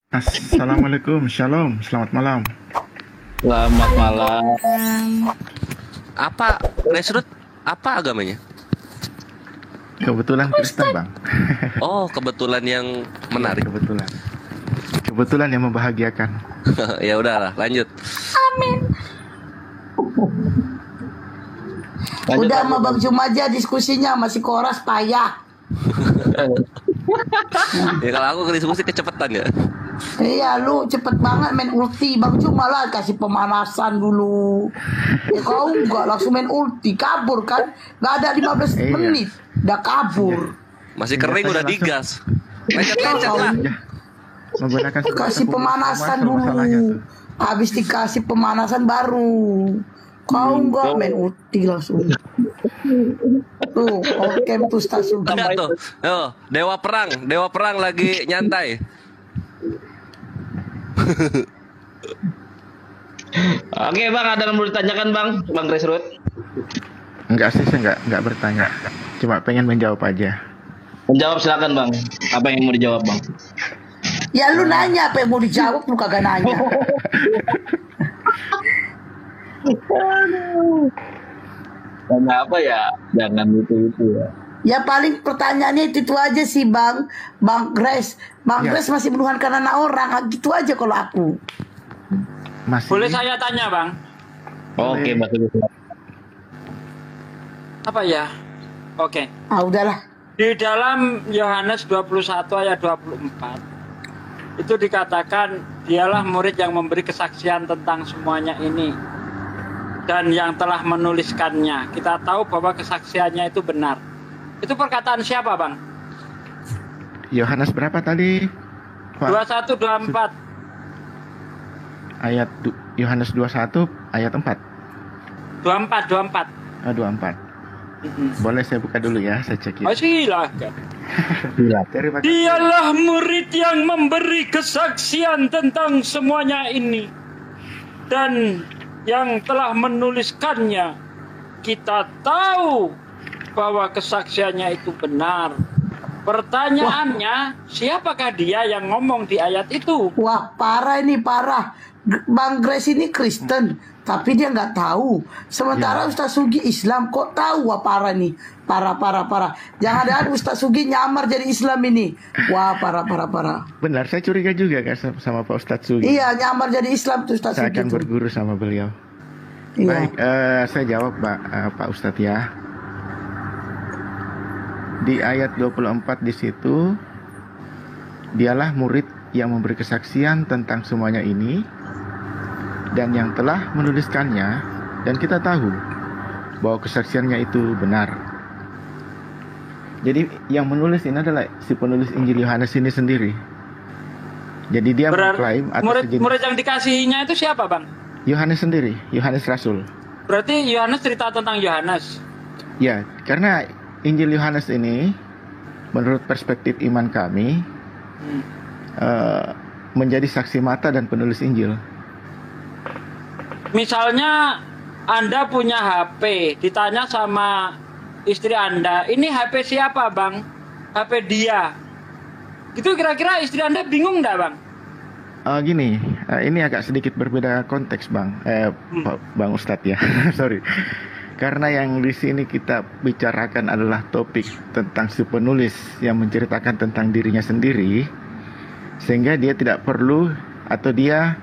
Assalamualaikum, shalom, selamat malam. Selamat malam. Apa Resrut? Apa agamanya? Kebetulan Kristen, Bang. Oh, kebetulan yang menarik. Kebetulan yang membahagiakan. Ya udahlah, lanjut. Udah sama Bang Cuma aja diskusinya, masih koras payah. Ya kalau aku diskusi kecepatan ya. Iya, lu cepet banget main ulti. Bang Cuma lah kasih pemanasan dulu. Ya kau enggak langsung main ulti, kabur kan? Gak ada 15 Iya. menit, udah kabur. Masih kering udah digas. Lecet-lecet lah. Menggunakan Kasih pemanasan dulu. Habis dikasih pemanasan baru. Kau enggak main ulti langsung. Tuh, oke tuh stasiun. Ada tuh. Oh, Dewa Perang lagi nyantai. Oke Bang, ada yang mau ditanyakan Bang Resrut? Enggak sih, saya enggak bertanya. Cuma pengen menjawab aja. Menjawab silakan Bang. Apa yang mau dijawab Bang? Ya lu nanya apa yang mau dijawab, lu kagak nanya. Tanya apa ya? Jangan itu ya. Ya paling pertanyaannya itu aja sih Bang Grace. Bang Ya. Grace masih menuhankan anak orang, gitu aja kalau aku. Masih Boleh saya tanya, Bang? Oke, Mas. Apa ya? Oke. Ah udahlah. Di dalam Yohanes 21 ayat 24 itu dikatakan dialah murid yang memberi kesaksian tentang semuanya ini dan yang telah menuliskannya. Kita tahu bahwa kesaksiannya itu benar. Itu perkataan siapa, Bang? Yohanes berapa tadi? Pak? 21 24. Yohanes 21 ayat 4. 24. 24. Boleh saya buka dulu ya, saya cek Oh, ya. silakan. Terima kasih. Dialah murid yang memberi kesaksian tentang semuanya ini dan yang telah menuliskannya. Kita tahu bahwa kesaksiannya itu benar. Pertanyaannya, siapakah dia yang ngomong di ayat itu? Wah parah ini parah. Bang Grace ini Kristen, tapi dia nggak tahu. Sementara Ya. Ustaz Sugi Islam, kok tahu? Wah parah nih, parah. Jangan-jangan Ustaz Sugi nyamar jadi Islam ini. Wah parah. Benar, saya curiga juga kan sama Pak Ustadz Sugi. Iya nyamar jadi Islam tuh Ustaz Saya Sugi akan tuh. berguru sama beliau. Iya. Baik, saya jawab Pak Ustadz ya. Di ayat 24 di situ, dialah murid yang memberi kesaksian tentang semuanya ini dan yang telah menuliskannya, dan kita tahu bahwa kesaksiannya itu benar. Jadi yang menulis ini adalah si penulis Injil Yohanes ini sendiri. Jadi dia mengklaim atas Murid yang dikasihinya itu siapa, Bang? Yohanes sendiri, Yohanes Rasul. Berarti Yohanes cerita tentang Yohanes. Ya, karena Injil Yohanes ini menurut perspektif iman kami menjadi saksi mata dan penulis Injil. Misalnya Anda punya HP, ditanya sama istri Anda, ini HP siapa, Bang? HP dia. Itu kira-kira istri Anda bingung nggak, Bang? Gini, ini agak sedikit berbeda konteks, Bang. Bang Ustadz ya, sorry. Karena yang di sini kita bicarakan adalah topik tentang si penulis yang menceritakan tentang dirinya sendiri, sehingga dia tidak perlu atau dia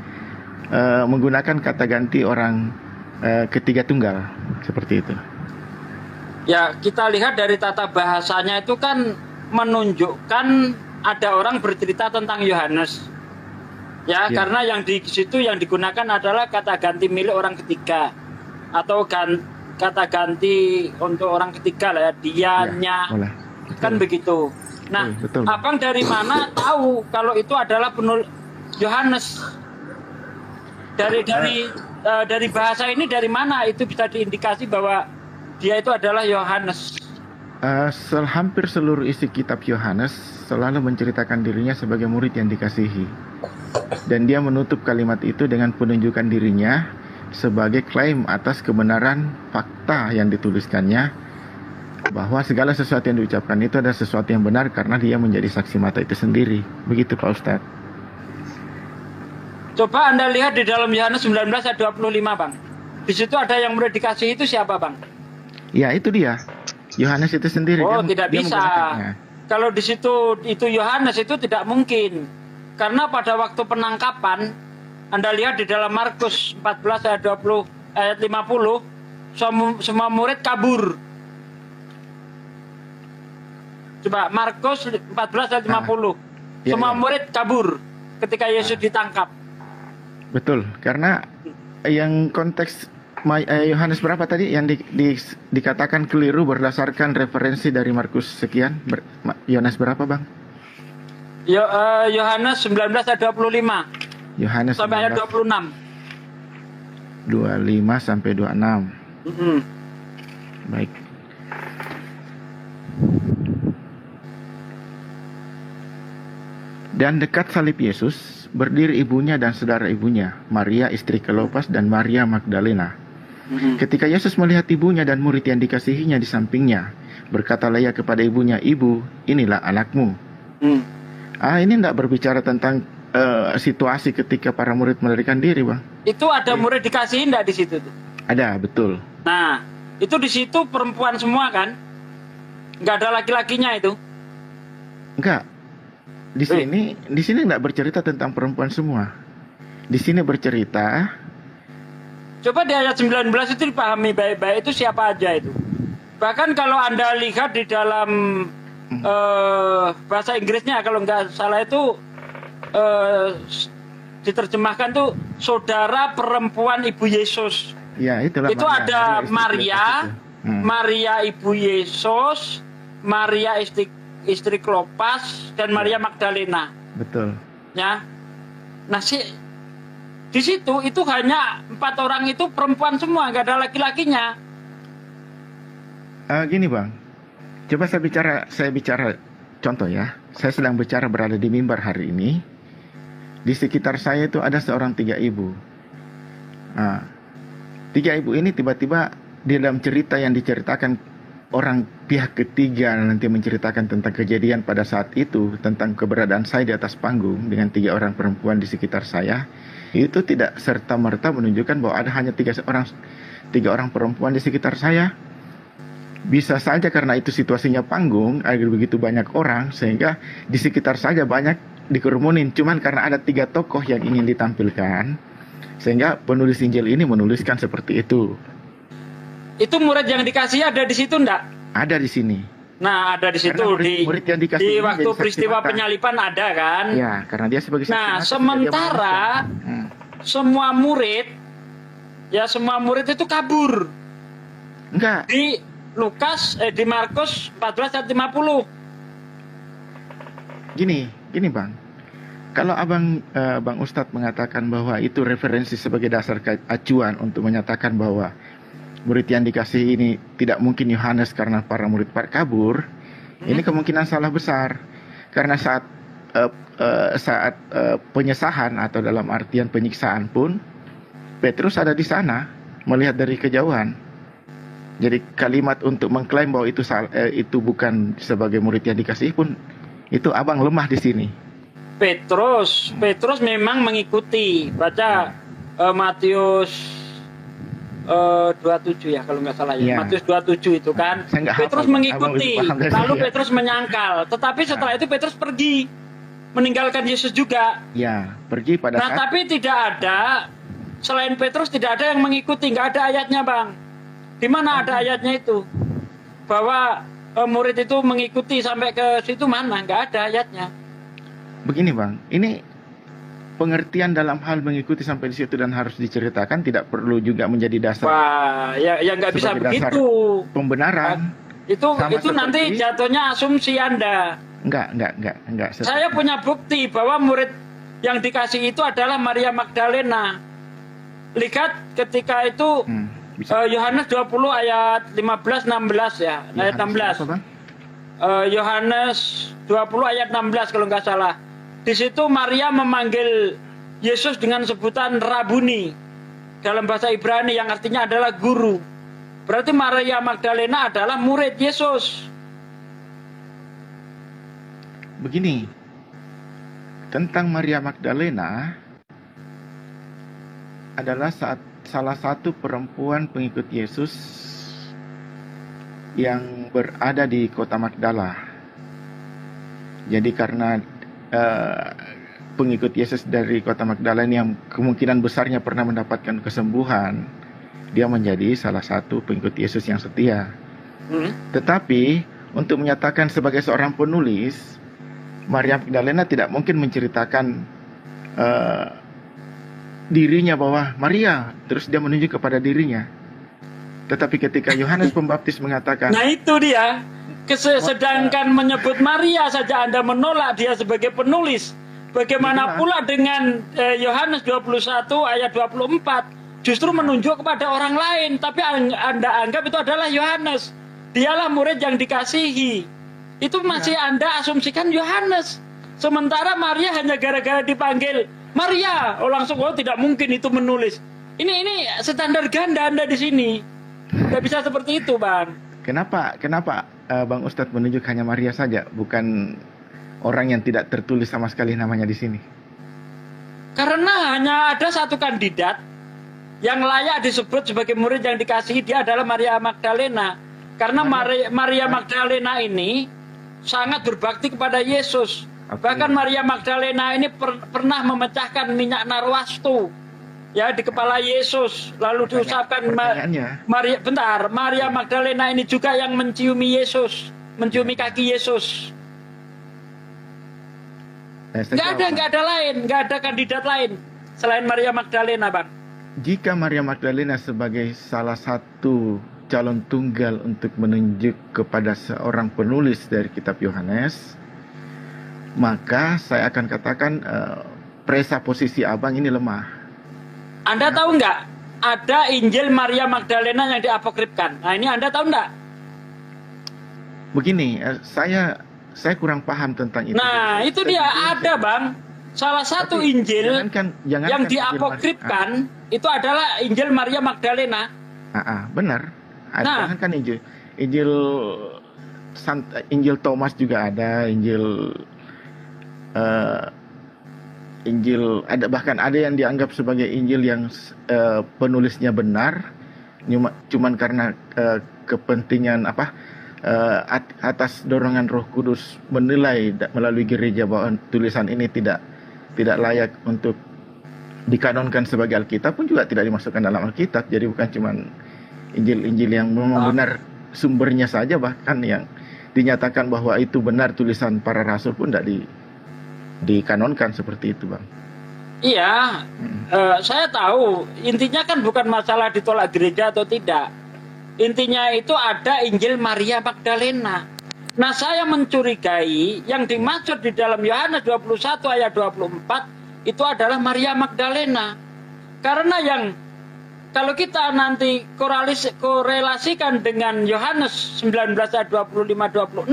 menggunakan kata ganti orang ketiga tunggal seperti itu. Ya, kita lihat dari tata bahasanya itu kan menunjukkan ada orang bercerita tentang Yohanes. Ya, Ya. karena yang di situ yang digunakan adalah kata ganti milik orang ketiga atau kata ganti untuk orang ketiga lah ya, dianya. Ya, boleh. Kan begitu. Nah, Betul. Abang dari mana tahu kalau itu adalah penulis Yohanes? Dari bahasa ini dari mana itu bisa diindikasi bahwa dia itu adalah Yohanes? Hampir seluruh isi kitab Yohanes selalu menceritakan dirinya sebagai murid yang dikasihi. Dan dia menutup kalimat itu dengan penunjukan dirinya sebagai klaim atas kebenaran fakta yang dituliskannya, bahwa segala sesuatu yang diucapkan itu adalah sesuatu yang benar karena dia menjadi saksi mata itu sendiri. Begitu Pak Ustadz. Coba Anda lihat di dalam Yohanes 19 ayat 25, Bang. Di situ ada yang murid dikasih itu siapa, Bang? Ya, itu dia. Yohanes itu sendiri. Oh, dia tidak bisa. menggunakannya. Kalau di situ itu Yohanes itu tidak mungkin. Karena pada waktu penangkapan, Anda lihat di dalam Markus 14 ayat 20 ayat 50, semua murid kabur. Coba Markus 14 ayat 50. Iya, Semua iya. murid kabur ketika Yesus ditangkap. Betul, karena yang konteks Yohanes berapa tadi yang dikatakan keliru berdasarkan referensi dari Markus sekian? Yohanes berapa, Bang? Yohanes 19 ayat 25 Yohanes sampai ayat 26. 25 sampai 26. Mm-mm. Baik. Dan dekat salib Yesus berdiri ibunya dan saudara ibunya, Maria istri Kleopas dan Maria Magdalena. Ketika Yesus melihat ibunya dan murid yang dikasihinya di sampingnya, berkatalah ia kepada ibunya, "Ibu, inilah anakmu." Ini tidak berbicara tentang situasi ketika para murid melarikan diri, Bang. Itu ada murid dikasihin enggak di situ tuh? Ada, betul. Nah, itu di situ perempuan semua kan? Enggak ada laki-lakinya itu. Enggak. Di sini tidak bercerita tentang perempuan semua. Di sini bercerita. Coba di ayat 19 itu dipahami baik-baik itu siapa aja itu. Bahkan kalau Anda lihat di dalam bahasa Inggrisnya kalau nggak salah itu diterjemahkan tuh saudara perempuan Ibu Yesus. Ya, itulah. Itu ada Maria, Maria Ibu Yesus, Maria istri Kleopas dan Maria Magdalena. Betul. Ya. Nah, di situ itu hanya 4 orang itu perempuan semua, nggak ada laki-lakinya. Gini, Bang. Coba saya bicara contoh ya. Saya sedang bicara berada di mimbar hari ini. Di sekitar saya itu ada seorang 3 ibu. 3 ibu ini tiba-tiba di dalam cerita yang diceritakan orang pihak ketiga nanti menceritakan tentang kejadian pada saat itu, tentang keberadaan saya di atas panggung dengan 3 orang perempuan di sekitar saya, itu tidak serta-merta menunjukkan bahwa ada hanya 3 orang perempuan di sekitar saya. Bisa saja karena itu situasinya panggung, ada begitu banyak orang sehingga di sekitar saja banyak dikerumunin. Cuman karena ada 3 tokoh yang ingin ditampilkan, sehingga penulis Injil ini menuliskan seperti itu. Itu murid yang dikasih ada di situ enggak? Ada di sini. Nah, ada di situ murid yang dikasih di ini waktu jadi saksi peristiwa mata. penyalipan ada kan? Ya, karena dia sebagai saksi Nah, mata, sementara dia semua murid itu kabur. enggak. Di Markus 14 ayat 50. Gini Bang. Kalau Bang Ustadz mengatakan bahwa itu referensi sebagai dasar acuan untuk menyatakan bahwa murid yang dikasih ini tidak mungkin Yohanes karena para murid kabur, ini kemungkinan salah besar. Karena saat penyesahan atau dalam artian penyiksaan pun Petrus ada di sana melihat dari kejauhan. Jadi kalimat untuk mengklaim bahwa itu bukan sebagai murid yang dikasih pun itu abang lemah di sini. Petrus memang mengikuti. Baca Matius 27 ya kalau nggak salah ya. Matius 27 itu kan. Petrus mengikuti, lalu Petrus menyangkal. Tetapi setelah itu Petrus pergi meninggalkan Yesus juga. Ya, pergi pada saat. Tapi tidak ada selain Petrus tidak ada yang mengikuti, nggak ada ayatnya, Bang. Di mana ada ayatnya itu? Bahwa murid itu mengikuti sampai ke situ mana? Nggak ada ayatnya. Begini, Bang. Ini pengertian dalam hal mengikuti sampai di situ dan harus diceritakan tidak perlu juga menjadi dasar. Wah, ya nggak bisa begitu. Pembenaran. Itu nanti jatuhnya asumsi Anda. Enggak. Saya punya bukti bahwa murid yang dikasih itu adalah Maria Magdalena. Lihat ketika itu Yohanes 20 ayat 15-16 ya, ayat 16. Yohanes 20 ayat 16 kalau nggak salah. Di situ Maria memanggil Yesus dengan sebutan Rabuni dalam bahasa Ibrani yang artinya adalah guru. Berarti Maria Magdalena adalah murid Yesus. Begini, tentang Maria Magdalena, adalah salah satu perempuan pengikut Yesus yang berada di kota Magdala. Jadi karena pengikut Yesus dari kota Magdala ini yang kemungkinan besarnya pernah mendapatkan kesembuhan, dia menjadi salah satu pengikut Yesus yang setia. Tetapi untuk menyatakan sebagai seorang penulis, Maria Magdalena tidak mungkin menceritakan dirinya bahwa Maria, terus dia menunjuk kepada dirinya. Tetapi ketika Yohanes Pembaptis mengatakan, Nah itu dia. Sedangkan menyebut Maria saja Anda menolak dia sebagai penulis. Bagaimana pula dengan Yohanes 21 ayat 24 justru menunjuk kepada orang lain, tapi Anda anggap itu adalah Yohanes. Dialah murid yang dikasihi. Itu masih Anda asumsikan Yohanes. Sementara Maria hanya gara-gara dipanggil Maria, langsung tidak mungkin itu menulis. Ini standar ganda Anda di sini. Nggak bisa seperti itu, Bang. Kenapa Bang Ustadz menunjuk hanya Maria saja, bukan orang yang tidak tertulis sama sekali namanya di sini? Karena hanya ada satu kandidat yang layak disebut sebagai murid yang dikasihi, dia adalah Maria Magdalena. Karena Maria Magdalena ini sangat berbakti kepada Yesus. Bahkan Maria Magdalena ini pernah memecahkan minyak narwastu ya di kepala Yesus, lalu diusapkan. Maria Magdalena ini juga yang menciumi Yesus, menciumi kaki Yesus. Nggak ada lain, nggak ada kandidat lain selain Maria Magdalena, Bang. Jika Maria Magdalena sebagai salah satu calon tunggal untuk menunjuk kepada seorang penulis dari kitab Yohanes, maka saya akan katakan presa posisi abang ini lemah. Anda tahu nggak? Ada Injil Maria Magdalena yang diapokripkan. Nah ini Anda tahu nggak? Begini, saya kurang paham tentang itu. Nah itu dia ada, Bang. Salah satu Injil jangankan yang diapokripkan itu adalah Injil Maria Magdalena. Benar. Jangankan Injil Thomas juga ada, Injil ada, bahkan ada yang dianggap sebagai Injil yang penulisnya benar, cuman karena kepentingan atas dorongan Roh Kudus menilai melalui gereja bahwa tulisan ini tidak layak untuk dikanonkan sebagai Alkitab, pun juga tidak dimasukkan dalam Alkitab. Jadi bukan cuman Injil-Injil yang memang benar sumbernya saja, bahkan yang dinyatakan bahwa itu benar tulisan para rasul pun tidak dikanonkan seperti itu, Bang. Iya, saya tahu. Intinya kan bukan masalah ditolak gereja atau tidak. Intinya itu ada Injil Maria Magdalena. Nah, saya mencurigai yang dimaksud di dalam Yohanes 21 ayat 24 itu adalah Maria Magdalena. Karena yang kalau kita nanti korelasikan dengan Yohanes 19 ayat 25-26,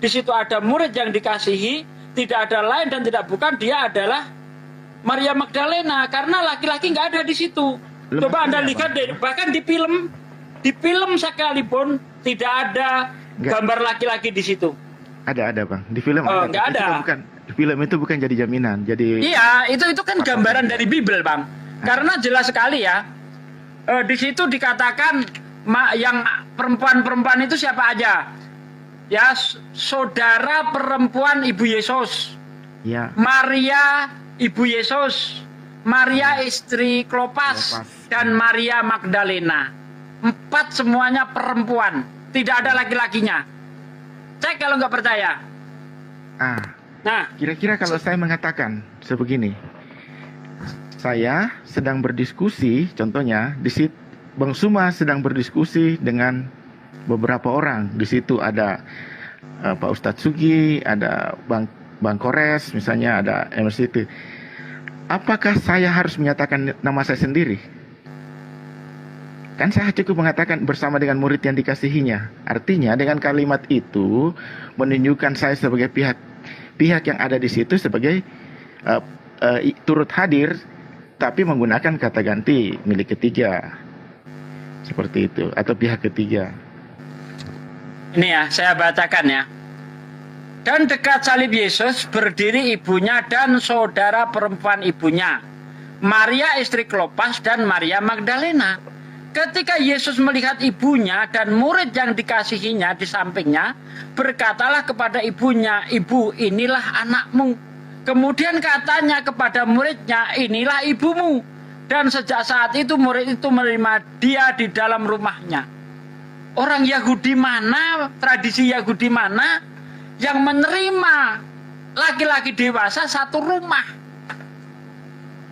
di situ ada murid yang dikasihi, tidak ada lain dan tidak bukan, dia adalah Maria Magdalena, karena laki-laki nggak ada di situ. Coba Anda lihat deh, bahkan di film sekalipun tidak ada gambar laki-laki di situ. Ada, Bang. Di film nggak ada. Di film itu bukan jadi jaminan. Iya, itu kan gambaran dari Bible, Bang. Karena jelas sekali ya. Di situ dikatakan yang perempuan-perempuan itu siapa aja? Ya, saudara perempuan Ibu Yesus. Ya. Maria Ibu Yesus, Maria istri Klopas, dan Maria Magdalena. 4 semuanya perempuan, tidak ada laki-lakinya. Cek kalau nggak percaya. Nah, kira-kira kalau saya mengatakan sebegini, saya sedang berdiskusi, contohnya di situ Bang Suma sedang berdiskusi dengan beberapa orang. Di situ ada Pak Ustadz Sugi, ada Bang Kores, misalnya ada MCT. Apakah saya harus menyatakan nama saya sendiri? Kan saya cukup mengatakan bersama dengan murid yang dikasihinya. Artinya dengan kalimat itu menunjukkan saya sebagai pihak yang ada di situ sebagai turut hadir, tapi menggunakan kata ganti milik ketiga. Seperti itu, atau pihak ketiga. Ini ya, saya bacakan ya. Dan dekat salib Yesus berdiri ibunya dan saudara perempuan ibunya. Maria istri Klopas dan Maria Magdalena. Ketika Yesus melihat ibunya dan murid yang dikasihinya di sampingnya, berkatalah kepada ibunya, "Ibu, inilah anakmu." Kemudian katanya kepada muridnya, "Inilah ibumu." Dan sejak saat itu murid itu menerima dia di dalam rumahnya. Orang Yahudi mana, tradisi Yahudi mana yang menerima laki-laki dewasa satu rumah?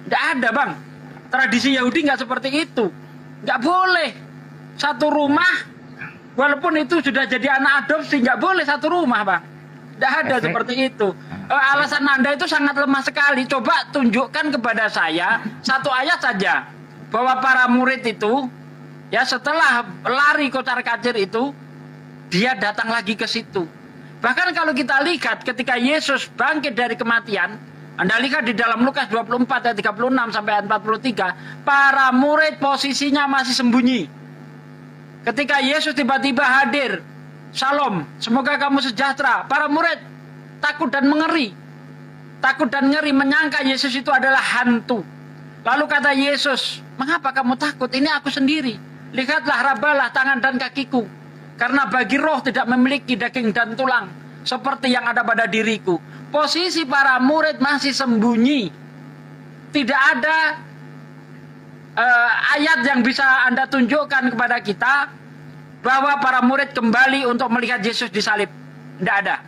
Tidak ada, Bang. Tradisi Yahudi nggak seperti itu. Nggak boleh satu rumah, walaupun itu sudah jadi anak adopsi, nggak boleh satu rumah, Bang. Tidak ada seperti itu. Alasan Anda itu sangat lemah sekali. Coba tunjukkan kepada saya satu ayat saja bahwa para murid itu, ya setelah lari kocar-kacir itu, dia datang lagi ke situ. Bahkan kalau kita lihat ketika Yesus bangkit dari kematian, Anda lihat di dalam Lukas 24 ayat 36 sampai 43, para murid posisinya masih sembunyi. Ketika Yesus tiba-tiba hadir, "Shalom, semoga kamu sejahtera." Para murid takut dan mengeri. Takut dan ngeri, menyangka Yesus itu adalah hantu. Lalu kata Yesus, "Mengapa kamu takut? Ini aku sendiri. Lihatlah, rabalah tangan dan kakiku. Karena bagi roh tidak memiliki daging dan tulang, seperti yang ada pada diriku." Posisi para murid masih sembunyi. Tidak ada ayat yang bisa Anda tunjukkan kepada kita bahwa para murid kembali untuk melihat Yesus disalib. Tidak ada.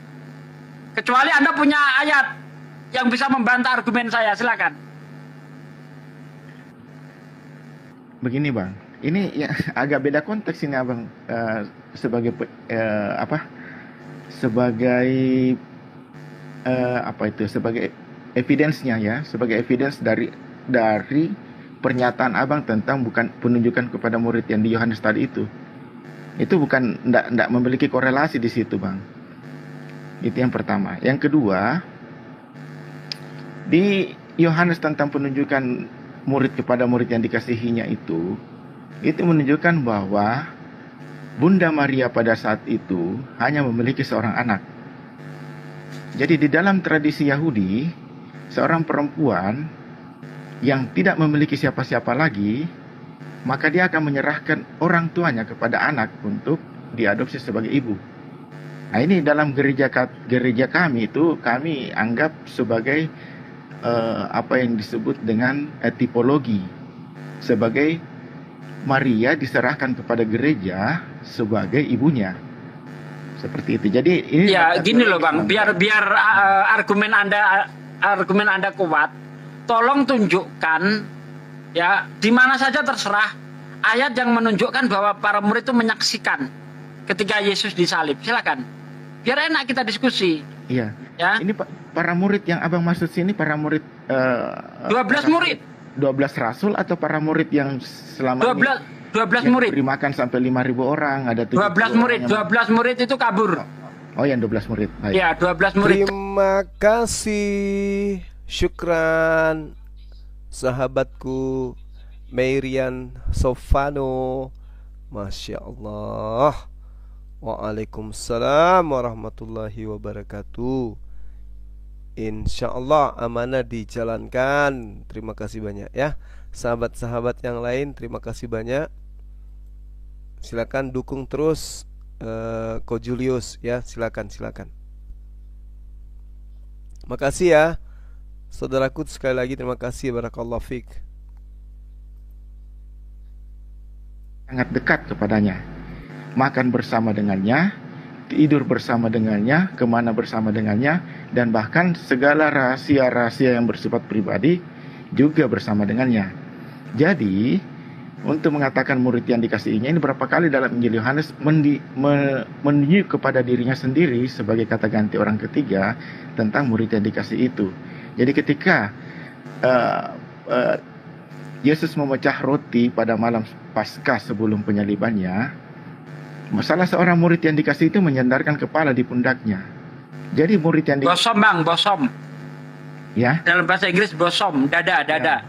Kecuali Anda punya ayat yang bisa membantah argumen saya. Silakan. Begini Bang, ini ya agak beda konteks ini Abang, sebagai sebagai evidence-nya ya, sebagai evidence dari pernyataan Abang tentang bukan penunjukan kepada murid yang di Yohanes tadi itu. Itu bukan enggak memiliki korelasi di situ, Bang. Itu yang pertama. Yang kedua, di Yohanes tentang penunjukan murid kepada murid yang dikasihinya itu menunjukkan bahwa Bunda Maria pada saat itu hanya memiliki seorang anak. Jadi di dalam tradisi Yahudi, seorang perempuan yang tidak memiliki siapa-siapa lagi, maka dia akan menyerahkan orang tuanya kepada anak untuk diadopsi sebagai ibu. Nah ini dalam gereja kami itu kami anggap sebagai apa yang disebut dengan tipologi, sebagai Maria diserahkan kepada gereja sebagai ibunya. Seperti itu. Jadi ini ya gini loh Bang, biar argumen Anda kuat, tolong tunjukkan ya di mana saja terserah ayat yang menunjukkan bahwa para murid itu menyaksikan ketika Yesus disalib. Silakan. Biar enak kita diskusi. Iya. Ya. Ini para murid yang Abang maksud sini para murid 12 murid. 12 rasul atau para murid yang selama 12 murid. Beri makan sampai 5.000 orang, ada 12 murid. 12 murid itu kabur. Oh, yang 12 murid. Baik. Ya, 12 murid. Terima kasih. Syukran sahabatku Mairian Sofano. Masya Allah. Waalaikumsalam warahmatullahi wabarakatuh. Insya Allah amanah dijalankan. Terima kasih banyak ya. Sahabat-sahabat yang lain, terima kasih banyak. Silakan dukung terus Ko Julius ya, silakan. Makasih ya saudaraku, sekali lagi terima kasih. Barakallahu fiik. Sangat dekat kepadanya, makan bersama dengannya, tidur bersama dengannya, kemana bersama dengannya, dan bahkan segala rahasia-rahasia yang bersifat pribadi juga bersama dengannya. Jadi untuk mengatakan murid yang dikasihinya ini berapa kali dalam Injil Yohanes menunjuk kepada dirinya sendiri sebagai kata ganti orang ketiga tentang murid yang dikasihi itu. Jadi ketika Yesus memecah roti pada malam Paskah sebelum penyalibannya, salah seorang murid yang dikasihi itu menyandarkan kepala di pundaknya. Jadi murid yang bosom Bang, bosom. Ya. Dalam bahasa Inggris bosom, dada. Ya.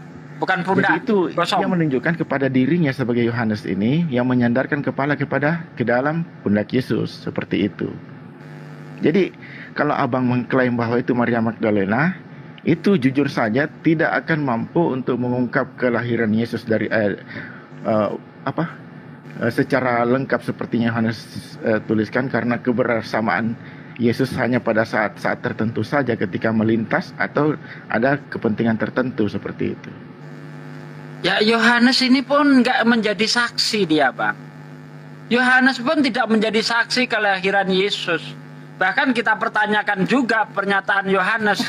Bukan pundak. Jadi itu bosom. Yang menunjukkan kepada dirinya sebagai Yohanes ini yang menyandarkan kepala ke dalam pundak Yesus, seperti itu. Jadi kalau Abang mengklaim bahwa itu Maria Magdalena, itu jujur saja tidak akan mampu untuk mengungkap kelahiran Yesus dari secara lengkap seperti yang Yohanes tuliskan, karena kebersamaan Yesus hanya pada saat tertentu saja ketika melintas atau ada kepentingan tertentu seperti itu. Ya, Yohanes ini pun nggak menjadi saksi dia, Bang. Yohanes pun tidak menjadi saksi kelahiran Yesus. Bahkan kita pertanyakan juga pernyataan Yohanes.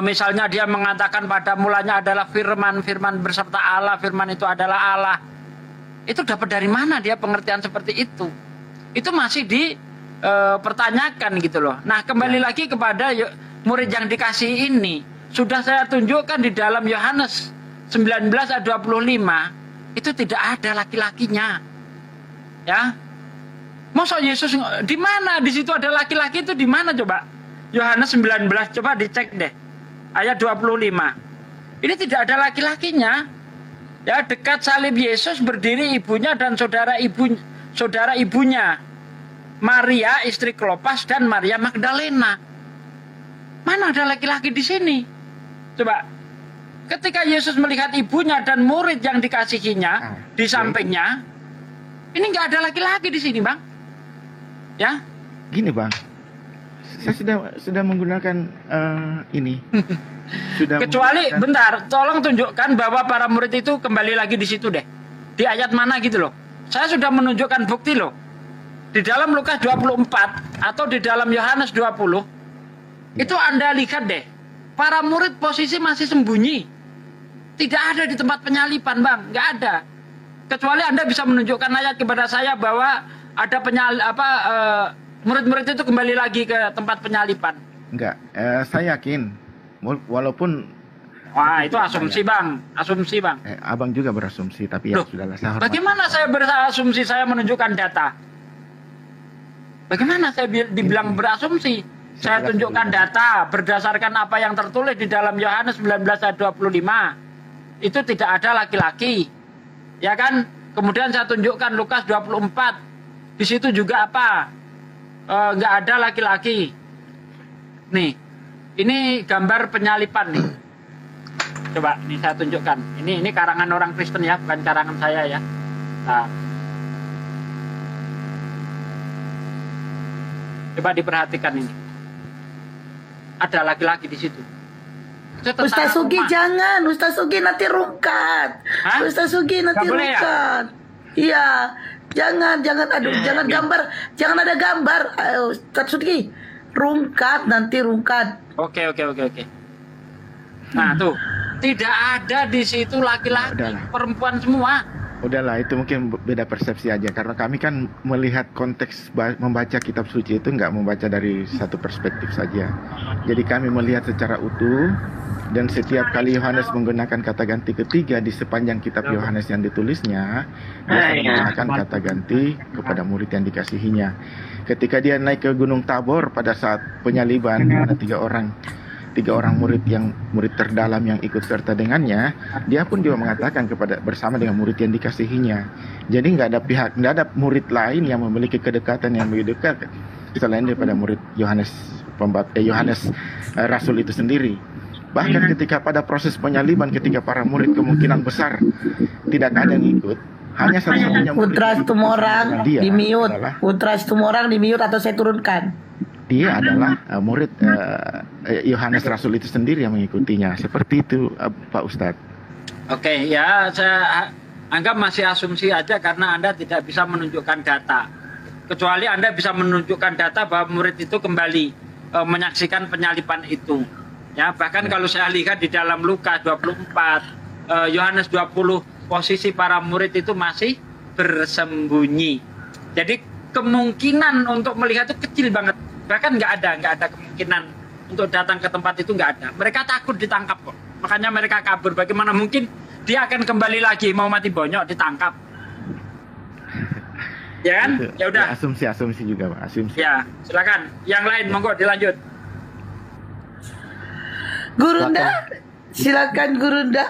Misalnya dia mengatakan pada mulanya adalah firman, firman beserta Allah, firman itu adalah Allah. Itu dapat dari mana dia pengertian seperti itu? Itu masih dipertanyakan gitu loh. Nah, kembali lagi kepada murid yang dikasih ini. Sudah saya tunjukkan di dalam Yohanes 19 ayat 25, itu tidak ada laki-lakinya. Ya. Masa Yesus di mana? Di situ ada laki-laki itu di mana coba? Yohanes 19, coba dicek deh. Ayat 25. Ini tidak ada laki-lakinya. Ya, dekat salib Yesus berdiri ibunya dan saudara ibunya. Maria istri Klopas dan Maria Magdalena. Mana ada laki-laki di sini? Coba. Ketika Yesus melihat ibunya dan murid yang dikasihinya di sampingnya, ini nggak ada laki-laki di sini, Bang. Ya. Gini, Bang. Saya sudah menggunakan ini. Kecuali bentar, tolong tunjukkan bahwa para murid itu kembali lagi di situ deh. Di ayat mana gitu loh. Saya sudah menunjukkan bukti loh. Di dalam Lukas 24 atau di dalam Yohanes 20, itu Anda lihat deh. Para murid posisi masih sembunyi. Tidak ada di tempat penyalipan, Bang, nggak ada. Kecuali Anda bisa menunjukkan ayat kepada saya bahwa ada murid-murid itu kembali lagi ke tempat penyalipan. Enggak, saya yakin, walaupun. Wah, itu asumsi, Bang. Asumsi, Bang. Abang juga berasumsi, tapi ya Loh, sudahlah. Saya hormati. Bagaimana saya berasumsi saya menunjukkan data? Bagaimana saya dibilang berasumsi? Saya tunjukkan data berdasarkan apa yang tertulis di dalam Yohanes 19 ayat 25. Itu tidak ada laki-laki. Ya kan? Kemudian saya tunjukkan Lukas 24. Di situ juga apa? Nggak ada laki-laki. Nih, ini gambar penyalipan nih. Coba, ini saya tunjukkan. Ini karangan orang Kristen ya, bukan karangan saya ya. Nah, coba diperhatikan ini. Ada laki-laki di situ. Ustaz Sugi jangan, Ustaz Sugi nanti rungkat. Hah? Ustaz Sugi nanti Nggak boleh ya? rungkat. Iya, jangan aduh, jangan gambar, jangan ada gambar. Ustaz Sugi, rungkat nanti rungkat. Oke. Nah, tuh. Tidak ada di situ laki-laki, perempuan semua. Udahlah, itu mungkin beda persepsi aja. Karena kami kan melihat konteks membaca kitab suci itu nggak membaca dari satu perspektif saja. Jadi kami melihat secara utuh. Dan setiap kali Yohanes menggunakan kata ganti ketiga di sepanjang kitab Yohanes yang ditulisnya, dia menggunakan kata ganti kepada murid yang dikasihinya. Ketika dia naik ke Gunung Tabor pada saat penyaliban, ada tiga orang murid terdalam yang ikut serta dengannya, dia pun juga mengatakan bersama dengan murid yang dikasihinya. Jadi nggak ada murid lain yang memiliki kedekatan yang lebih dekat selain daripada murid Yohanes Rasul itu sendiri. Bahkan ketika pada proses penyaliban, ketika para murid kemungkinan besar tidak ada yang ikut, hanya satu-satunya murid Putra Tumorang di mute, Putra Tumorang di mute atau saya turunkan. Dia adalah murid Yohanes Rasul itu sendiri yang mengikutinya. Seperti itu, Pak Ustadz. Oke, ya saya anggap masih asumsi aja karena Anda tidak bisa menunjukkan data. Kecuali Anda bisa menunjukkan data bahwa murid itu kembali menyaksikan penyalipan itu. Ya, bahkan kalau saya lihat di dalam Lukas 24, Yohanes 20, posisi para murid itu masih bersembunyi. Jadi kemungkinan untuk melihat itu kecil banget. Bahkan nggak ada kemungkinan untuk datang ke tempat itu, nggak ada. Mereka takut ditangkap kok. Makanya mereka kabur. Bagaimana mungkin dia akan kembali lagi mau mati bonyok ditangkap? Ya kan? Ya udah. Asumsi juga, Pak. Asumsi. Ya, silakan. Yang lain monggo dilanjut. Gurunda, silakan Gurunda.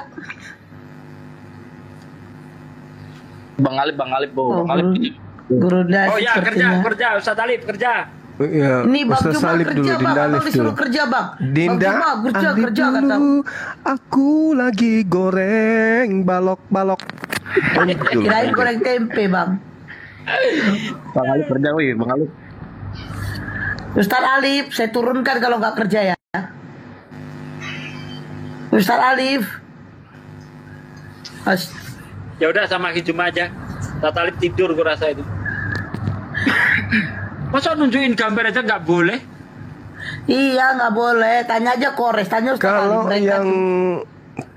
Bang Alip, Bu. Bang Alip. Gurunda. Oh ya, kerja, Ustaz Alif, kerja. Ya, Ini Bang Ustaz Juma Salib dulu, kerja bang, Dinda abang Alif disuruh dulu. kerja bang. Dinda, Bang Juma kerja Alif kata. dulu. Aku lagi goreng balok-balok. Dulu. Kirain goreng tempe bang. Bang Alif kerja, wih, Bang Alif. Ustaz Alif, saya turunkan kalau nggak kerja ya. Ustaz Alif. Ya udah sama Hijum aja. Tatalip tidur gue rasa itu. Masa nunjukin gambar aja nggak boleh? Iya nggak boleh. Tanya aja Kores. Tanya Ustaz Kalau Alif.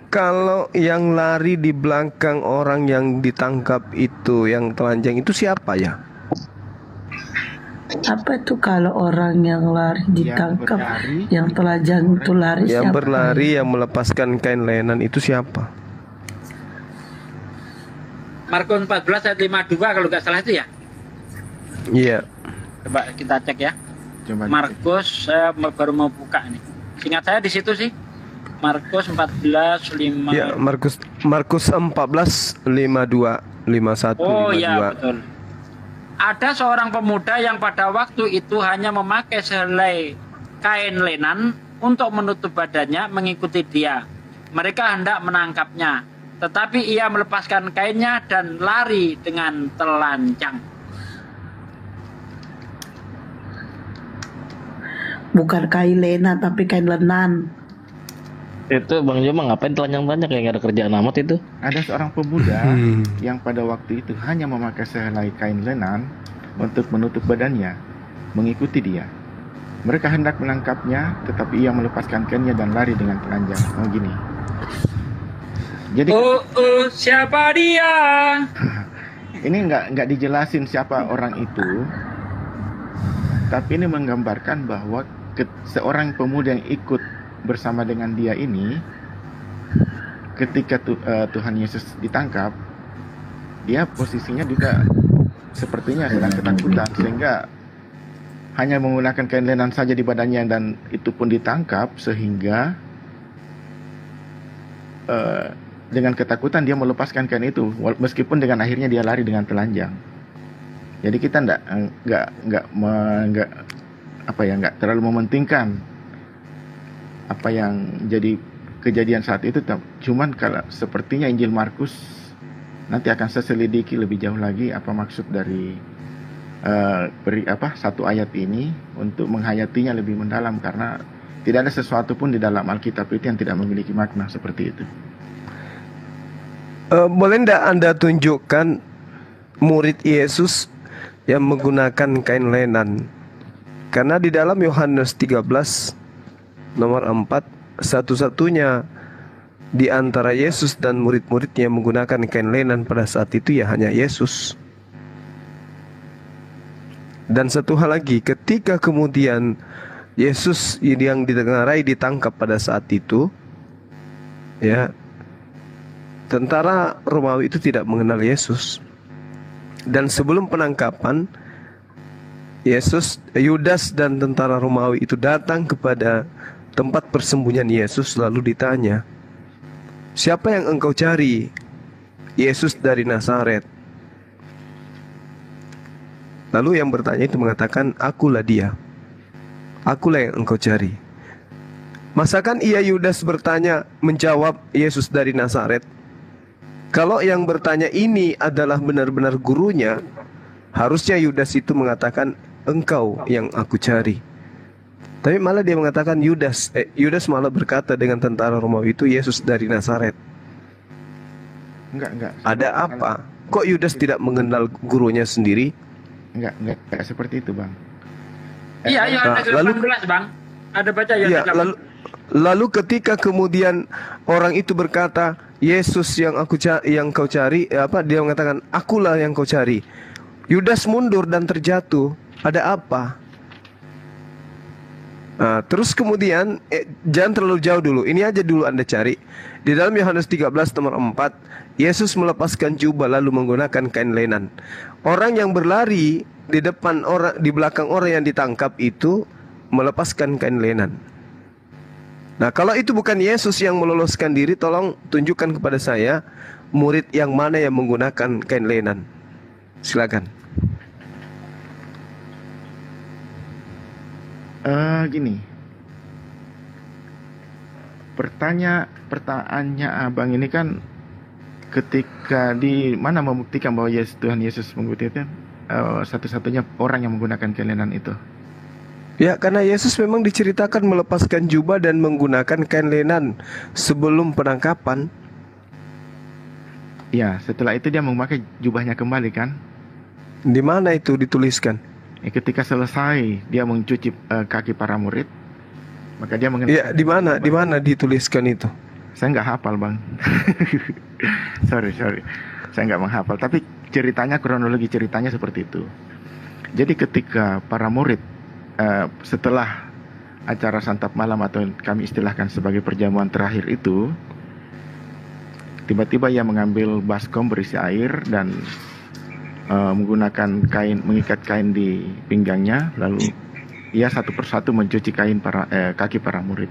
kalau yang lari di belakang orang yang ditangkap itu, yang telanjang itu siapa ya? Apa itu kalau orang yang lari ditangkap, berlari, yang telanjang itu lari Yang siapa? berlari yang melepaskan kain lenan itu siapa? Markus 14 ayat 52 kalau nggak salah itu ya. Iya. Coba kita cek ya. Coba Markus, saya baru mau buka nih. Singkat saya di situ sih. Markus 14 5. Ya, Markus 14 52 51 Oh 52. iya betul. Ada seorang pemuda yang pada waktu itu hanya memakai sehelai kain lenan untuk menutup badannya mengikuti dia. Mereka hendak menangkapnya, tetapi ia melepaskan kainnya dan lari dengan telanjang. Bukan kain lena tapi kain lenan. Itu Bang Juma ngapain telanjang-telanjang kayak gak ada kerjaan amat itu? Ada seorang pemuda yang pada waktu itu hanya memakai sehelai kain lenan untuk menutup badannya, mengikuti dia. Mereka hendak menangkapnya, tetapi ia melepaskan kainnya dan lari dengan telanjang. Oh gini. Jadi Siapa dia? ini nggak dijelasin siapa orang itu, tapi ini menggambarkan bahwa seorang pemuda yang ikut bersama dengan dia ini, ketika Tuhan Yesus ditangkap, dia posisinya juga sepertinya sedang ketakutan, sehingga hanya menggunakan kain lenan saja di badannya dan itu pun ditangkap, sehingga dengan ketakutan dia melepaskan kain itu, meskipun dengan akhirnya dia lari dengan telanjang. Jadi kita nggak terlalu mementingkan apa yang jadi kejadian saat itu. Cuman kalau sepertinya Injil Markus nanti akan saya selidiki lebih jauh lagi apa maksud dari satu ayat ini untuk menghayatinya lebih mendalam, karena tidak ada sesuatu pun di dalam Alkitab itu yang tidak memiliki makna seperti itu. Boleh ndak Anda tunjukkan murid Yesus yang menggunakan kain lenan? Karena di dalam Yohanes 13 nomor 4, satu-satunya di antara Yesus dan murid-muridnya menggunakan kain lenan pada saat itu ya hanya Yesus. Dan satu hal lagi, ketika kemudian Yesus yang ditengarai ditangkap pada saat itu, ya, tentara Romawi itu tidak mengenal Yesus. Dan sebelum penangkapan, Yudas dan tentara Romawi itu datang kepada tempat persembunyian Yesus, lalu ditanya, "Siapa yang engkau cari?" "Yesus dari Nazaret." Lalu yang bertanya itu mengatakan, "Akulah dia. Akulah yang engkau cari." Masakan ia Yudas menjawab Yesus dari Nazaret? Kalau yang bertanya ini adalah benar-benar gurunya, harusnya Yudas itu mengatakan, "Engkau yang aku cari." Tapi malah dia mengatakan Yudas malah berkata dengan tentara Romawi itu, "Yesus dari Nazaret." Enggak. Ada apa? Kok Yudas tidak mengenal gurunya sendiri? Enggak seperti itu, Bang. Iya, Yohanes lalu- 18, Bang. Ada baca ya? Ya, lalu ketika kemudian orang itu berkata, "Yesus yang kau cari," dia mengatakan, "Akulah yang kau cari." Yudas mundur dan terjatuh. Ada apa? Nah, terus kemudian jangan terlalu jauh dulu. Ini aja dulu Anda cari. Di dalam Yohanes 13 nomor 4, Yesus melepaskan jubah lalu menggunakan kain lenan. Orang yang berlari di belakang orang yang ditangkap itu melepaskan kain lenan. Nah, kalau itu bukan Yesus yang meloloskan diri, tolong tunjukkan kepada saya murid yang mana yang menggunakan kain lenan. Silakan. Gini, pertanyaannya abang ini kan ketika di mana membuktikan bahwa Tuhan Yesus membuktikan satu-satunya orang yang menggunakan kelainan itu. Ya, karena Yesus memang diceritakan melepaskan jubah dan menggunakan kain lenan sebelum penangkapan. Ya, setelah itu dia memakai jubahnya kembali kan? Di mana itu dituliskan? Ketika selesai dia mencuci kaki para murid, maka dia Ya, mengenakan. di mana dituliskan itu? Saya nggak hafal bang. sorry, saya nggak menghafal. Tapi ceritanya, kronologi ceritanya seperti itu. Jadi ketika para murid setelah acara santap malam atau kami istilahkan sebagai perjamuan terakhir itu, tiba-tiba ia mengambil baskom berisi air dan menggunakan kain, mengikat kain di pinggangnya, lalu ia satu persatu mencuci kaki para murid.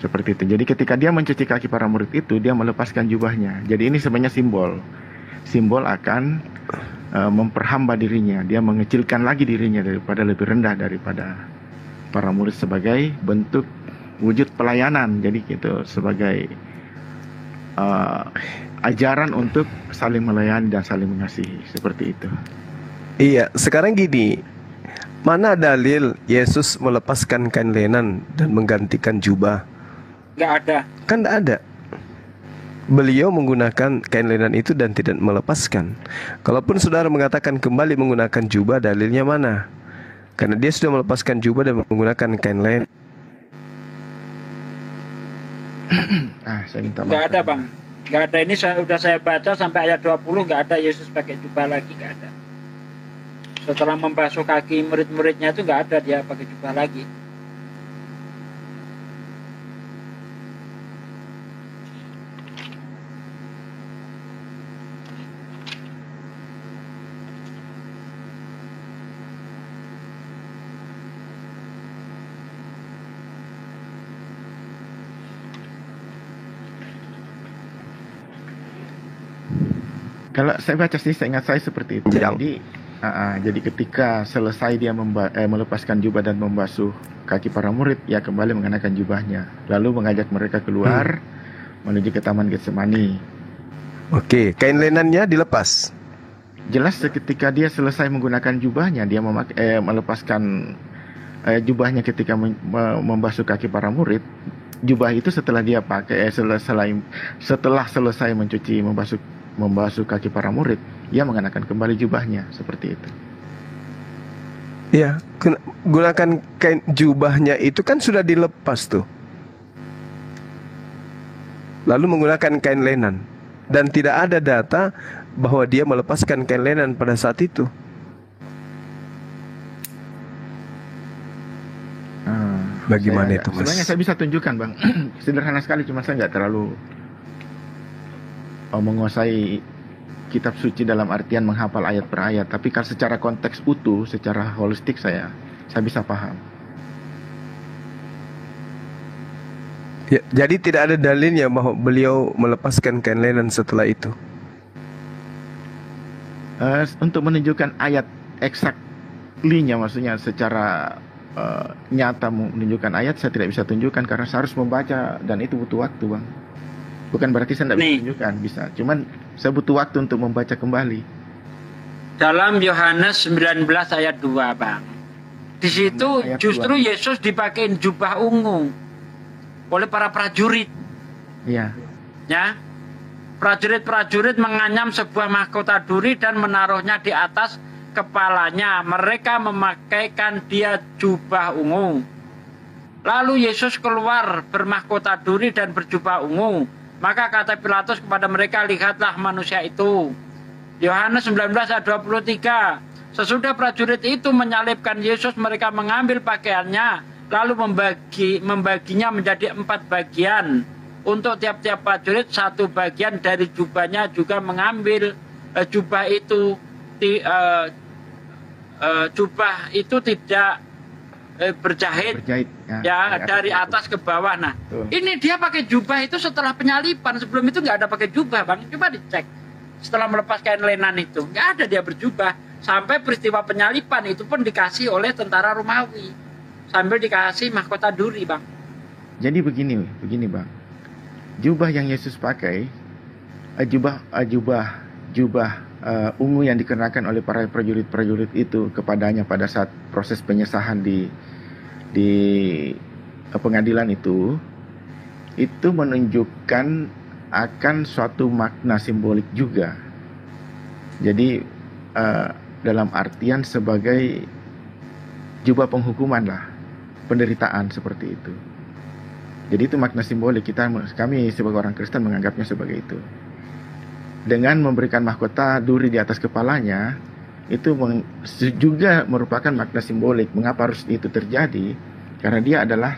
Seperti itu. Jadi ketika dia mencuci kaki para murid itu, dia melepaskan jubahnya. Jadi ini sebenarnya simbol akan memperhamba dirinya. Dia mengecilkan lagi dirinya daripada lebih rendah daripada para murid sebagai bentuk wujud pelayanan. Jadi gitu, sebagai ajaran untuk saling melayani dan saling mengasihi. Seperti itu. Iya, sekarang gini, mana dalil Yesus melepaskan kain lenan dan menggantikan jubah? Nggak ada. Kan tidak ada. Beliau menggunakan kain lenan itu dan tidak melepaskan. Kalaupun saudara mengatakan kembali menggunakan jubah, dalilnya mana? Karena dia sudah melepaskan jubah dan menggunakan kain lenan. Saya minta maaf. Nggak ada bang. Nggak ada, ini sudah saya baca sampai ayat 20, nggak ada Yesus pakai jubah lagi, nggak ada. Setelah membasuh kaki murid-muridnya itu nggak ada dia pakai jubah lagi. Kalau saya baca sih, saya ingat saya seperti itu. Jadi ketika selesai dia melepaskan jubah dan membasuh kaki para murid, ia kembali mengenakan jubahnya, lalu mengajak mereka keluar menuju ke Taman Getsemani. Oke, kain lenannya dilepas. Jelas ketika dia selesai menggunakan jubahnya, dia melepaskan jubahnya ketika membasuh kaki para murid. Jubah itu setelah dia pakai setelah selesai membasuh kaki para murid, ia mengenakan kembali jubahnya, seperti itu. Iya, gunakan kain jubahnya itu kan sudah dilepas tuh. Lalu menggunakan kain lenan, dan tidak ada data bahwa dia melepaskan kain lenan pada saat itu. Bagaimana itu, Mas? Sebenarnya saya bisa tunjukkan, Bang. Sederhana sekali, cuma saya nggak terlalu menguasai kitab suci dalam artian menghafal ayat per ayat. Tapi kalau secara konteks utuh, secara holistik saya bisa paham. Ya, jadi tidak ada dalilnya bahwa beliau melepaskan kain lenan setelah itu. Untuk menunjukkan ayat exactly-nya, maksudnya secara nyata menunjukkan ayat, saya tidak bisa tunjukkan karena saya harus membaca dan itu butuh waktu, Bang. Bukan berarti saya tidak bisa tunjukkan, bisa. Cuman saya butuh waktu untuk membaca kembali. Dalam Yohanes 19 ayat 2, Bang. Di situ justru 2. Yesus dipakein jubah ungu oleh para prajurit. Iya. Ya. Prajurit-prajurit menganyam sebuah mahkota duri dan menaruhnya di atas kepalanya. Mereka memakaikan dia jubah ungu. Lalu Yesus keluar bermahkota duri dan berjubah ungu. Maka kata Pilatus kepada mereka, lihatlah manusia itu. Yohanes 19 ayat 23. Sesudah prajurit itu menyalibkan Yesus, mereka mengambil pakaiannya, lalu membaginya menjadi 4 bagian. Untuk tiap-tiap prajurit 1 bagian dari jubahnya, juga mengambil jubah itu. Jubah itu tidak berjahit ya dari atas ke bawah. Nah, ini dia pakai jubah itu setelah penyalipan. Sebelum itu nggak ada pakai jubah, Bang. Coba dicek. Setelah melepas kain lenan itu nggak ada dia berjubah. Sampai peristiwa penyalipan itu pun dikasih oleh tentara Romawi. sambil dikasih mahkota duri, Bang. Jadi begini bang, jubah yang Yesus pakai, jubah ungu yang dikenakan oleh para prajurit itu kepadanya pada saat proses penyesahan di pengadilan itu menunjukkan akan suatu makna simbolik juga. Jadi dalam artian sebagai jubah penghukuman lah, penderitaan seperti itu. Jadi itu makna simbolik, kami sebagai orang Kristen menganggapnya sebagai itu. Dengan memberikan mahkota duri di atas kepalanya, itu juga merupakan makna simbolik. Mengapa harus itu terjadi? Karena dia adalah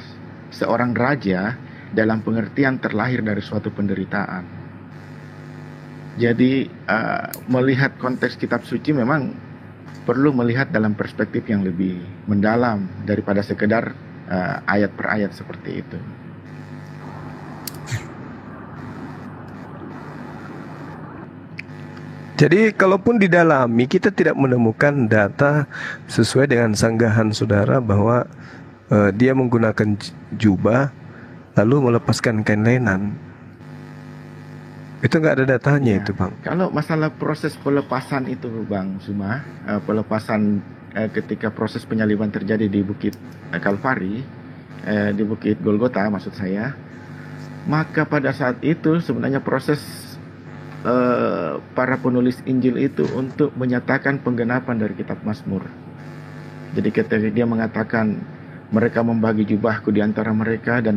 seorang raja dalam pengertian terlahir dari suatu penderitaan. Jadi melihat konteks kitab suci memang perlu melihat dalam perspektif yang lebih mendalam daripada sekedar ayat per ayat seperti itu. Jadi kalaupun didalami kita tidak menemukan data sesuai dengan sanggahan saudara bahwa dia menggunakan jubah lalu melepaskan kain lenan. Itu nggak ada datanya Ya, itu, Bang. kalau masalah proses pelepasan itu Bang Suma, pelepasan ketika proses penyaliban terjadi di Bukit Kalvari, di Bukit Golgota maksud saya, maka pada saat itu sebenarnya proses para penulis Injil itu untuk menyatakan penggenapan dari kitab Mazmur. Jadi ketika dia mengatakan mereka membagi jubahku di antara mereka dan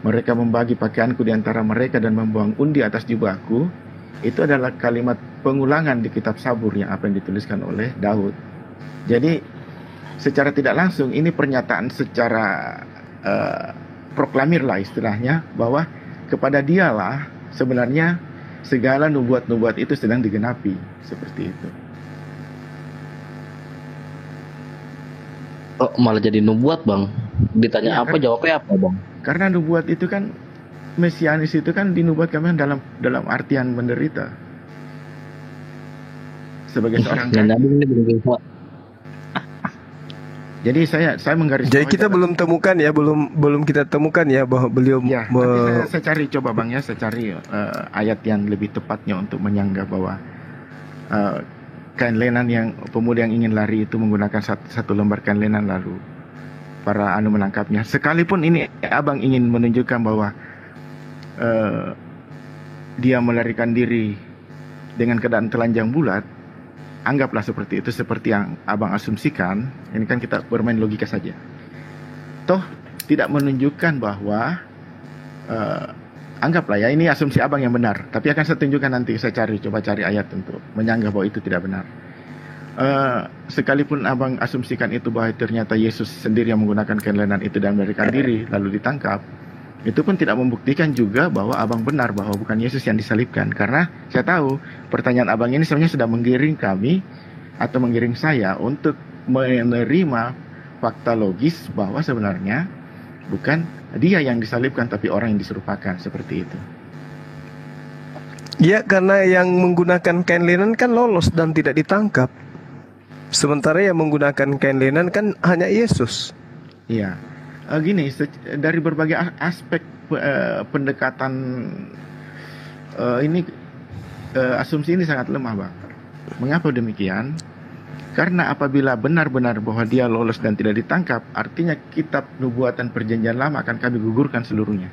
mereka membagi pakaianku di antara mereka dan membuang undi atas jubahku, itu adalah kalimat pengulangan di kitab Sabur yang apa yang dituliskan oleh Daud. Jadi secara tidak langsung ini pernyataan secara proklamir lah istilahnya, bahwa kepada dialah sebenarnya segala nubuat-nubuat itu sedang digenapi, seperti itu. Oh, malah jadi nubuat, Bang. Ditanya Ya, apa, jawabnya apa, Bang? Karena nubuat itu kan, mesianis itu kan dinubuatkan dalam artian menderita. Sebagai seorang Nggak nyambung nih, Bang. Jadi saya menggarisbawahi. Jadi kita belum temukan ya, belum kita temukan ya bahwa beliau Ya, nanti saya cari coba Bang ya, saya cari ayat yang lebih tepatnya untuk menyanggah bahwa kain lenan yang pemuda yang ingin lari itu menggunakan satu lembar kain lenan lalu para menangkapnya. Sekalipun ini Abang ingin menunjukkan bahwa dia melarikan diri dengan keadaan telanjang bulat, anggaplah seperti itu, seperti yang Abang asumsikan. Ini kan kita bermain logika saja. Toh tidak menunjukkan bahwa anggaplah ya ini asumsi Abang yang benar, tapi akan saya tunjukkan nanti. Saya coba cari ayat untuk menyanggah bahwa itu tidak benar. Sekalipun Abang asumsikan itu bahwa ternyata Yesus sendiri yang menggunakan kain lenan itu dan melarikan diri lalu ditangkap, itu pun tidak membuktikan juga bahwa Abang benar bahwa bukan Yesus yang disalibkan. Karena saya tahu pertanyaan Abang ini sebenarnya sudah menggiring kami atau menggiring saya untuk menerima fakta logis bahwa sebenarnya bukan dia yang disalibkan tapi orang yang diserupakan, seperti itu. ya, karena yang menggunakan kain lenan kan lolos dan tidak ditangkap. Sementara yang menggunakan kain lenan kan hanya Yesus. Iya. Gini, dari berbagai aspek pendekatan ini asumsi ini sangat lemah, Bang. Mengapa demikian? Karena apabila benar-benar bahwa dia lolos dan tidak ditangkap, artinya kitab nubuatan perjanjian lama akan kami gugurkan seluruhnya.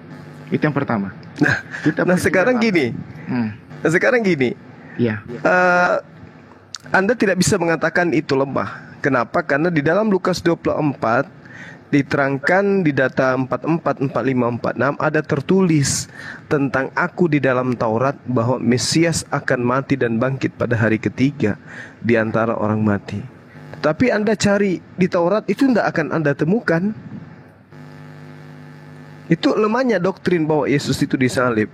Itu yang pertama. Nah sekarang gini, Iya. Anda tidak bisa mengatakan itu lemah. Kenapa? Karena di dalam Lukas 24 diterangkan di data 44, 45, 46 ada tertulis tentang aku di dalam Taurat bahwa Mesias akan mati dan bangkit pada hari ketiga di antara orang mati. Tapi Anda cari di Taurat itu tidak akan Anda temukan. Itu lemahnya doktrin bahwa Yesus itu disalib.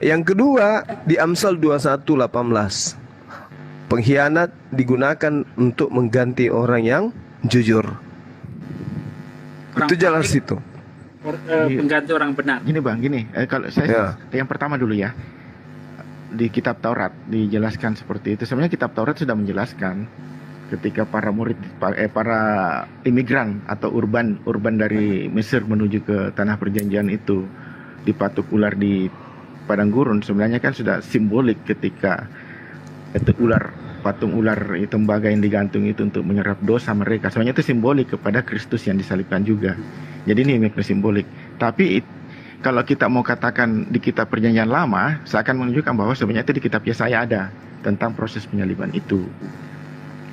Yang kedua di Amsal 21:18, pengkhianat digunakan untuk mengganti orang yang jujur. Itu jelas itu. Pengganti orang benar. Gini Bang, kalau saya yang pertama dulu ya. Di kitab Taurat dijelaskan seperti itu. Sebenarnya kitab Taurat sudah menjelaskan ketika para murid para imigran atau urban dari Mesir menuju ke tanah perjanjian itu dipatuk ular di padang gurun, sebenarnya kan sudah simbolik ketika itu patung ular tembaga yang digantung itu untuk menyerap dosa mereka. Sebenarnya itu simbolik kepada Kristus yang disalibkan juga. Jadi ini makna simbolik. Tapi kalau kita mau katakan di kitab perjanjian lama, saya akan menunjukkan bahwa sebenarnya itu di kitab Yesaya ada tentang proses penyaliban itu.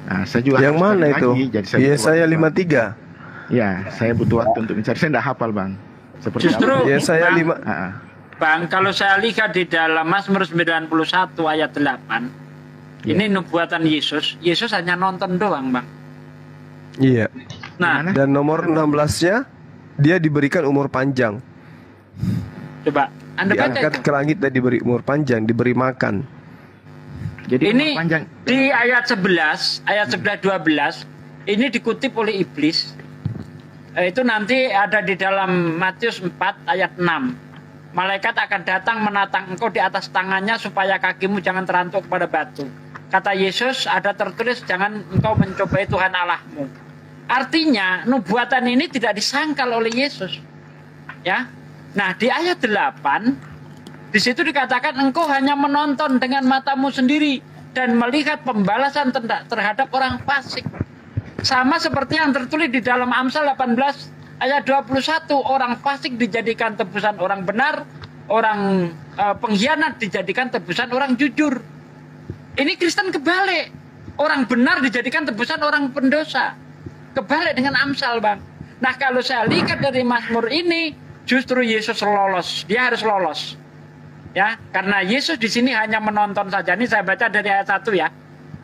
Nah, saya juga Yang mana itu? Yesaya 53. Ya, saya butuh waktu untuk mencari. Saya tidak hafal, Bang. Seperti Justru apa? Yesaya Bang, 5. Bang, kalau saya lihat di dalam Mazmur 91 ayat 8, ini nubuatan Yesus. Yesus hanya nonton doang, Bang. Iya. Nah, Gimana? Dan nomor 16-nya dia diberikan umur panjang. coba Anda baca Diangkat itu. ke langit dan diberi umur panjang, diberi makan. Jadi Ini umur panjang. di ayat 11, ayat 11-12, ini dikutip oleh iblis. Itu nanti ada di dalam Matius 4 ayat 6. Malaikat akan datang menatang engkau di atas tangannya supaya kakimu jangan terantuk kepada batu. Kata Yesus, ada tertulis jangan engkau mencobai Tuhan Allahmu. Artinya nubuatan ini tidak disangkal oleh Yesus. Ya. Nah, di ayat 8 di situ dikatakan engkau hanya menonton dengan matamu sendiri dan melihat pembalasan terhadap orang fasik. Sama seperti yang tertulis di dalam Amsal 18 ayat 21, orang fasik dijadikan tebusan orang benar, orang pengkhianat dijadikan tebusan orang jujur. Ini Kristen kebalik. Orang benar dijadikan tebusan orang pendosa. Kebalik dengan Amsal, Bang. Nah, kalau saya lihat dari Mazmur ini, justru Yesus lolos. Dia harus lolos. Ya, karena Yesus di sini hanya menonton saja. Ini saya baca dari ayat 1 ya,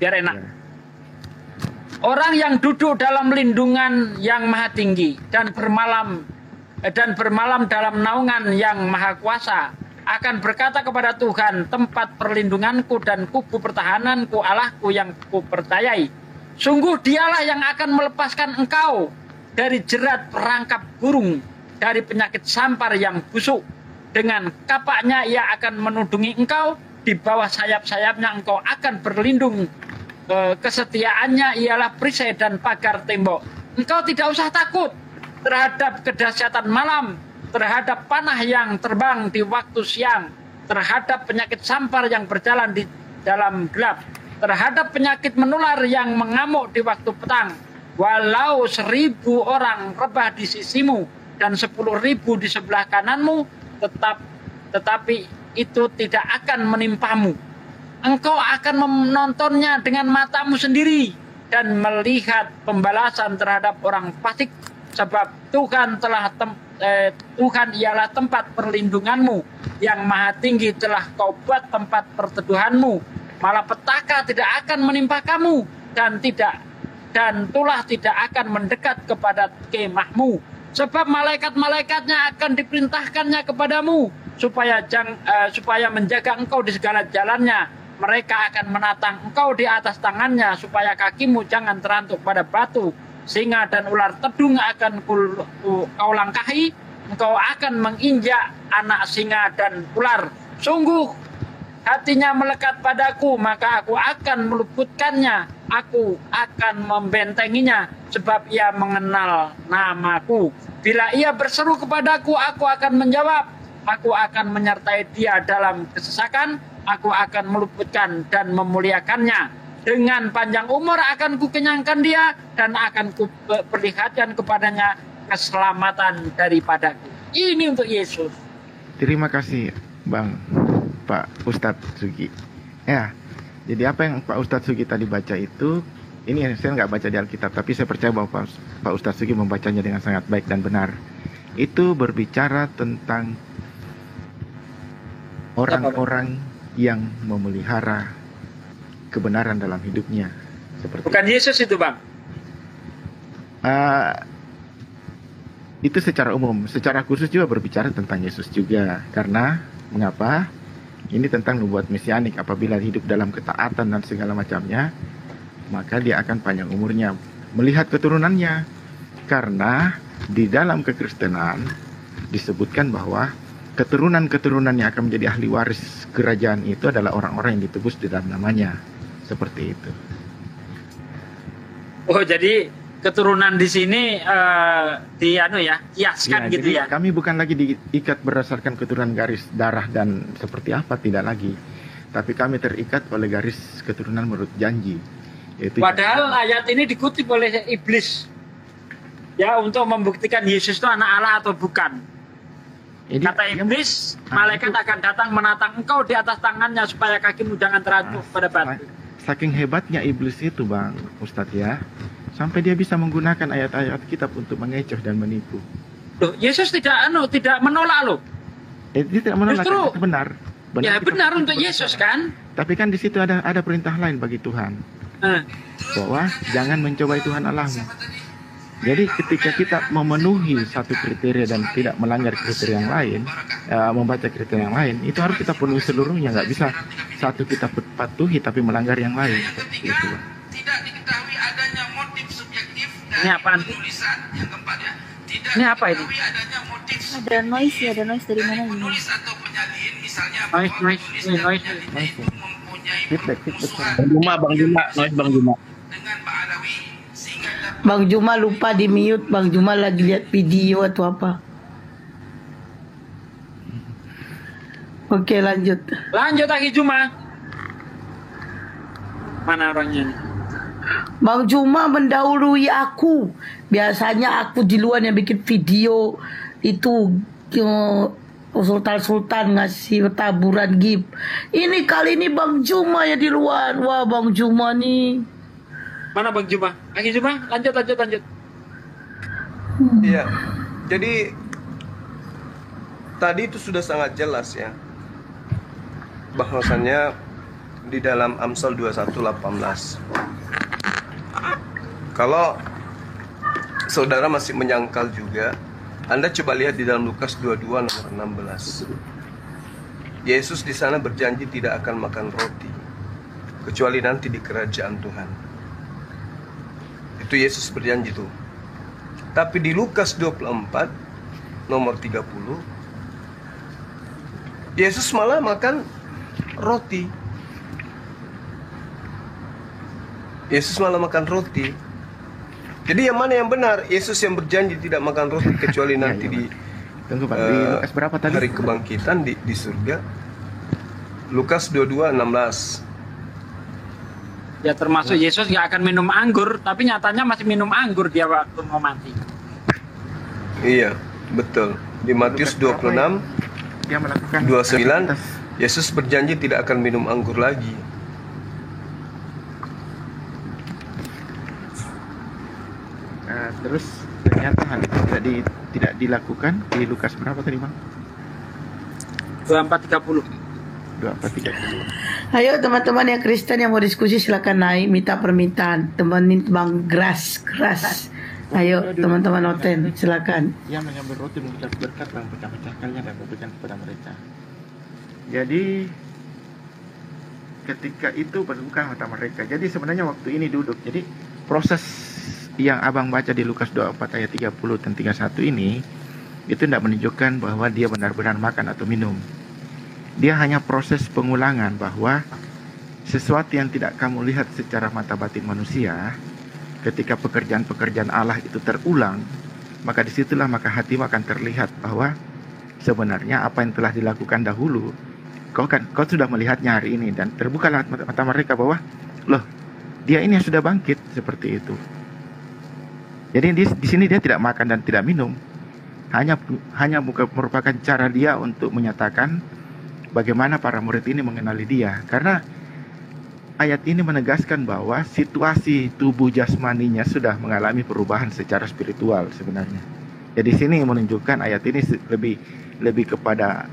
biar enak. Orang yang duduk dalam lindungan yang maha tinggi dan bermalam dalam naungan yang maha kuasa akan berkata kepada Tuhan, tempat perlindunganku dan kubu pertahananku, Allahku yang kupercayai. Sungguh dialah yang akan melepaskan engkau dari jerat perangkap burung, dari penyakit sampar yang busuk. Dengan kapaknya ia akan menudungi engkau, di bawah sayap-sayapnya engkau akan berlindung. Kesetiaannya ialah perisai dan pagar tembok. Engkau tidak usah takut terhadap kedahsyatan malam, terhadap panah yang terbang di waktu siang, terhadap penyakit sampar yang berjalan di dalam gelap, terhadap penyakit menular yang mengamuk di waktu petang. Walau 1000 orang rebah di sisimu dan 10.000 di sebelah kananmu, tetapi itu tidak akan menimpamu. Engkau akan menontonnya dengan matamu sendiri dan melihat pembalasan terhadap orang fasik, sebab Tuhan ialah tempat perlindunganmu, yang maha tinggi telah kau buat tempat perteduhanmu. Malapetaka tidak akan menimpa kamu dan tulah tidak akan mendekat kepada kemahmu, sebab malaikat-malaikatnya akan diperintahkannya kepadamu supaya menjaga engkau di segala jalannya. Mereka akan menatang engkau di atas tangannya supaya kakimu jangan terantuk pada batu. Singa dan ular tedung akan kau langkahi. Engkau akan menginjak anak singa dan ular. Sungguh hatinya melekat padaku, maka aku akan meluputkannya. Aku akan membentenginya, sebab ia mengenal namaku. Bila ia berseru kepadaku, aku akan menjawab. Aku akan menyertai dia dalam kesesakan. Aku akan meluputkan dan memuliakannya. Dengan panjang umur akan kukenyangkan dia dan akan kuperlihatkan kepadanya keselamatan daripadaku. Ini untuk Yesus. Terima kasih, Bang Pak Ustadz Sugi. Ya, jadi apa yang Pak Ustadz Sugi tadi baca itu, ini saya nggak baca di Alkitab, tapi saya percaya bahwa Pak Ustadz Sugi membacanya dengan sangat baik dan benar. Itu berbicara tentang orang-orang yang memelihara kebenaran dalam hidupnya. Seperti Bukan Yesus itu, Bang. Itu secara umum. Secara khusus juga berbicara tentang Yesus juga. Karena mengapa? Ini tentang nubuat mesianik. Apabila hidup dalam ketaatan dan segala macamnya, maka dia akan panjang umurnya. Melihat keturunannya. Karena di dalam kekristenan disebutkan bahwa keturunan-keturunan yang akan menjadi ahli waris kerajaan itu adalah orang-orang yang ditebus di dalam namanya. Seperti itu. Oh, jadi keturunan di sini di anu ya, kiaskan gitu jadi ya. kami bukan lagi diikat berdasarkan keturunan garis darah dan seperti apa, tidak lagi. Tapi kami terikat oleh garis keturunan menurut janji. Yaitu Padahal ayat ini dikutip oleh iblis. Ya, untuk membuktikan Yesus itu anak Allah atau bukan. ini, Kata iblis, malaikat akan datang menatang engkau di atas tangannya supaya kakimu jangan teratuh pada batu. saking hebatnya iblis itu, Bang Ustadz ya, sampai dia bisa menggunakan ayat-ayat kitab untuk mengecoh dan menipu. Loh, Yesus tidak menolak loh. Dia tidak menolak, Justru, itu benar. Ya kita benar untuk benar. Yesus kan. Tapi kan di situ ada perintah lain bagi Tuhan, bahwa jangan mencobai Tuhan Allahmu. Jadi ketika kita memenuhi satu kriteria dan tidak melanggar kriteria yang lain, membaca kriteria yang lain, itu harus kita penuhi seluruhnya. Nggak bisa satu kita patuhi tapi melanggar yang lain. Seperti itu. Tidak diketahui adanya motif subjektif Ini apaan? tulisan yang keempat ya. Tidak Ini apa ini? diketahui adanya motif Ada noise ya, ada noise dari mana ini? penulis atau penyalin misalnya Noise, bahwa noise, penulis ini dan noise. penyalin itu mempunyai Feedback. permusuhan Bang Juma, noise Bang Juma. dengan Pak Alawi sehingga Bang Juma lupa di mute. Bang Juma lagi lihat video atau apa. Oke, lanjut. Lanjut lagi Juma. Mana orangnya nih? Bang Juma mendahului aku. Biasanya aku di luar yang bikin video itu Sultan ngasih taburan gift. Ini kali ini Bang Juma ya di luar. Wah, Bang Juma nih. Mana Bang Juma? Lagi Juma, lanjut. Iya. Jadi tadi itu sudah sangat jelas ya, bahwasannya di dalam Amsal 21:18. Kalau saudara masih menyangkal juga, Anda coba lihat di dalam Lukas 22 nomor 16. Yesus di sana berjanji tidak akan makan roti kecuali nanti di kerajaan Tuhan. Itu Yesus berjanji tuh. Tapi di Lukas 24 nomor 30, Yesus malah makan roti. Yesus malah makan roti. Jadi yang mana yang benar? Yesus yang berjanji tidak makan roti kecuali nanti di Tunggu Pak, di Lukas berapa tadi? hari kebangkitan di surga. Lukas 22:16. Ya termasuk Yesus nggak akan minum anggur, tapi nyatanya masih minum anggur dia waktu mau mati. Iya, betul. Di Matius 26 Dia melakukan 29, aktivitas. Yesus berjanji tidak akan minum anggur lagi. Terus ternyata hal itu tidak dilakukan di Lukas berapa tadi Bang? 24:30. 24:30. Ayo teman-teman yang Kristen yang mau diskusi silakan naik, minta permintaan, temenin Bang Gras. Ayo teman-teman Oten silakan. Ia mengambil roti mengucap berkat dan pecah-pecahkannya dan memberikan kepada mereka. Jadi ketika itu berbuka mata mereka. Jadi sebenarnya waktu ini duduk. Jadi proses yang abang baca di Lukas 24 ayat 30 dan 31 ini itu tidak menunjukkan bahwa dia benar-benar makan atau minum. Dia hanya proses pengulangan bahwa sesuatu yang tidak kamu lihat secara mata batin manusia, ketika pekerjaan-pekerjaan Allah itu terulang, maka disitulah maka hatimu akan terlihat bahwa sebenarnya apa yang telah dilakukan dahulu, kau sudah melihatnya hari ini, dan terbukalah mata mereka bahwa loh, dia ini yang sudah bangkit seperti itu. Jadi di sini dia tidak makan dan tidak minum, hanya merupakan cara dia untuk menyatakan bagaimana para murid ini mengenali dia. Karena ayat ini menegaskan bahwa situasi tubuh jasmaninya sudah mengalami perubahan secara spiritual sebenarnya. Jadi sini menunjukkan ayat ini lebih kepada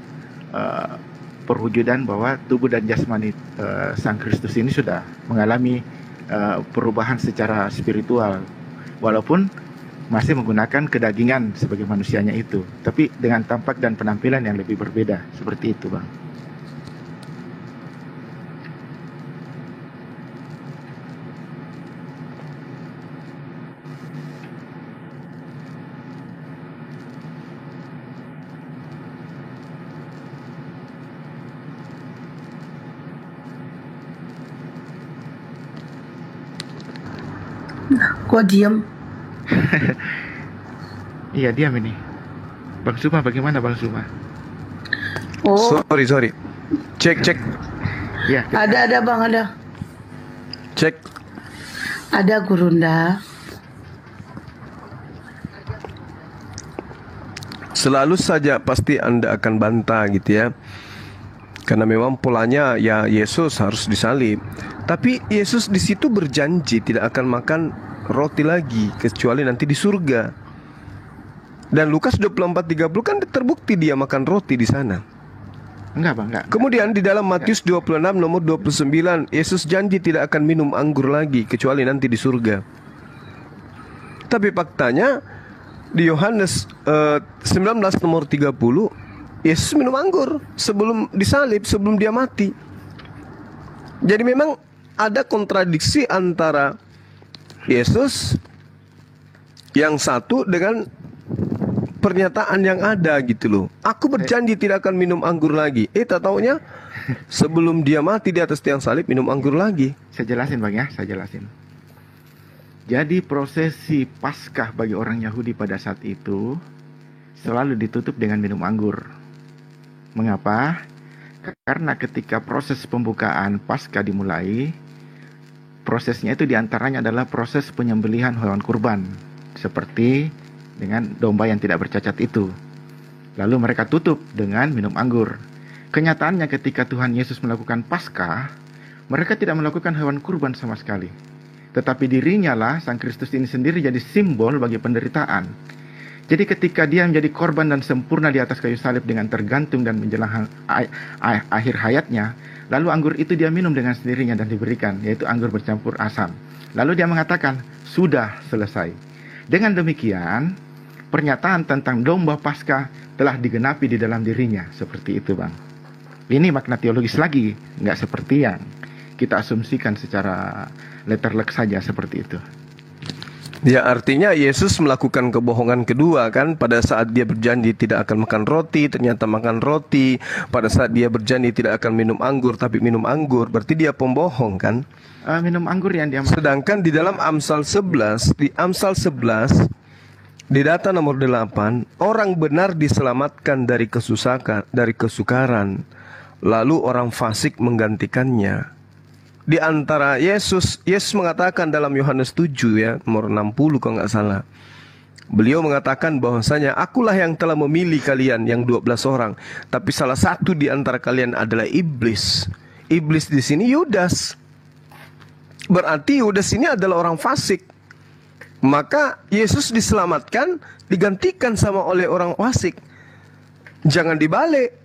perwujudan bahwa tubuh dan jasmani Sang Kristus ini sudah mengalami perubahan secara spiritual, walaupun masih menggunakan kedagingan sebagai manusianya itu, tapi dengan tampak dan penampilan yang lebih berbeda. Seperti itu Bang. Kok diem? Iya, diam ini. Bang Suma, bagaimana Bang Suma? Oh, Sorry. Cek. Ya, ada bang, ada. Cek. Ada Gurunda. Selalu saja pasti Anda akan bantah gitu ya. Karena memang polanya ya Yesus harus disalib. Tapi Yesus di situ berjanji tidak akan makan roti lagi kecuali nanti di surga. Dan Lukas 24:30 kan terbukti dia makan roti di sana. enggak Bang, enggak. Kemudian di dalam Matius 26 nomor 29, Yesus janji tidak akan minum anggur lagi kecuali nanti di surga. Tapi faktanya di Yohanes 19 nomor 30, Yesus minum anggur sebelum disalib, sebelum dia mati. Jadi memang ada kontradiksi antara Yesus yang satu dengan pernyataan yang ada gitu loh. Aku berjanji tidak akan minum anggur lagi. Tak taunya sebelum dia mati di atas tiang salib minum anggur lagi. Saya jelasin Bang ya, saya jelasin. Jadi prosesi Paskah bagi orang Yahudi pada saat itu selalu ditutup dengan minum anggur. Mengapa? Karena ketika proses pembukaan Paskah dimulai, prosesnya itu diantaranya adalah proses penyembelihan hewan kurban, seperti dengan domba yang tidak bercacat itu. Lalu mereka tutup dengan minum anggur. Kenyataannya ketika Tuhan Yesus melakukan Paskah, mereka tidak melakukan hewan kurban sama sekali. Tetapi dirinya lah, Sang Kristus ini sendiri jadi simbol bagi penderitaan. Jadi ketika dia menjadi korban dan sempurna di atas kayu salib dengan tergantung dan menjelang akhir hayatnya, lalu anggur itu dia minum dengan sendirinya dan diberikan, yaitu anggur bercampur asam. Lalu dia mengatakan, sudah selesai. Dengan demikian, pernyataan tentang domba Paskah telah digenapi di dalam dirinya. Seperti itu Bang. Ini makna teologis lagi, nggak seperti yang kita asumsikan secara letterlek saja seperti itu. Ya, artinya Yesus melakukan kebohongan kedua kan. Pada saat dia berjanji tidak akan makan roti, ternyata makan roti. Pada saat dia berjanji tidak akan minum anggur, tapi minum anggur. Berarti dia pembohong kan. Minum anggur yang dia Sedangkan di dalam Amsal 11, di Amsal 11 di data nomor 8, orang benar diselamatkan dari kesukaran, lalu orang fasik menggantikannya. Di antara Yesus mengatakan dalam Yohanes 7 ya, nomor 60 kalau nggak salah. Beliau mengatakan bahwasanya akulah yang telah memilih kalian yang 12 orang, tapi salah satu di antara kalian adalah iblis. Iblis di sini Yudas. Berarti Yudas ini adalah orang fasik. Maka Yesus diselamatkan, digantikan sama oleh orang fasik. Jangan dibalik.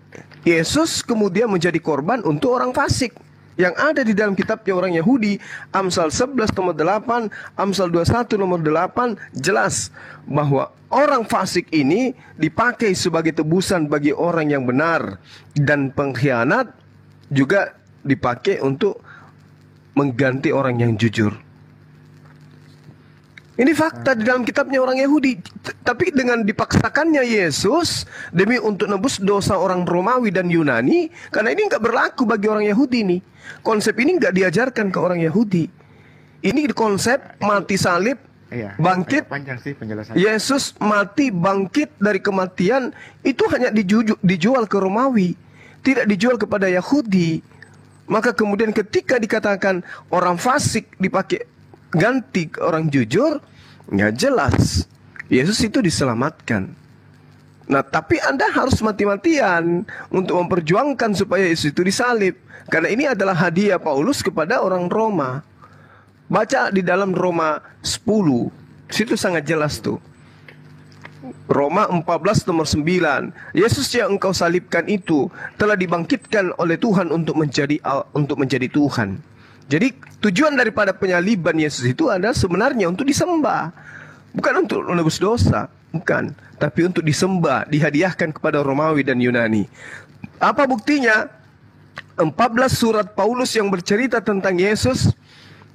Yesus kemudian menjadi korban untuk orang fasik. Yang ada di dalam kitabnya orang Yahudi, Amsal 11 nomor 8, Amsal 21 nomor 8, jelas bahwa orang fasik ini dipakai sebagai tebusan bagi orang yang benar. Dan pengkhianat juga dipakai untuk mengganti orang yang jujur. Ini fakta di dalam kitabnya orang Yahudi. Tapi dengan dipaksakannya Yesus demi untuk nebus dosa orang Romawi dan Yunani, karena ini nggak berlaku bagi orang Yahudi nih. Konsep ini nggak diajarkan ke orang Yahudi. Ini konsep mati salib, bangkit. Panjang sih penjelasannya. Yesus mati bangkit dari kematian itu hanya dijual ke Romawi, tidak dijual kepada Yahudi. Maka kemudian ketika dikatakan orang fasik dipakai ganti ke orang jujur, nggak jelas Yesus itu diselamatkan. Nah, tapi Anda harus mati-matian untuk memperjuangkan supaya Yesus itu disalib, karena ini adalah hadiah Paulus kepada orang Roma. Baca di dalam Roma 10, situ sangat jelas tuh. Roma 14 nomor 9, Yesus yang engkau salibkan itu telah dibangkitkan oleh Tuhan untuk menjadi Tuhan. Jadi tujuan daripada penyaliban Yesus itu adalah sebenarnya untuk disembah, bukan untuk menebus dosa, bukan, tapi untuk disembah, dihadiahkan kepada Romawi dan Yunani. Apa buktinya? 14 surat Paulus yang bercerita tentang Yesus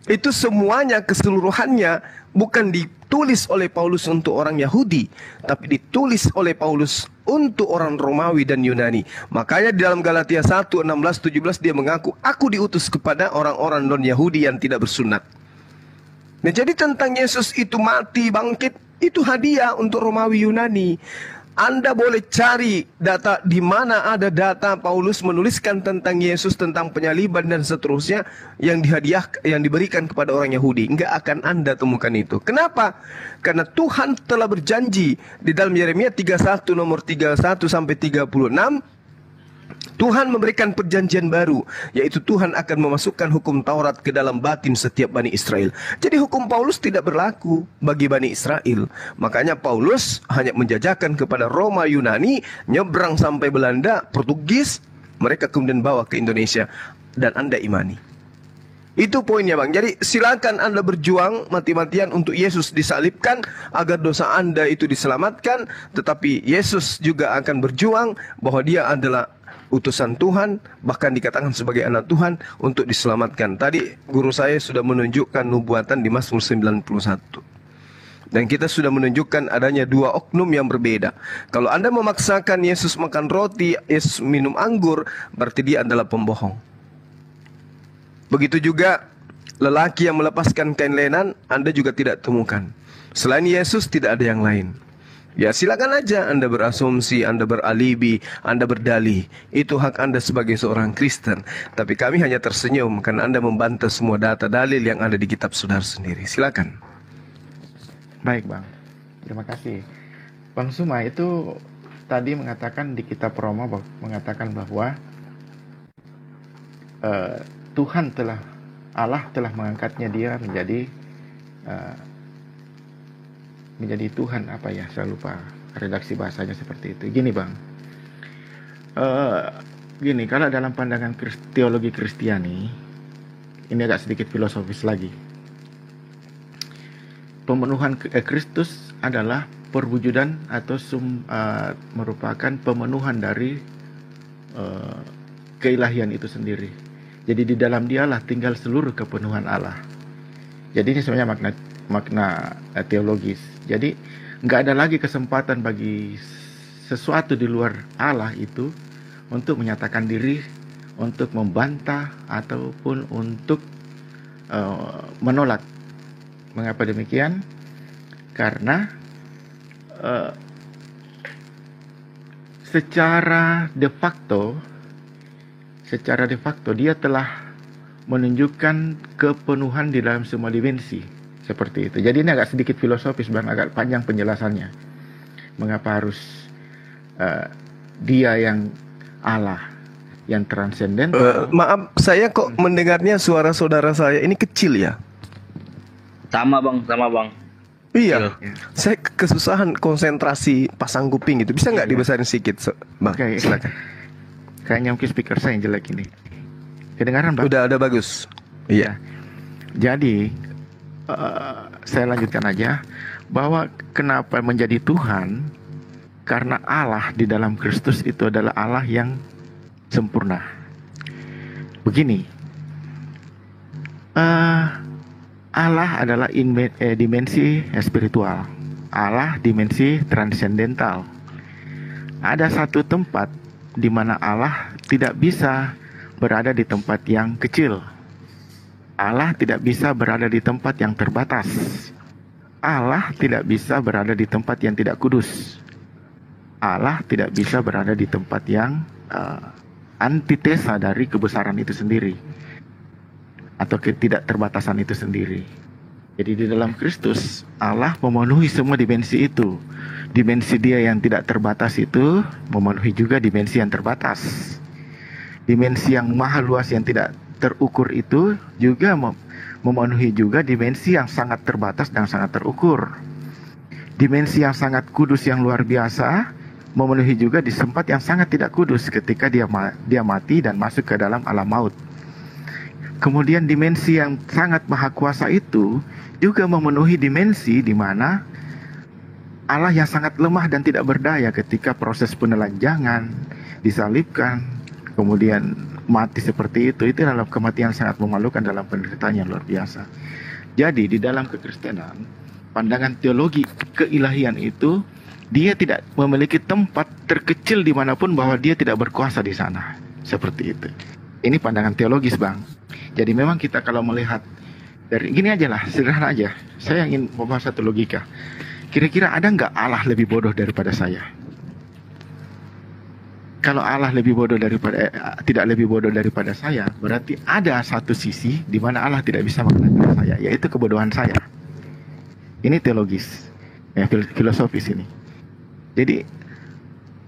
itu semuanya keseluruhannya bukan ditulis oleh Paulus untuk orang Yahudi, tapi ditulis oleh Paulus untuk orang Romawi dan Yunani. Makanya di dalam Galatia 1, 16, 17 dia mengaku, aku diutus kepada orang-orang non-Yahudi yang tidak bersunat. Nah, jadi tentang Yesus itu mati, bangkit, itu hadiah untuk Romawi Yunani. Anda boleh cari data di mana ada data Paulus menuliskan tentang Yesus, tentang penyaliban dan seterusnya yang yang diberikan kepada orang Yahudi. Enggak akan Anda temukan itu. Kenapa? Karena Tuhan telah berjanji di dalam Yeremia 31 nomor 31 sampai 36. Tuhan memberikan perjanjian baru, yaitu Tuhan akan memasukkan hukum Taurat ke dalam batin setiap Bani Israel. Jadi hukum Paulus tidak berlaku bagi Bani Israel. Makanya Paulus hanya menjajakan kepada Roma Yunani, nyebrang sampai Belanda, Portugis, mereka kemudian bawa ke Indonesia, dan Anda imani. Itu poinnya, Bang. Jadi silakan Anda berjuang mati-matian untuk Yesus disalibkan agar dosa Anda itu diselamatkan, tetapi Yesus juga akan berjuang bahwa dia adalah utusan Tuhan, bahkan dikatakan sebagai anak Tuhan untuk diselamatkan. Tadi guru saya sudah menunjukkan nubuatan di Mazmur 91. Dan kita sudah menunjukkan adanya dua oknum yang berbeda. Kalau Anda memaksakan Yesus makan roti, Yesus minum anggur, berarti dia adalah pembohong. Begitu juga lelaki yang melepaskan kain lenan, Anda juga tidak temukan. Selain Yesus tidak ada yang lain. Ya silakan aja Anda berasumsi, Anda beralibi, Anda berdalih. Itu hak Anda sebagai seorang Kristen. Tapi kami hanya tersenyum karena Anda membantah semua data dalil yang ada di kitab saudara sendiri. Silakan. Baik Bang, terima kasih. Bang Suma itu tadi mengatakan di kitab Roma mengatakan bahwa Allah telah mengangkatnya dia menjadi Tuhan, apa ya, saya lupa redaksi bahasanya seperti itu. Gini Bang, kalau dalam pandangan teologi Kristiani, ini agak sedikit filosofis lagi. Pemenuhan Kristus adalah perwujudan atau merupakan pemenuhan dari keilahian itu sendiri. Jadi di dalam dialah tinggal seluruh kepenuhan Allah. Jadi ini sebenarnya makna teologis. Jadi nggak ada lagi kesempatan bagi sesuatu di luar Allah itu untuk menyatakan diri, untuk membantah ataupun untuk menolak. Mengapa demikian? Karena secara de facto dia telah menunjukkan kepenuhan di dalam semua dimensi. Seperti itu. Jadi ini agak sedikit filosofis Bang, agak panjang penjelasannya. Mengapa harus dia yang Allah, yang transenden? Maaf, saya kok mendengarnya suara saudara saya ini kecil ya? Sama Bang. Iya, saya kesusahan konsentrasi pasang kuping itu. Bisa nggak dibesarin sedikit, Bang? Oke. Silakan. Kayaknya mungkin speaker saya yang jelek ini. Kedengaran Bang? Udah ada bagus. Iya. Jadi saya lanjutkan aja bahwa kenapa menjadi Tuhan, karena Allah di dalam Kristus itu adalah Allah yang sempurna. Begini, Allah adalah dimensi spiritual, Allah dimensi transendental. Ada satu tempat di mana Allah tidak bisa berada di tempat yang kecil. Allah tidak bisa berada di tempat yang terbatas. Allah tidak bisa berada di tempat yang tidak kudus. Allah tidak bisa berada di tempat yang antitesa dari kebesaran itu sendiri, atau ketidakterbatasan itu sendiri. Jadi di dalam Kristus Allah memenuhi semua dimensi itu. Dimensi dia yang tidak terbatas itu memenuhi juga dimensi yang terbatas. Dimensi yang maha luas yang tidak terukur itu juga memenuhi juga dimensi yang sangat terbatas dan sangat terukur. Dimensi yang sangat kudus yang luar biasa memenuhi juga di tempat yang sangat tidak kudus ketika dia mati dan masuk ke dalam alam maut. Kemudian dimensi yang sangat maha kuasa itu juga memenuhi dimensi di mana Allah yang sangat lemah dan tidak berdaya ketika proses penelanjangan, disalibkan, kemudian mati seperti itu adalah kematian sangat memalukan dalam penderitaan yang luar biasa. Jadi di dalam kekristenan, pandangan teologi keilahian itu, dia tidak memiliki tempat terkecil dimanapun bahwa dia tidak berkuasa di sana. Seperti itu. Ini pandangan teologis Bang. Jadi memang kita kalau melihat Dari gini aja lah, sederhana aja. Saya ingin membahas satu logika. Kira-kira ada nggak Allah lebih bodoh daripada saya? Kalau Allah lebih bodoh daripada tidak lebih bodoh daripada saya, berarti ada satu sisi di mana Allah tidak bisa mengenal saya, yaitu kebodohan saya. Ini teologis, filosofis ini. Jadi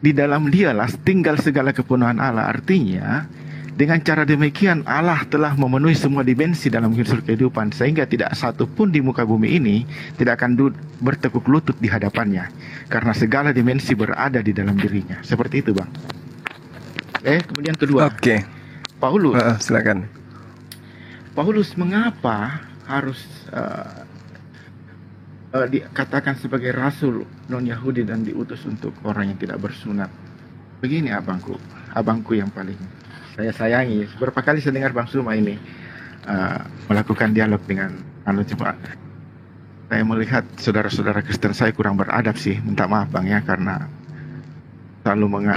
di dalam Dialah tinggal segala kepenuhan Allah. Artinya dengan cara demikian Allah telah memenuhi semua dimensi dalam unsur kehidupan, sehingga tidak satu pun di muka bumi ini tidak akan bertekuk lutut di hadapannya, karena segala dimensi berada di dalam dirinya. Seperti itu, Bang. Kemudian kedua, Paulus. Silakan. Paulus mengapa harus dikatakan sebagai rasul non Yahudi dan diutus untuk orang yang tidak bersunat? Begini abangku yang paling saya sayangi. Beberapa kali saya dengar Bang Suma ini melakukan dialog dengan coba. Saya melihat saudara-saudara Kristen saya kurang beradab sih, minta maaf Bang ya, karena selalu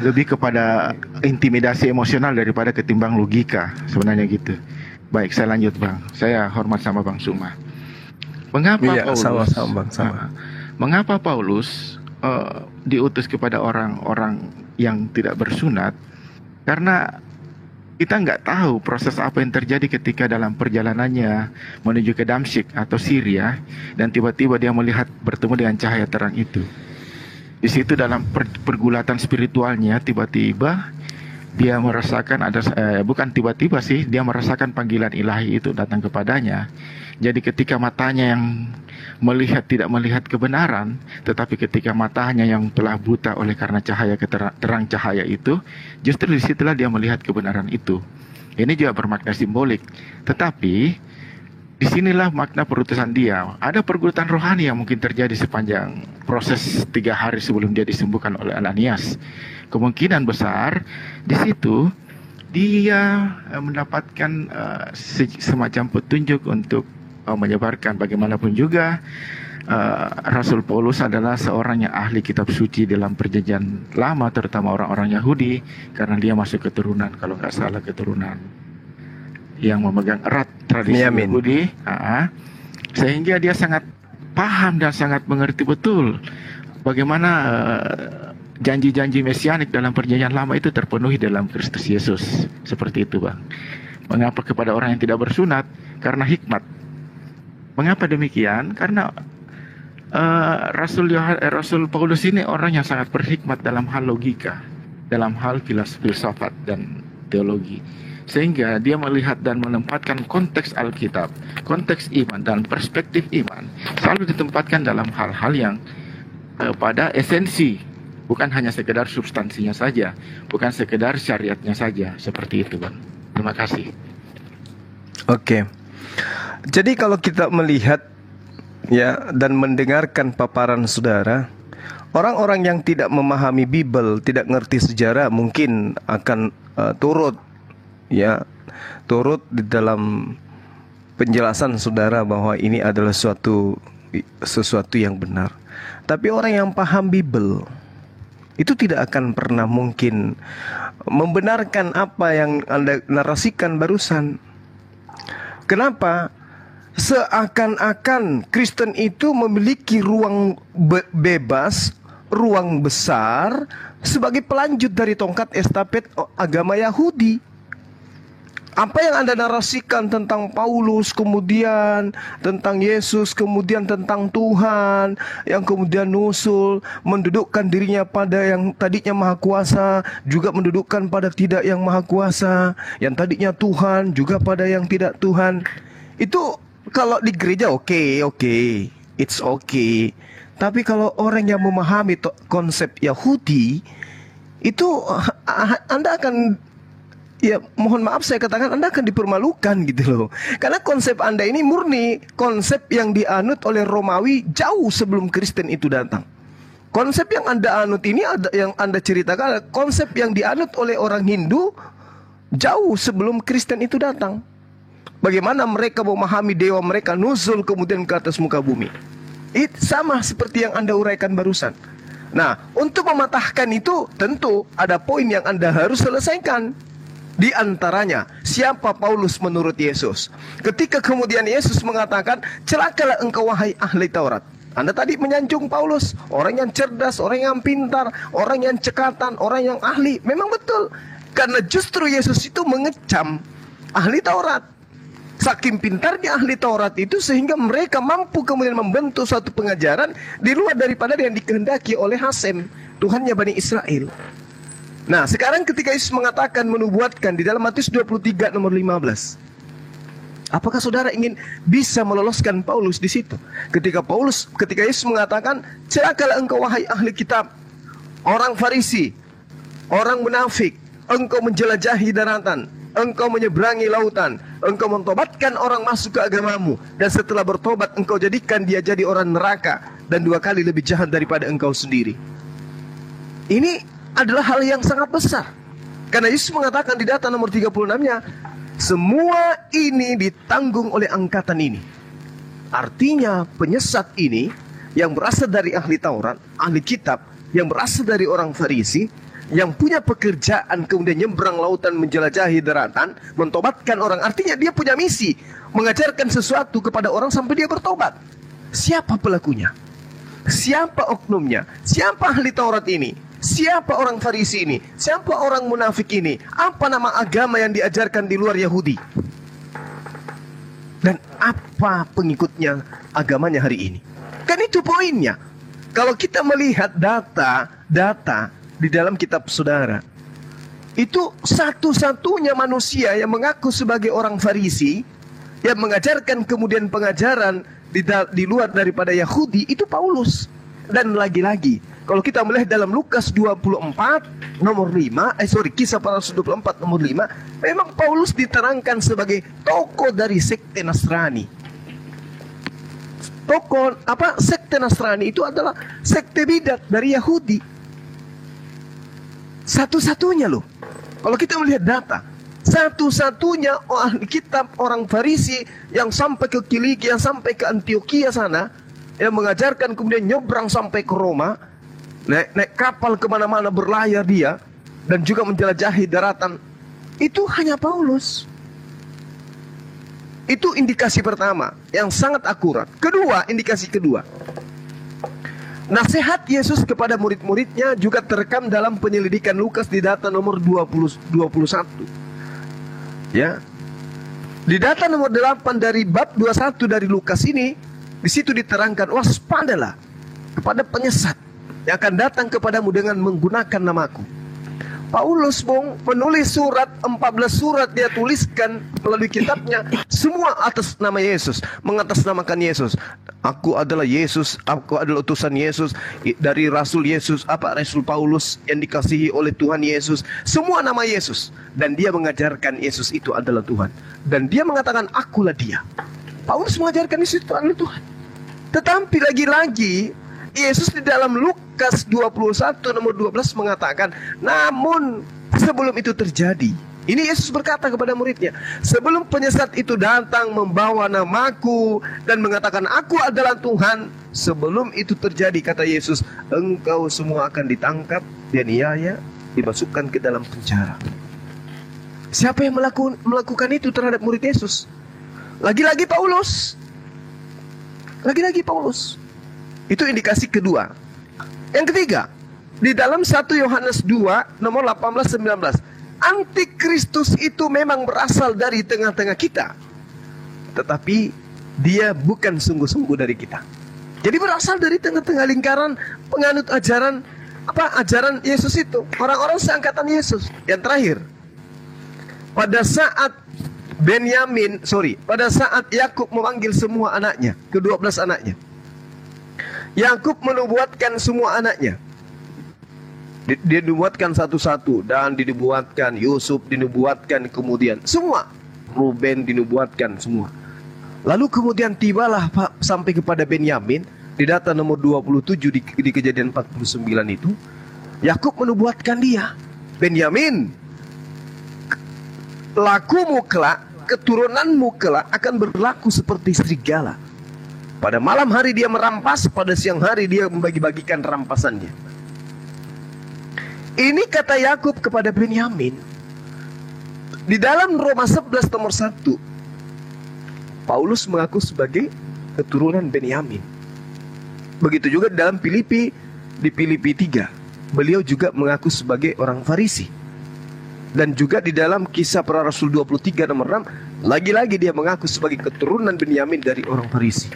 lebih kepada intimidasi emosional daripada ketimbang logika sebenarnya gitu. Baik, saya lanjut Bang. Saya hormat sama Bang Suma. Mengapa Paulus diutus kepada orang-orang yang tidak bersunat? Karena kita nggak tahu proses apa yang terjadi ketika dalam perjalanannya menuju ke Damsyik atau Syria, dan tiba-tiba dia melihat bertemu dengan cahaya terang itu. Di situ dalam pergulatan spiritualnya tiba-tiba dia merasakan bukan tiba-tiba sih, dia merasakan panggilan ilahi itu datang kepadanya. Jadi ketika matanya yang melihat tidak melihat kebenaran, tetapi ketika matanya yang telah buta oleh karena cahaya terang cahaya itu, justru disitulah dia melihat kebenaran itu. Ini juga bermakna simbolik. Tetapi disinilah makna perutusan dia. Ada pergulatan rohani yang mungkin terjadi sepanjang proses 3 hari sebelum dia disembuhkan oleh Ananias. Kemungkinan besar di situ dia mendapatkan semacam petunjuk untuk menyebarkan. Bagaimanapun juga Rasul Paulus adalah seorang yang ahli kitab suci dalam perjanjian lama, terutama orang-orang Yahudi, karena dia masuk keturunan, kalau nggak salah keturunan yang memegang erat tradisi Yahudi, sehingga dia sangat paham dan sangat mengerti betul bagaimana janji-janji mesianik dalam perjanjian lama itu terpenuhi dalam Kristus Yesus. Seperti itu Bang. Mengapa kepada orang yang tidak bersunat? Karena hikmat. Mengapa demikian? Karena Rasul Paulus ini orang yang sangat berhikmat dalam hal logika, dalam hal filsafat dan teologi, sehingga dia melihat dan menempatkan konteks Alkitab, konteks iman dan perspektif iman selalu ditempatkan dalam hal-hal yang pada esensi, bukan hanya sekedar substansinya saja, bukan sekedar syariatnya saja. Seperti itu Bang. Terima kasih. Jadi kalau kita melihat ya dan mendengarkan paparan saudara, orang-orang yang tidak memahami Bible, tidak ngerti sejarah, mungkin akan turut di dalam penjelasan saudara bahwa ini adalah sesuatu yang benar. Tapi orang yang paham Bible itu tidak akan pernah mungkin membenarkan apa yang Anda narasikan barusan. Kenapa? Seakan-akan Kristen itu memiliki ruang bebas, ruang besar sebagai pelanjut dari tongkat estafet agama Yahudi. Apa yang Anda narasikan tentang Paulus, kemudian tentang Yesus, kemudian tentang Tuhan, yang kemudian nusul, mendudukkan dirinya pada yang tadinya maha kuasa, juga mendudukkan pada tidak yang maha kuasa, yang tadinya Tuhan, juga pada yang tidak Tuhan. Itu kalau di gereja oke, it's okay. Tapi kalau orang yang memahami konsep Yahudi, itu Anda akan, ya mohon maaf saya katakan, Anda akan dipermalukan gitu loh. Karena konsep Anda ini murni konsep yang dianut oleh Romawi jauh sebelum Kristen itu datang. Konsep yang Anda anut ini, yang Anda ceritakan, konsep yang dianut oleh orang Hindu jauh sebelum Kristen itu datang. Bagaimana mereka memahami dewa mereka nuzul kemudian ke atas muka bumi. Itu sama seperti yang Anda uraikan barusan. Nah, untuk mematahkan itu tentu ada poin yang Anda harus selesaikan. Di antaranya, siapa Paulus menurut Yesus? Ketika kemudian Yesus mengatakan, celakalah engkau wahai ahli Taurat. Anda tadi menyanjung Paulus, orang yang cerdas, orang yang pintar, orang yang cekatan, orang yang ahli. Memang betul, karena justru Yesus itu mengecam ahli Taurat. Saking pintarnya ahli Taurat itu sehingga mereka mampu kemudian membentuk suatu pengajaran di luar daripada yang dikehendaki oleh Hasem, Tuhannya Bani Israel. Nah, sekarang ketika Yesus mengatakan menubuatkan di dalam Matius 23 nomor 15. Apakah saudara ingin bisa meloloskan Paulus di situ? Ketika Yesus mengatakan, celakalah engkau wahai ahli kitab, orang Farisi, orang munafik, engkau menjelajahi daratan, engkau menyeberangi lautan, engkau mentobatkan orang masuk ke agamamu, dan setelah bertobat engkau jadikan dia jadi orang neraka, dan 2 kali lebih jahat daripada engkau sendiri. Ini adalah hal yang sangat besar. Karena Yesus mengatakan di data nomor 36-nya, semua ini ditanggung oleh angkatan ini. Artinya penyesat ini yang berasal dari ahli Taurat, ahli kitab, yang berasal dari orang Farisi, yang punya pekerjaan kemudian nyebrang lautan, menjelajahi daratan, mentobatkan orang. Artinya dia punya misi, mengajarkan sesuatu kepada orang sampai dia bertobat. Siapa pelakunya? Siapa oknumnya? Siapa ahli Taurat ini? Siapa orang Farisi ini? Siapa orang munafik ini? Apa nama agama yang diajarkan di luar Yahudi? Dan apa pengikutnya agamanya hari ini? Kan itu poinnya. Kalau kita melihat data di dalam kitab saudara, itu satu-satunya manusia yang mengaku sebagai orang Farisi, yang mengajarkan kemudian pengajaran di luar daripada Yahudi, itu Paulus. Dan lagi-lagi, kalau kita melihat dalam Lukas 24 nomor 5, Kisah Para Rasul 24 nomor 5, memang Paulus diterangkan sebagai tokoh dari sekte Nasrani. Sekte Nasrani itu adalah sekte bidat dari Yahudi. Satu-satunya loh. Kalau kita melihat data, satu-satunya ahli kitab orang Farisi yang sampai ke Kiliki, yang sampai ke Antioquia sana, yang mengajarkan kemudian nyebrang sampai ke Roma, naik kapal kemana-mana berlayar dia, dan juga menjelajahi daratan, itu hanya Paulus. Itu indikasi pertama yang sangat akurat. Indikasi kedua, nasihat Yesus kepada murid-muridnya juga terekam dalam penyelidikan Lukas di data nomor 21. Ya. Di data nomor 8 dari bab 21 dari Lukas ini, di situ diterangkan, waspadalah kepada penyesat yang akan datang kepadamu dengan menggunakan namaku. Paulus menulis 14 surat dia tuliskan melalui kitabnya, semua atas nama Yesus, mengatasnamakan Yesus. Aku adalah Yesus, aku adalah utusan Yesus, dari Rasul Yesus, Rasul Paulus yang dikasihi oleh Tuhan Yesus, semua nama Yesus. Dan dia mengajarkan Yesus itu adalah Tuhan. Dan dia mengatakan, akulah dia. Paulus mengajarkan Yesus itu adalah Tuhan. Tetapi lagi-lagi Yesus di dalam Lukas 21 nomor 12 mengatakan, namun sebelum itu terjadi, ini Yesus berkata kepada muridnya, sebelum penyesat itu datang membawa namaku dan mengatakan aku adalah Tuhan, sebelum itu terjadi, kata Yesus, engkau semua akan ditangkap, dianiaya, dimasukkan ke dalam penjara. Siapa yang melakukan itu terhadap murid Yesus? Lagi-lagi Paulus. Lagi-lagi Paulus. Itu indikasi kedua. Yang ketiga, di dalam 1 Yohanes 2 nomor 18-19, Antikristus itu memang berasal dari tengah-tengah kita, tetapi dia bukan sungguh-sungguh dari kita. Jadi berasal dari tengah-tengah lingkaran penganut ajaran Yesus itu, orang-orang seangkatan Yesus. Yang terakhir, pada saat Yakub memanggil semua anaknya, ke-12 anaknya, Yakub menubuatkan semua anaknya. Dia dinubuatkan satu-satu, dan dinubuatkan Yusuf, dinubuatkan kemudian semua, Ruben dinubuatkan semua. Lalu kemudian tibalah sampai kepada Benyamin di data nomor 27 di Kejadian 49 itu, Yakub menubuatkan dia, Benyamin, lakumu kelak, keturunanmu kelak akan berlaku seperti serigala. Pada malam hari dia merampas, pada siang hari dia membagi-bagikan rampasannya. Ini kata Yakub kepada Benyamin. Di dalam Roma 11 nomor 1, Paulus mengaku sebagai keturunan Benyamin. Begitu juga di dalam Filipi, di Filipi 3, beliau juga mengaku sebagai orang Farisi. Dan juga di dalam Kisah Para Rasul 23 nomor 6, lagi-lagi dia mengaku sebagai keturunan Benyamin dari orang Farisi.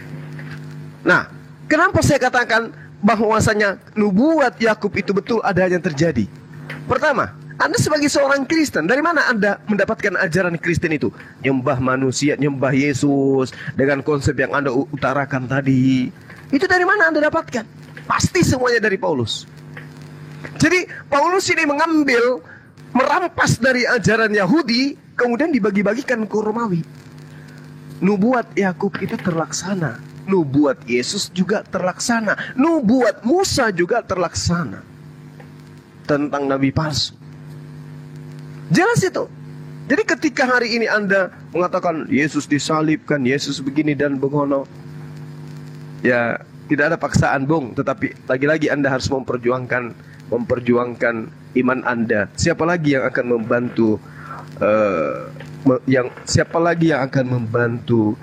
Nah, kenapa saya katakan bahwasanya nubuat Yakub itu betul adanya terjadi? Pertama, Anda sebagai seorang Kristen, dari mana Anda mendapatkan ajaran Kristen itu? Nyembah manusia, nyembah Yesus, dengan konsep yang Anda utarakan tadi. Itu dari mana Anda dapatkan? Pasti semuanya dari Paulus. Jadi Paulus ini mengambil, merampas dari ajaran Yahudi, kemudian dibagi-bagikan ke Romawi. Nubuat Yakub itu terlaksana, nubuat Yesus juga terlaksana, nubuat Musa juga terlaksana tentang nabi palsu. Jelas itu. Jadi ketika hari ini Anda mengatakan Yesus disalibkan, Yesus begini dan begono, ya tidak ada paksaan, Bung. Tetapi lagi-lagi Anda harus memperjuangkan iman Anda. Siapa lagi yang akan membantu siapa lagi yang akan membantu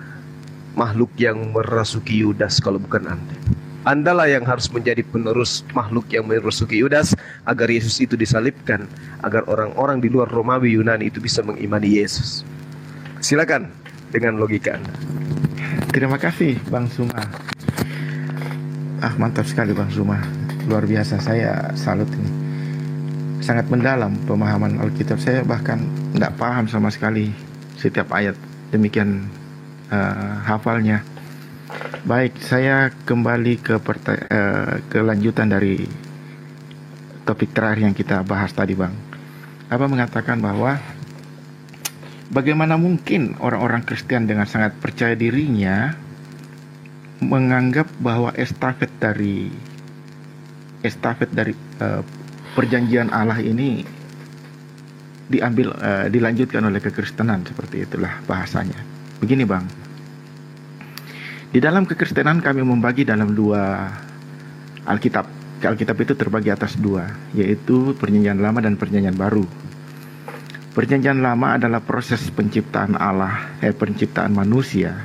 makhluk yang merasuki Yudas kalau bukan Anda? Andalah yang harus menjadi penerus makhluk yang merasuki Yudas, agar Yesus itu disalibkan, agar orang-orang di luar Romawi Yunani itu bisa mengimani Yesus. Silakan dengan logika Anda. Terima kasih Bang Suma. Mantap sekali Bang Suma. Luar biasa, saya salut ini. Sangat mendalam pemahaman Alkitab. Saya bahkan tidak paham sama sekali setiap ayat. Demikian hafalnya. Baik, saya kembali ke kelanjutan dari topik terakhir yang kita bahas tadi, Bang. Abang mengatakan bahwa bagaimana mungkin orang-orang Kristen dengan sangat percaya dirinya menganggap bahwa estafet dari perjanjian Allah ini dilanjutkan oleh kekristenan, seperti itulah bahasanya. Begini, Bang. Di dalam kekristenan kami membagi dalam dua Alkitab. Alkitab itu terbagi atas dua, yaitu Perjanjian Lama dan Perjanjian Baru. Perjanjian Lama adalah proses penciptaan Allah, penciptaan manusia.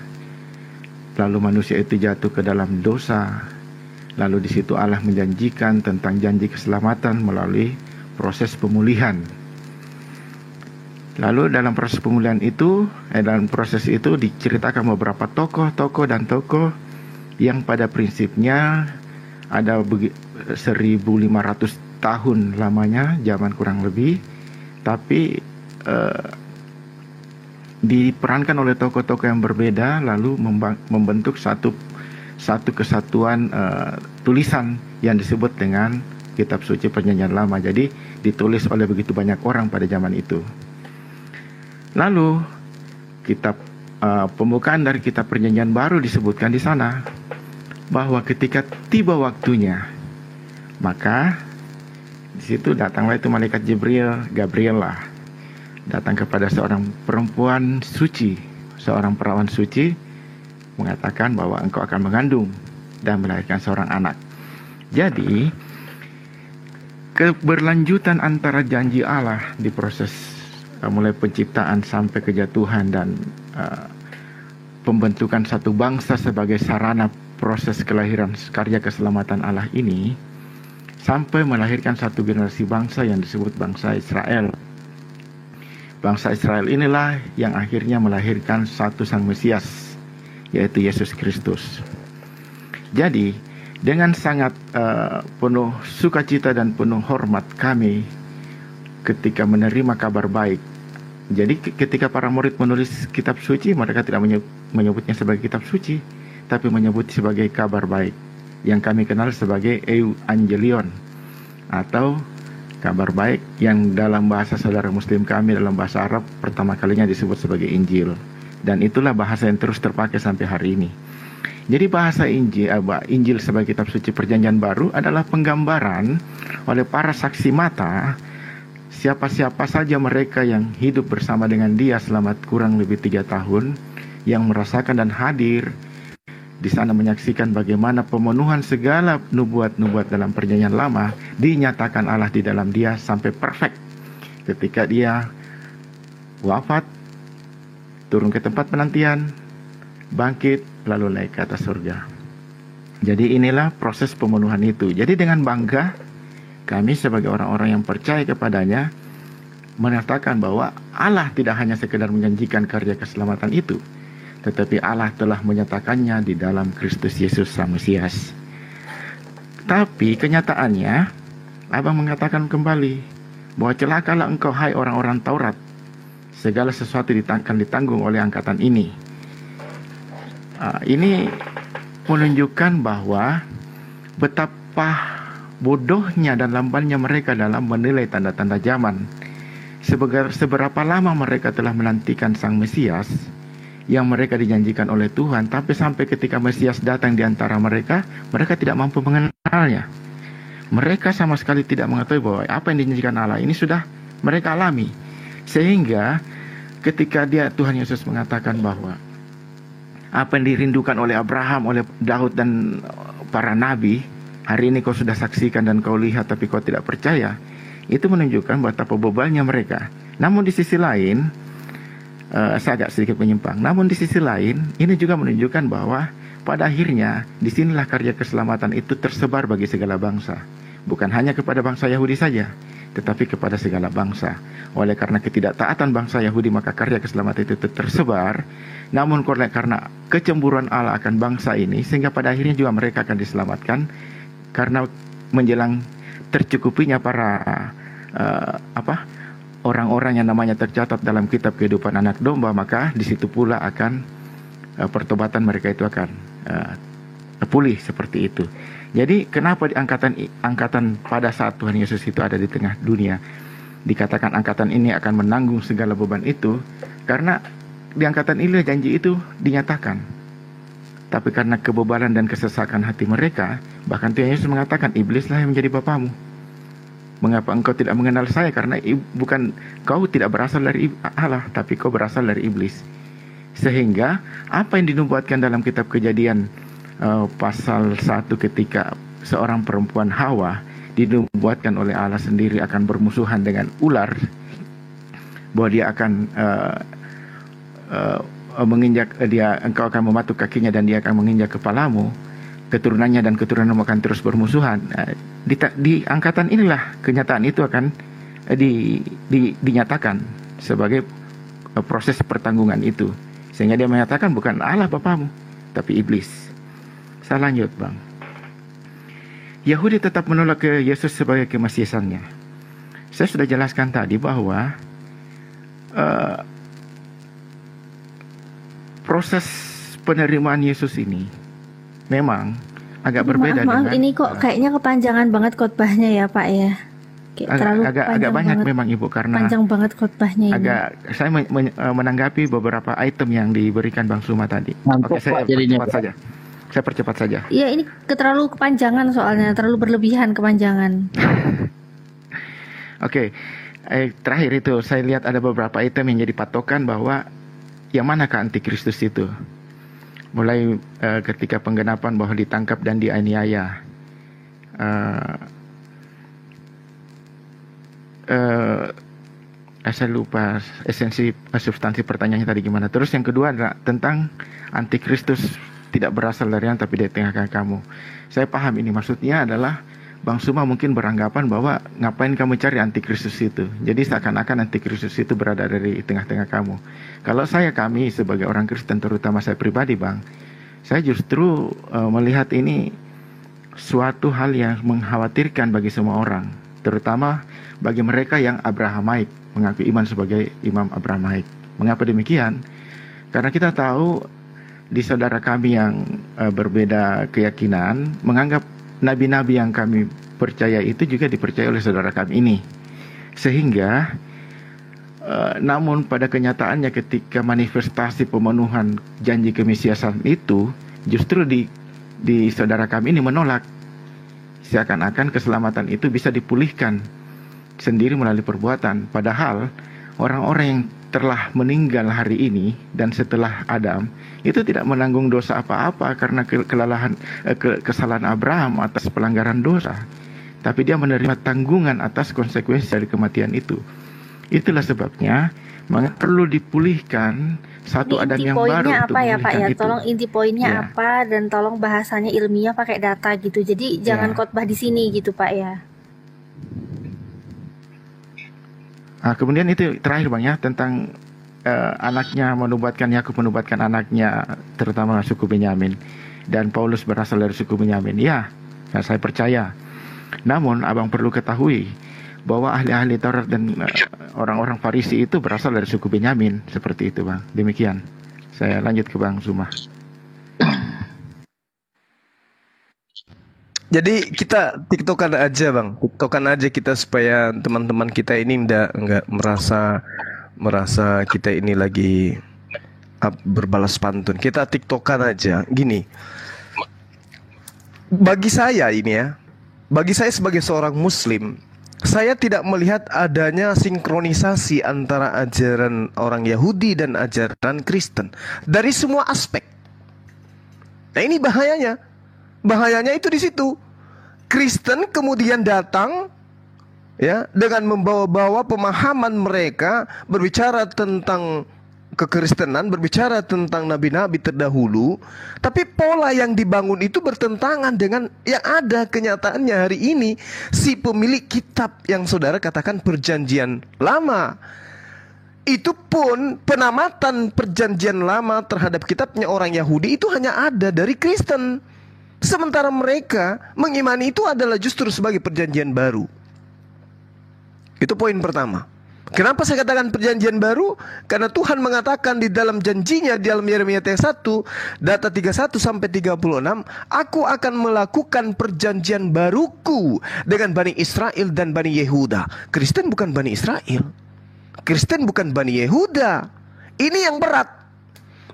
Lalu manusia itu jatuh ke dalam dosa. Lalu di situ Allah menjanjikan tentang janji keselamatan melalui proses pemulihan. Lalu dalam proses pemulihan itu, dalam proses itu diceritakan beberapa tokoh yang pada prinsipnya ada 1.500 tahun lamanya, zaman kurang lebih, tapi diperankan oleh tokoh-tokoh yang berbeda, lalu membentuk satu kesatuan tulisan yang disebut dengan Kitab Suci Perjanjian Lama. Jadi ditulis oleh begitu banyak orang pada zaman itu. Lalu kitab pembukaan dari kitab Perjanjian Baru disebutkan di sana bahwa ketika tiba waktunya, maka di situ datanglah itu malaikat Gabriel lah, datang kepada seorang perempuan suci, seorang perawan suci, mengatakan bahwa engkau akan mengandung dan melahirkan seorang anak. Jadi keberlanjutan antara janji Allah di proses mulai penciptaan sampai kejatuhan dan pembentukan satu bangsa sebagai sarana proses kelahiran karya keselamatan Allah ini, sampai melahirkan satu generasi bangsa yang disebut bangsa Israel. Bangsa Israel inilah yang akhirnya melahirkan satu sang Mesias, yaitu Yesus Kristus. Jadi dengan sangat penuh sukacita dan penuh hormat kami ketika menerima kabar baik. Jadi ketika para murid menulis kitab suci, mereka tidak menyebutnya sebagai kitab suci, tapi menyebut sebagai kabar baik, yang kami kenal sebagai Evangelion, atau kabar baik, yang dalam bahasa saudara muslim kami dalam bahasa Arab pertama kalinya disebut sebagai Injil. Dan itulah bahasa yang terus terpakai sampai hari ini. Jadi bahasa Injil sebagai kitab suci Perjanjian Baru adalah penggambaran oleh para saksi mata siapa-siapa saja mereka yang hidup bersama dengan dia selama kurang lebih 3 tahun, yang merasakan dan hadir di sana menyaksikan bagaimana pemenuhan segala nubuat-nubuat dalam Perjanjian Lama dinyatakan Allah di dalam dia sampai perfect ketika dia wafat, turun ke tempat penantian, bangkit, lalu naik ke atas surga. Jadi inilah proses pemenuhan itu. Jadi dengan bangga kami sebagai orang-orang yang percaya kepadanya menyatakan bahwa Allah tidak hanya sekedar menjanjikan karya keselamatan itu, tetapi Allah telah menyatakannya di dalam Kristus Yesus Sang Mesias. Tapi kenyataannya, Abang mengatakan kembali bahwa celakalah engkau hai orang-orang Taurat, segala sesuatu akan ditanggung oleh angkatan ini. Ini menunjukkan bahwa betapa bodohnya dan lambannya mereka dalam menilai tanda-tanda zaman. Seberapa lama mereka telah menantikan Sang Mesias yang mereka dijanjikan oleh Tuhan, tapi sampai ketika Mesias datang di antara mereka, mereka tidak mampu mengenalnya. Mereka sama sekali tidak mengetahui bahwa apa yang dijanjikan Allah ini sudah mereka alami. Sehingga ketika Tuhan Yesus mengatakan bahwa apa yang dirindukan oleh Abraham, oleh Daud dan para nabi, hari ini kau sudah saksikan dan kau lihat tapi kau tidak percaya, itu menunjukkan betapa bebannya mereka. Namun di sisi lain, saya agak sedikit menyimpang. Namun di sisi lain, ini juga menunjukkan bahwa pada akhirnya disinilah karya keselamatan itu tersebar bagi segala bangsa, bukan hanya kepada bangsa Yahudi saja, tetapi kepada segala bangsa. Oleh karena ketidaktaatan bangsa Yahudi, maka karya keselamatan itu tersebar. Namun karena kecemburuan Allah akan bangsa ini, sehingga pada akhirnya juga mereka akan diselamatkan, karena menjelang tercukupinya para orang-orang yang namanya tercatat dalam kitab kehidupan anak domba, maka di situ pula akan pertobatan mereka itu akan pulih seperti itu. Jadi kenapa di angkatan pada saat Tuhan Yesus itu ada di tengah dunia dikatakan angkatan ini akan menanggung segala beban itu? Karena di angkatan ini janji itu dinyatakan. Tapi karena kebebalan dan kesesakan hati mereka, bahkan Tuhan Yesus mengatakan, iblislah yang menjadi bapamu. Mengapa engkau tidak mengenal saya? Karena bukan kau tidak berasal dari Allah, tapi kau berasal dari iblis. Sehingga apa yang dinubuatkan dalam kitab Kejadian pasal 1 ketika seorang perempuan Hawa dinubuatkan oleh Allah sendiri akan bermusuhan dengan ular, bahwa dia akan engkau akan mematuk kakinya dan dia akan menginjak kepalamu, keturunannya dan keturunanmu akan terus bermusuhan. Di angkatan inilah kenyataan itu akan dinyatakan sebagai proses pertanggungan itu, sehingga dia menyatakan bukan Allah bapamu, tapi iblis. Saya lanjut, Bang. Yahudi tetap menolak ke Yesus sebagai kemesiasannya. Saya sudah jelaskan tadi bahwa proses penerimaan Yesus ini memang agak berbeda. Maaf, ini kok kayaknya kepanjangan banget khotbahnya ya Pak ya. Agak banyak banget, memang Ibu, karena panjang banget khotbahnya ini. Saya menanggapi beberapa item yang diberikan Bang Suma tadi. Oke, saya percepat saja. Iya, ini terlalu kepanjangan soalnya, terlalu berlebihan kepanjangan. Oke. Terakhir itu saya lihat ada beberapa item yang jadi patokan bahwa yang manakah antikristus itu. Mulai ketika penggenapan bahwa ditangkap dan dianiaya, saya lupa esensi substansi pertanyaannya tadi gimana. Terus yang kedua adalah tentang antikristus tidak berasal dari yang tapi dari tengah-tengah kamu. Saya paham ini maksudnya adalah Bang Suma mungkin beranggapan bahwa ngapain kamu cari antikristus itu. Jadi seakan-akan antikristus itu berada dari tengah-tengah kamu. Kalau kami sebagai orang Kristen, terutama saya pribadi, Bang, saya justru melihat ini suatu hal yang mengkhawatirkan bagi semua orang, terutama bagi mereka yang Abrahamaik, mengaku iman sebagai imam Abrahamaik. Mengapa demikian? Karena kita tahu di saudara kami yang berbeda keyakinan menganggap nabi-nabi yang kami percaya itu juga dipercaya oleh saudara kami ini. Sehingga namun pada kenyataannya ketika manifestasi pemenuhan janji kemesiasan itu justru di saudara kami ini menolak. Seakan-akan keselamatan itu bisa dipulihkan sendiri melalui perbuatan. Padahal orang-orang yang telah meninggal hari ini dan setelah Adam itu tidak menanggung dosa apa-apa karena kesalahan Abraham atas pelanggaran dosa, tapi dia menerima tanggungan atas konsekuensi dari kematian itu. Itulah sebabnya Makanya perlu dipulihkan satu Ini Adam inti yang baru poinnya untuk apa ya Pak memulihkan ya? itu. Tolong inti poinnya Ya. apa dan tolong bahasanya ilmiah pakai data gitu. Jadi jangan Ya. khotbah di sini gitu Pak ya. Kemudian itu terakhir Bang ya, tentang anaknya menubatkan, Yakub menubatkan anaknya, terutama suku Benyamin, dan Paulus berasal dari suku Benyamin. Ya, saya percaya. Namun abang perlu ketahui bahwa ahli-ahli Taurat dan orang-orang Farisi itu berasal dari suku Benyamin. Seperti itu Bang. Demikian. Saya lanjut ke Bang Zuma. Jadi kita tiktokan aja Bang, tiktokan aja kita supaya teman-teman kita ini nggak merasa kita ini lagi berbalas pantun. Kita tiktokan aja. Gini, bagi saya ini ya, bagi saya sebagai seorang Muslim, saya tidak melihat adanya sinkronisasi antara ajaran orang Yahudi dan ajaran Kristen dari semua aspek. Nah ini bahayanya. Bahayanya itu di situ. Kristen kemudian datang ya dengan membawa-bawa pemahaman mereka, berbicara tentang kekristenan, berbicara tentang nabi-nabi terdahulu, tapi pola yang dibangun itu bertentangan dengan yang ada kenyataannya hari ini. Si pemilik kitab yang saudara katakan perjanjian lama, itu pun penamatan perjanjian lama terhadap kitabnya orang Yahudi itu hanya ada dari Kristen. Sementara mereka mengimani itu adalah justru sebagai perjanjian baru. Itu poin pertama. Kenapa saya katakan perjanjian baru? Karena Tuhan mengatakan di dalam janjinya di dalam Yeremia 1 data 31 sampai 36, aku akan melakukan perjanjian baruku dengan Bani Israel dan Bani Yehuda. Kristen bukan Bani Israel, Kristen bukan Bani Yehuda. Ini yang berat.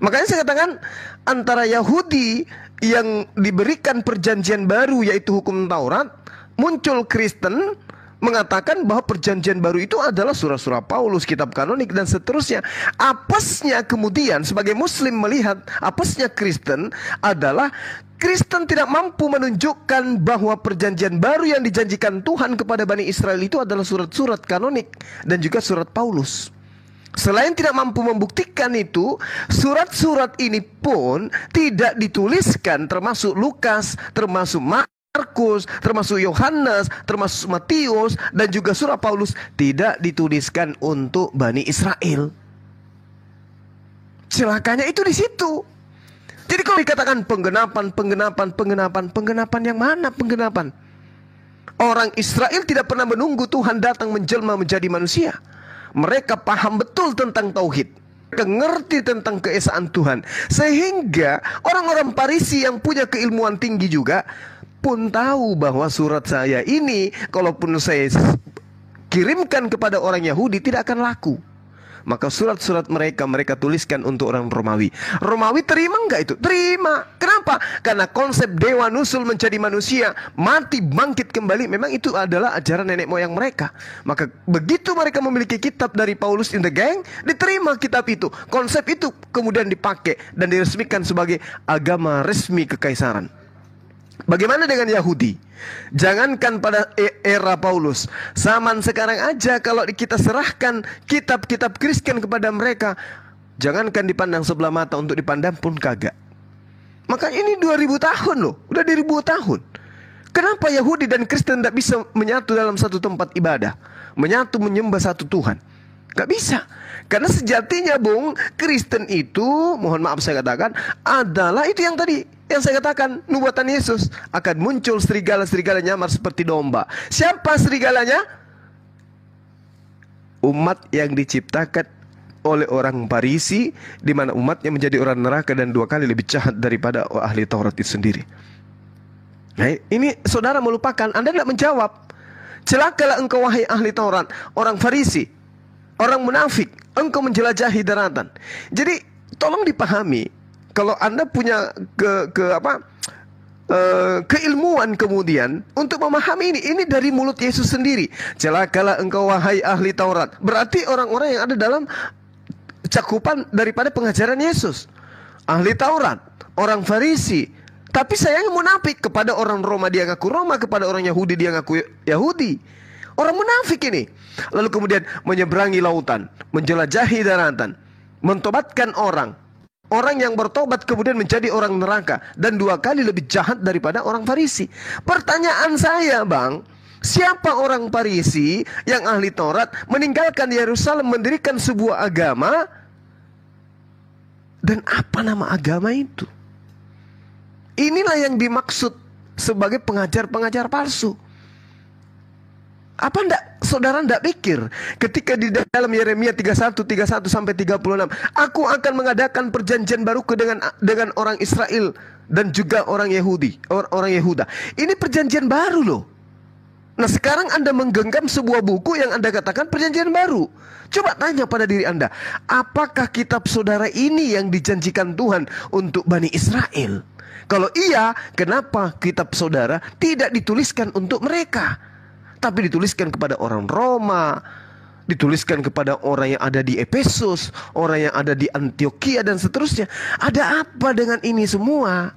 Makanya saya katakan antara Yahudi yang diberikan perjanjian baru yaitu hukum Taurat, muncul Kristen mengatakan bahwa perjanjian baru itu adalah surah-surah Paulus, kitab kanonik dan seterusnya. Apesnya kemudian sebagai Muslim melihat apesnya Kristen adalah Kristen tidak mampu menunjukkan bahwa perjanjian baru yang dijanjikan Tuhan kepada Bani Israel itu adalah surat-surat kanonik dan juga surat Paulus. Selain tidak mampu membuktikan itu, surat-surat ini pun tidak dituliskan, termasuk Lukas, termasuk Markus, termasuk Yohanes, termasuk Matius, dan juga surah Paulus tidak dituliskan untuk Bani Israel. Celakanya itu di situ. Jadi kalau dikatakan penggenapan yang mana penggenapan? Orang Israel tidak pernah menunggu Tuhan datang menjelma menjadi manusia. Mereka paham betul tentang tauhid, mereka ngerti tentang keesaan Tuhan, sehingga orang-orang Farisi yang punya keilmuan tinggi juga pun tahu bahwa surat saya ini, kalaupun saya kirimkan kepada orang Yahudi tidak akan laku. Maka surat-surat mereka tuliskan untuk orang Romawi. Romawi terima enggak itu? Terima. Kenapa? Karena konsep dewa nusul menjadi manusia, mati bangkit kembali, memang itu adalah ajaran nenek moyang mereka. Maka begitu mereka memiliki kitab dari Paulus in the Gang, diterima kitab itu. Konsep itu kemudian dipakai dan diresmikan sebagai agama resmi kekaisaran. Bagaimana dengan Yahudi? Jangankan pada era Paulus, zaman sekarang aja kalau kita serahkan kitab-kitab Kristen kepada mereka, jangankan dipandang sebelah mata, untuk dipandang pun kagak. Maka ini 2000 tahun loh, udah 2000 tahun. Kenapa Yahudi dan Kristen tidak bisa menyatu dalam satu tempat ibadah, menyatu menyembah satu Tuhan? Gak bisa. Karena sejatinya Bung, Kristen itu, mohon maaf saya katakan, adalah itu yang tadi yang saya katakan, nubuatan Yesus. Akan muncul serigala-serigala nyamar seperti domba. Siapa serigalanya? Umat yang diciptakan oleh orang Farisi, di mana umatnya menjadi orang neraka dan 2 kali lebih jahat daripada ahli Taurat itu sendiri. Nah, ini saudara melupakan, Anda tidak menjawab. Celakalah engkau wahai ahli Taurat, orang Farisi, orang munafik, engkau menjelajahi daratan. Jadi tolong dipahami, kalau Anda punya keilmuan kemudian untuk memahami ini dari mulut Yesus sendiri. Celakalah engkau wahai ahli Taurat. Berarti orang-orang yang ada dalam cakupan daripada pengajaran Yesus. Ahli Taurat, orang Farisi. Tapi sayangnya munafik, kepada orang Roma dia ngaku Roma, kepada orang Yahudi dia ngaku Yahudi. Orang munafik ini. Lalu kemudian menyeberangi lautan, menjelajahi daratan, mentobatkan orang. Orang yang bertobat kemudian menjadi orang neraka. Dan 2 kali lebih jahat daripada orang Farisi. Pertanyaan saya, Bang, siapa orang Farisi yang ahli Taurat meninggalkan Yerusalem mendirikan sebuah agama? Dan apa nama agama itu? Inilah yang dimaksud sebagai pengajar-pengajar palsu. Apa saudara ndak pikir ketika di dalam Yeremia 31 sampai 36, aku akan mengadakan perjanjian baru dengan orang Israel dan juga orang Yahudi, orang Yehuda. Ini perjanjian baru loh. Nah, sekarang Anda menggenggam sebuah buku yang Anda katakan perjanjian baru. Coba tanya pada diri Anda, apakah kitab saudara ini yang dijanjikan Tuhan untuk Bani Israel? Kalau iya, kenapa kitab saudara tidak dituliskan untuk mereka, tapi dituliskan kepada orang Roma, dituliskan kepada orang yang ada di Efesus, orang yang ada di Antioquia dan seterusnya? Ada apa dengan ini semua?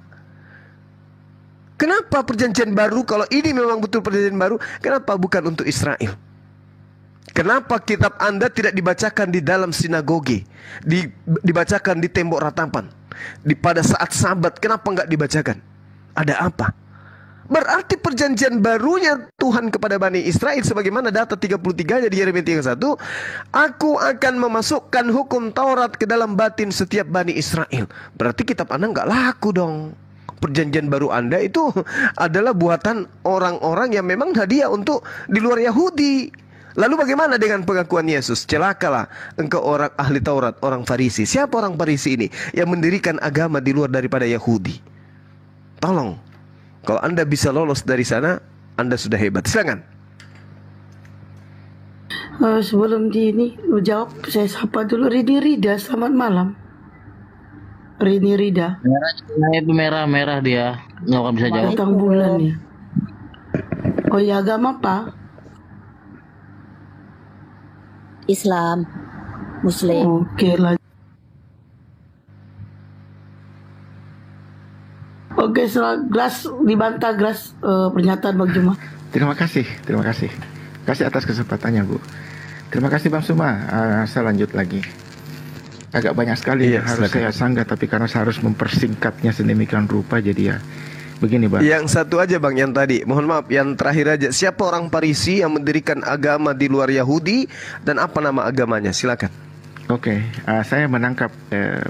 Kenapa perjanjian baru? Kalau ini memang betul perjanjian baru, kenapa bukan untuk Israel? Kenapa kitab Anda tidak dibacakan di dalam sinagoge, dibacakan di tembok ratapan, pada saat Sabat? Kenapa nggak dibacakan? Ada apa? Berarti perjanjian barunya Tuhan kepada Bani Israel, sebagaimana data 33 di Yeremia 31, aku akan memasukkan hukum Taurat ke dalam batin setiap Bani Israel. Berarti kitab Anda nggak laku dong. Perjanjian baru Anda itu adalah buatan orang-orang yang memang hadiah untuk di luar Yahudi. Lalu bagaimana dengan pengakuan Yesus? Celakalah engkau orang ahli Taurat, orang Farisi. Siapa orang Farisi ini yang mendirikan agama di luar daripada Yahudi? Tolong, kalau Anda bisa lolos dari sana, Anda sudah hebat. Silakan. Sebelum ini jawab, saya sapa dulu Rini Rida. Selamat malam, Rini Rida. Merah itu merah dia, nggak akan bisa jawab. Bintang bulan ya. Oh ya, agama apa? Islam, Muslim. Oke lah. Oke, Gras dibantah Gras pernyataan Bang Juma. Terima kasih. Kasih atas kesempatannya, Bu. Terima kasih Bang Suma. Saya lanjut lagi. Agak banyak sekali harus saya sanggah, tapi karena saya harus mempersingkatnya sedemikian rupa, jadi ya begini, Bang. Yang satu aja, Bang, yang tadi. Mohon maaf, yang terakhir aja. Siapa orang Farisi yang mendirikan agama di luar Yahudi dan apa nama agamanya? Silakan. Oke, saya menangkap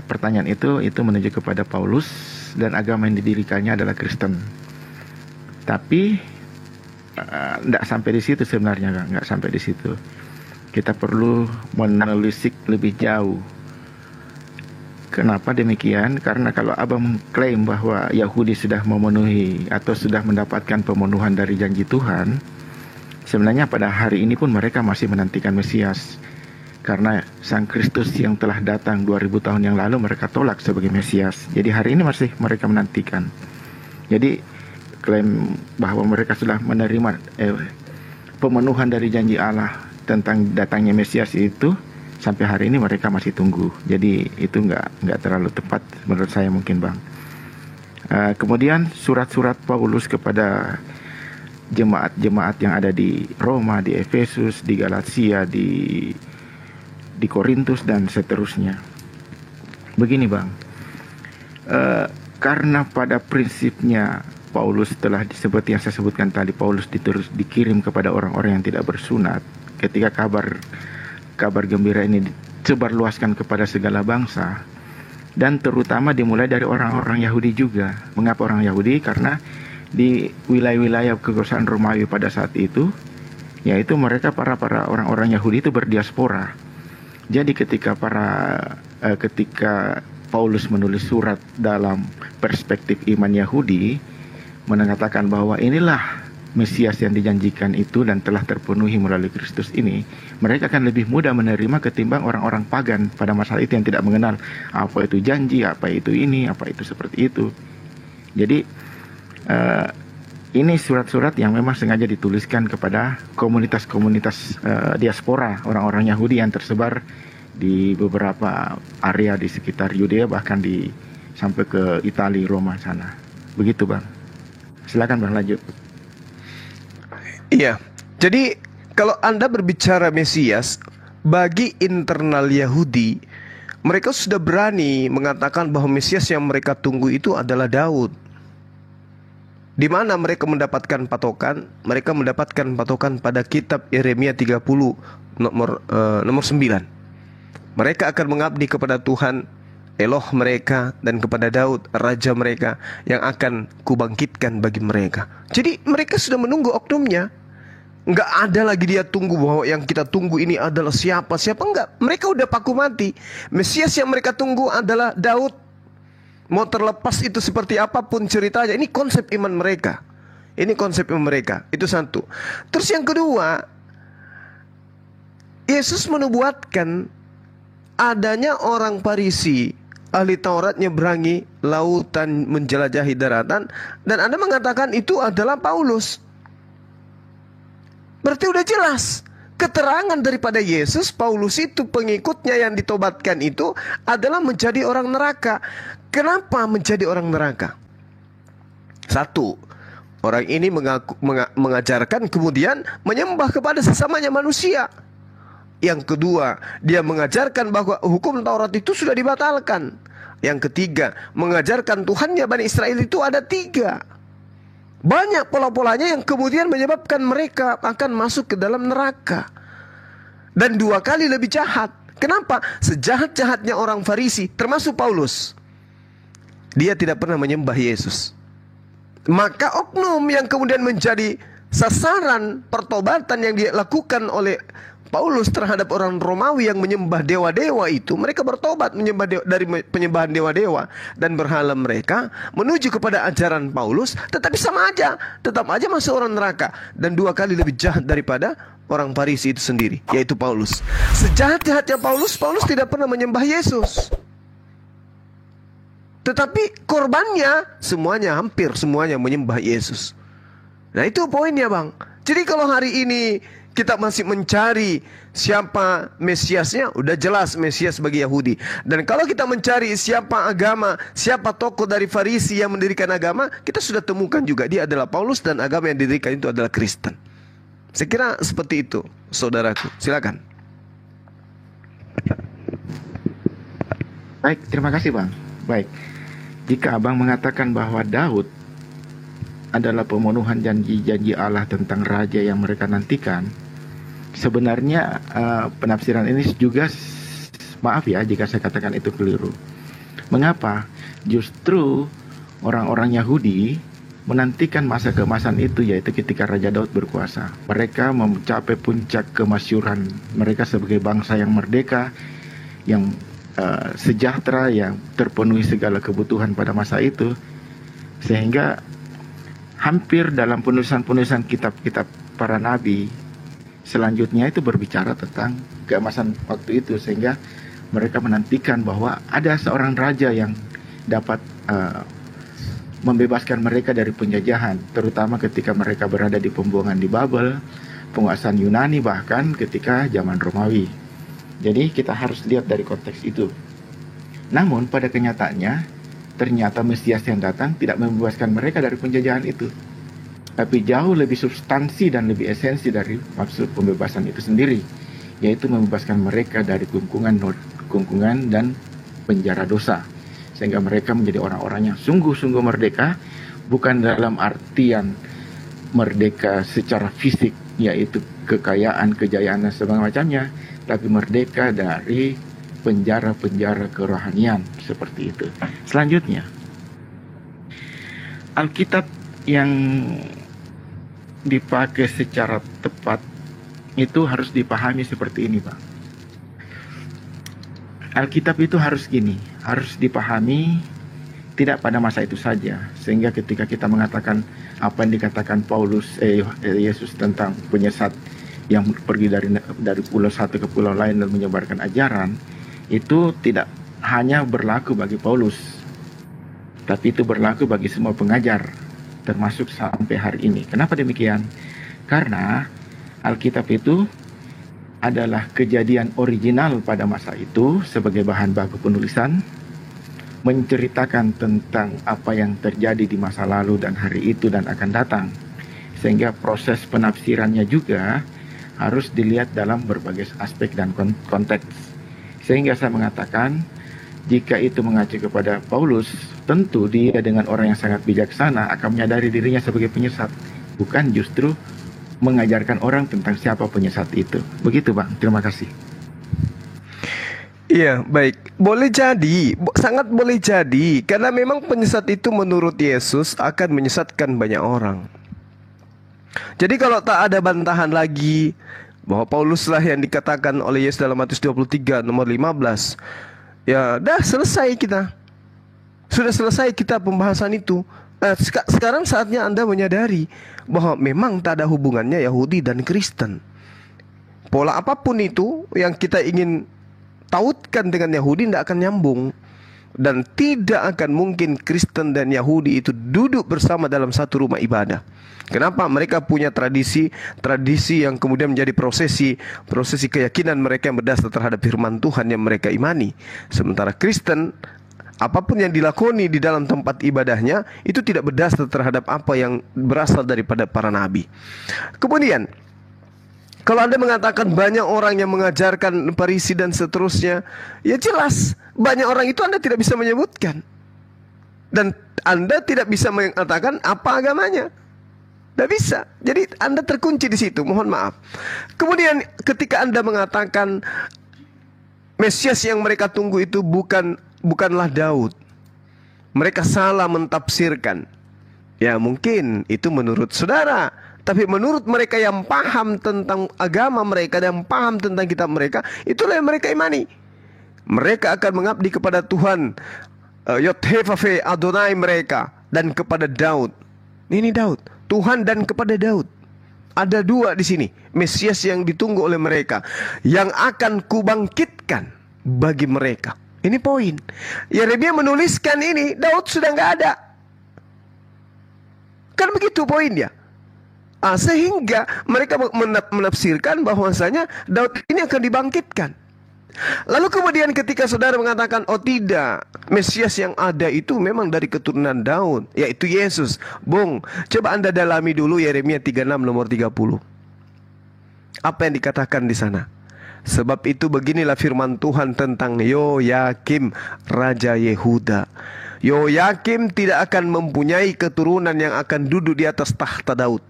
pertanyaan itu menuju kepada Paulus dan agama yang didirikannya adalah Kristen. Tapi tidak sampai di situ sebenarnya, Bang. Nggak sampai di situ. Kita perlu menelisik lebih jauh. Kenapa demikian? Karena kalau Abang mengklaim bahwa Yahudi sudah memenuhi atau sudah mendapatkan pemenuhan dari janji Tuhan, sebenarnya pada hari ini pun mereka masih menantikan Mesias. Karena Sang Kristus yang telah datang 2000 tahun yang lalu mereka tolak sebagai Mesias. Jadi hari ini masih mereka menantikan. Jadi klaim bahwa mereka sudah menerima pemenuhan dari janji Allah tentang datangnya Mesias itu, sampai hari ini mereka masih tunggu. Jadi itu nggak terlalu tepat menurut saya mungkin, Bang. Kemudian surat-surat Paulus kepada jemaat-jemaat yang ada di Roma, di Efesus, di Galatia, di Korintus dan seterusnya. Begini, Bang. Karena pada prinsipnya Paulus telah seperti yang saya sebutkan tadi, Paulus dikirim kepada orang-orang yang tidak bersunat. Ketika kabar gembira ini disebarluaskan kepada segala bangsa, dan terutama dimulai dari orang-orang Yahudi juga. Mengapa orang Yahudi? Karena di wilayah-wilayah kekuasaan Romawi pada saat itu, yaitu mereka para orang-orang Yahudi itu berdiaspora. Jadi ketika Paulus menulis surat dalam perspektif iman Yahudi, mengatakan bahwa inilah Mesias yang dijanjikan itu dan telah terpenuhi melalui Kristus ini, mereka akan lebih mudah menerima ketimbang orang-orang pagan pada masa itu yang tidak mengenal apa itu janji, apa itu ini, apa itu seperti itu. Jadi ini surat-surat yang memang sengaja dituliskan kepada komunitas-komunitas diaspora orang-orang Yahudi yang tersebar di beberapa area di sekitar Yudea, bahkan sampai ke Italia, Roma sana. Begitu, Bang. Silakan, Bang, lanjut. Iya, jadi kalau Anda berbicara Mesias, bagi internal Yahudi, mereka sudah berani mengatakan bahwa Mesias yang mereka tunggu itu adalah Daud. Di mana mereka mendapatkan patokan? Mereka mendapatkan patokan pada kitab Yeremia 30 nomor 9. Mereka akan mengabdi kepada Tuhan Eloh mereka dan kepada Daud raja mereka yang akan kubangkitkan bagi mereka. Jadi mereka sudah menunggu oknumnya. Enggak ada lagi dia tunggu bahwa yang kita tunggu ini adalah siapa enggak. Mereka udah paku mati. Mesias yang mereka tunggu adalah Daud. Mau terlepas itu seperti apapun ceritanya, ini konsep iman mereka. Ini konsep iman mereka. Itu satu. Terus yang kedua, Yesus menubuatkan adanya orang Farisi, ahli Taurat nyeberangi lautan menjelajahi daratan, dan Anda mengatakan itu adalah Paulus. Berarti udah jelas keterangan daripada Yesus, Paulus itu pengikutnya yang ditobatkan itu adalah menjadi orang neraka. Kenapa menjadi orang neraka? Satu, orang ini mengajarkan kemudian menyembah kepada sesamanya manusia. Yang kedua, dia mengajarkan bahwa hukum Taurat itu sudah dibatalkan. Yang ketiga, mengajarkan Tuhannya Bani Israel itu ada 3. Banyak pola-polanya yang kemudian menyebabkan mereka akan masuk ke dalam neraka. Dan 2 kali lebih jahat. Kenapa? Sejahat-jahatnya orang Farisi, termasuk Paulus, dia tidak pernah menyembah Yesus. Maka oknum yang kemudian menjadi sasaran pertobatan yang dilakukan oleh Paulus terhadap orang Romawi yang menyembah dewa-dewa itu, mereka bertobat menyembah dari penyembahan dewa-dewa dan berhala mereka menuju kepada ajaran Paulus, tetapi sama aja, tetap aja masuk orang neraka, dan 2 kali lebih jahat daripada orang Farisi itu sendiri, yaitu Paulus. Sejahat-jahatnya Paulus, Paulus tidak pernah menyembah Yesus. Tetapi korbannya semuanya, hampir semuanya menyembah Yesus. Nah itu poinnya Bang. Jadi kalau hari ini kita masih mencari siapa Mesiasnya, udah jelas Mesias bagi Yahudi. Dan kalau kita mencari siapa agama, siapa tokoh dari Farisi yang mendirikan agama, kita sudah temukan juga dia adalah Paulus, dan agama yang didirikan itu adalah Kristen. Saya kira seperti itu, saudaraku. Silakan. Baik, terima kasih Bang. Baik, jika Abang mengatakan bahwa Daud adalah pemenuhan janji-janji Allah tentang raja yang mereka nantikan, sebenarnya penafsiran ini juga, maaf ya jika saya katakan itu keliru. Mengapa? Justru orang-orang Yahudi menantikan masa keemasan itu, yaitu ketika Raja Daud berkuasa. Mereka mencapai puncak kemasyuran mereka sebagai bangsa yang merdeka, yang sejahtera, yang terpenuhi segala kebutuhan pada masa itu. Sehingga hampir dalam penulisan-penulisan kitab-kitab para nabi selanjutnya itu berbicara tentang keemasan waktu itu, sehingga mereka menantikan bahwa ada seorang raja yang dapat membebaskan mereka dari penjajahan, terutama ketika mereka berada di pembuangan di Babel, penguasaan Yunani, bahkan ketika zaman Romawi. Jadi kita harus lihat dari konteks itu. Namun pada kenyataannya, ternyata Mesias yang datang tidak membebaskan mereka dari penjajahan itu, tapi jauh lebih substansi dan lebih esensi dari maksud pembebasan itu sendiri, yaitu membebaskan mereka dari kungkungan dan penjara dosa, sehingga mereka menjadi orang-orang yang sungguh-sungguh merdeka, bukan dalam artian merdeka secara fisik, yaitu kekayaan, kejayaan dan sebagainya, tapi merdeka dari penjara-penjara kerohanian, seperti itu. Selanjutnya, Alkitab yang dipakai secara tepat itu harus dipahami seperti ini, Pak. Alkitab itu harus gini, harus dipahami tidak pada masa itu saja, sehingga ketika kita mengatakan apa yang dikatakan Yesus tentang penyesat yang pergi dari pulau satu ke pulau lain dan menyebarkan ajaran, itu tidak hanya berlaku bagi Paulus, tapi itu berlaku bagi semua pengajar, termasuk sampai hari ini. Kenapa demikian? Karena Alkitab itu adalah kejadian original pada masa itu sebagai bahan baku penulisan, menceritakan tentang apa yang terjadi di masa lalu dan hari itu dan akan datang, sehingga proses penafsirannya juga harus dilihat dalam berbagai aspek dan konteks. Sehingga saya mengatakan, jika itu mengacu kepada Paulus, tentu dia dengan orang yang sangat bijaksana akan menyadari dirinya sebagai penyesat, bukan justru mengajarkan orang tentang siapa penyesat itu. Begitu Bang, terima kasih. Iya, baik. Boleh jadi, sangat boleh jadi. Karena memang penyesat itu menurut Yesus akan menyesatkan banyak orang. Jadi kalau tak ada bantahan lagi bahwa Pauluslah yang dikatakan oleh Yesus dalam Matius 23 nomor 15, ya dah selesai kita. Sudah selesai kita pembahasan itu. Sekarang saatnya Anda menyadari bahwa memang tak ada hubungannya Yahudi dan Kristen. Pola apapun itu yang kita ingin tautkan dengan Yahudi tidak akan nyambung. Dan tidak akan mungkin Kristen dan Yahudi itu duduk bersama dalam satu rumah ibadah. Kenapa? Mereka punya tradisi yang kemudian menjadi prosesi keyakinan mereka yang berdasar terhadap firman Tuhan yang mereka imani. Sementara Kristen, apapun yang dilakoni di dalam tempat ibadahnya itu tidak berdasar terhadap apa yang berasal daripada para nabi. Kemudian kalau Anda mengatakan banyak orang yang mengajarkan Farisi dan seterusnya, ya jelas banyak orang itu Anda tidak bisa menyebutkan. Dan Anda tidak bisa mengatakan apa agamanya. Tidak bisa. Jadi Anda terkunci di situ, mohon maaf. Kemudian ketika Anda mengatakan Mesias yang mereka tunggu itu bukanlah Daud, mereka salah mentafsirkan. Ya mungkin itu menurut saudara. Tapi menurut mereka yang paham tentang agama mereka dan paham tentang kitab mereka, itulah yang mereka imani. Mereka akan mengabdi kepada Tuhan Yod-Heh-Vaveh Adonai mereka dan kepada Daud. Ini Daud, Tuhan dan kepada Daud. Ada dua di sini, Mesias yang ditunggu oleh mereka, yang akan kubangkitkan bagi mereka. Ini poin. Yeremia menuliskan ini, Daud sudah nggak ada. Kan begitu poinnya. Sehingga mereka menafsirkan bahwasanya Daud ini akan dibangkitkan. Lalu kemudian ketika saudara mengatakan, oh tidak, Mesias yang ada itu memang dari keturunan Daud, yaitu Yesus. Bung, coba Anda dalami dulu Yeremia 36 nomor 30. Apa yang dikatakan di sana? Sebab itu beginilah firman Tuhan tentang Yoyakim, Raja Yehuda. Yoyakim tidak akan mempunyai keturunan yang akan duduk di atas tahta Daud.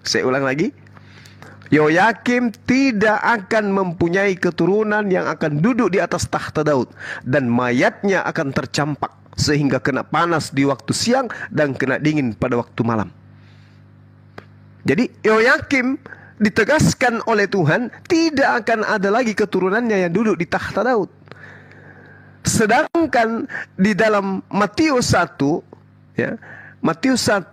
Saya ulang lagi. Yoyakim tidak akan mempunyai keturunan yang akan duduk di atas tahta Daud, dan mayatnya akan tercampak sehingga kena panas di waktu siang dan kena dingin pada waktu malam. Jadi Yoyakim ditegaskan oleh Tuhan tidak akan ada lagi keturunannya yang duduk di tahta Daud. Sedangkan di dalam Matius 1, ya, Matius 1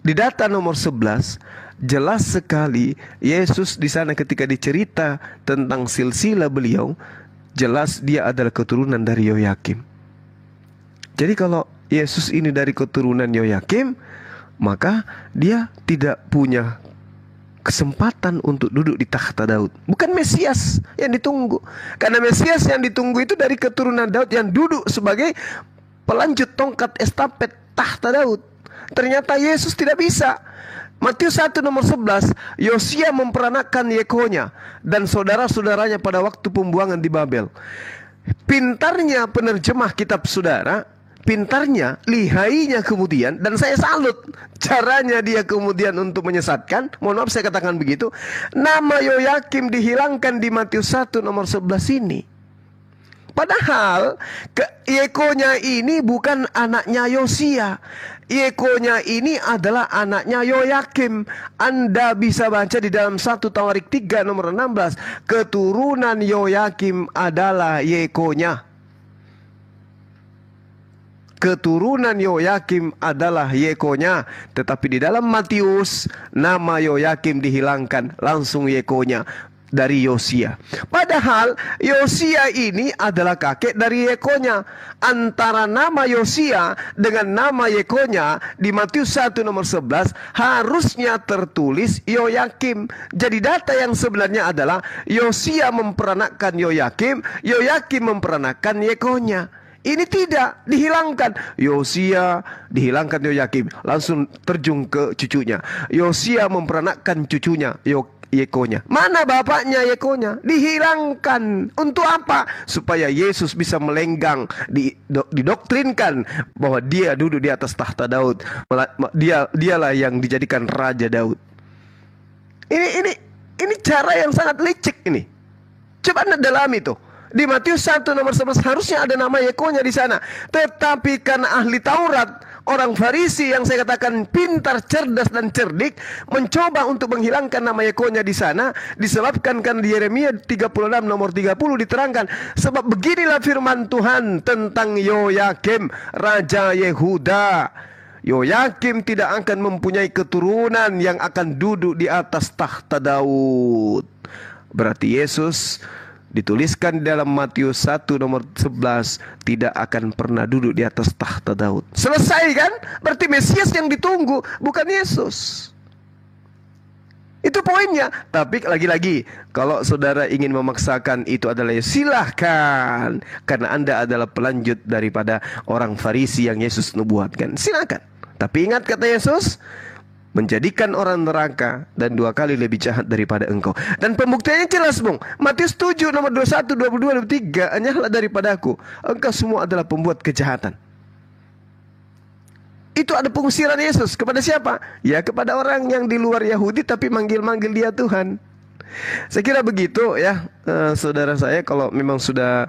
di data nomor 11 jelas sekali Yesus di sana ketika dicerita tentang silsilah beliau, jelas dia adalah keturunan dari Yoyakim. Jadi kalau Yesus ini dari keturunan Yoyakim, maka dia tidak punya kesempatan untuk duduk di tahta Daud. Bukan Mesias yang ditunggu. Karena Mesias yang ditunggu itu dari keturunan Daud yang duduk sebagai pelanjut tongkat estafet tahta Daud. Ternyata Yesus tidak bisa. Matius 1 nomor 11, Yosia memperanakan Yekonya dan saudara-saudaranya pada waktu pembuangan di Babel. Pintarnya penerjemah kitab saudara, pintarnya, lihainya kemudian, dan saya salut caranya dia kemudian untuk menyesatkan. Mohon maaf saya katakan begitu. Nama Yoyakim dihilangkan di Matius 1 nomor 11 ini. Padahal Yekonya ini bukan anaknya Yosia. Yekonya ini adalah anaknya Yoyakim. Anda bisa baca di dalam 1 Tawarik 3 nomor 16. Keturunan Yoyakim adalah Yekonya. Keturunan Yoyakim adalah Yekonya. Tetapi di dalam Matius, nama Yoyakim dihilangkan, langsung Yekonya dari Yosia. Padahal Yosia ini adalah kakek dari Yekonya. Antara nama Yosia dengan nama Yekonya di Matius 1 nomor 11 harusnya tertulis Yoyakim. Jadi data yang sebenarnya adalah Yosia memperanakkan Yoyakim, Yoyakim memperanakkan Yekonya. Ini tidak, dihilangkan. Yosia dihilangkan Yoyakim, langsung terjun ke cucunya. Yosia memperanakkan cucunya Yekonya. Mana bapaknya Yekonya? Dihilangkan. Untuk apa? Supaya Yesus bisa melenggang, didoktrinkan bahwa dia duduk di atas tahta Daud. Dialah yang dijadikan Raja Daud. Ini cara yang sangat licik ini. Coba Anda dalami itu. Di Matius 1 nomor 11 harusnya ada nama Yekonya di sana. Tetapi karena ahli Taurat, orang Farisi yang saya katakan pintar, cerdas dan cerdik, mencoba untuk menghilangkan nama Yekonya di sana, disebabkan kan di Yeremia 36 nomor 30 diterangkan, sebab beginilah firman Tuhan tentang Yoyakim Raja Yehuda. Yoyakim tidak akan mempunyai keturunan yang akan duduk di atas tahta Daud. Berarti Yesus dituliskan dalam Matius 1 nomor 11 tidak akan pernah duduk di atas tahta Daud. Selesai kan? Berarti Mesias yang ditunggu bukan Yesus. Itu poinnya. Tapi lagi-lagi, kalau saudara ingin memaksakan itu adalah ya silahkan, karena Anda adalah pelanjut daripada orang Farisi yang Yesus nubuatkan. Silakan. Tapi ingat kata Yesus, menjadikan orang neraka dan 2 kali lebih jahat daripada engkau. Dan pembuktiannya jelas, Bung. Matius 7 nomor 21, 22, 23, hanyalah daripada aku, engkau semua adalah pembuat kejahatan. Itu ada pengusiran Yesus kepada siapa? Ya kepada orang yang di luar Yahudi tapi manggil-manggil dia Tuhan. Saya kira begitu ya, saudara saya. Kalau memang sudah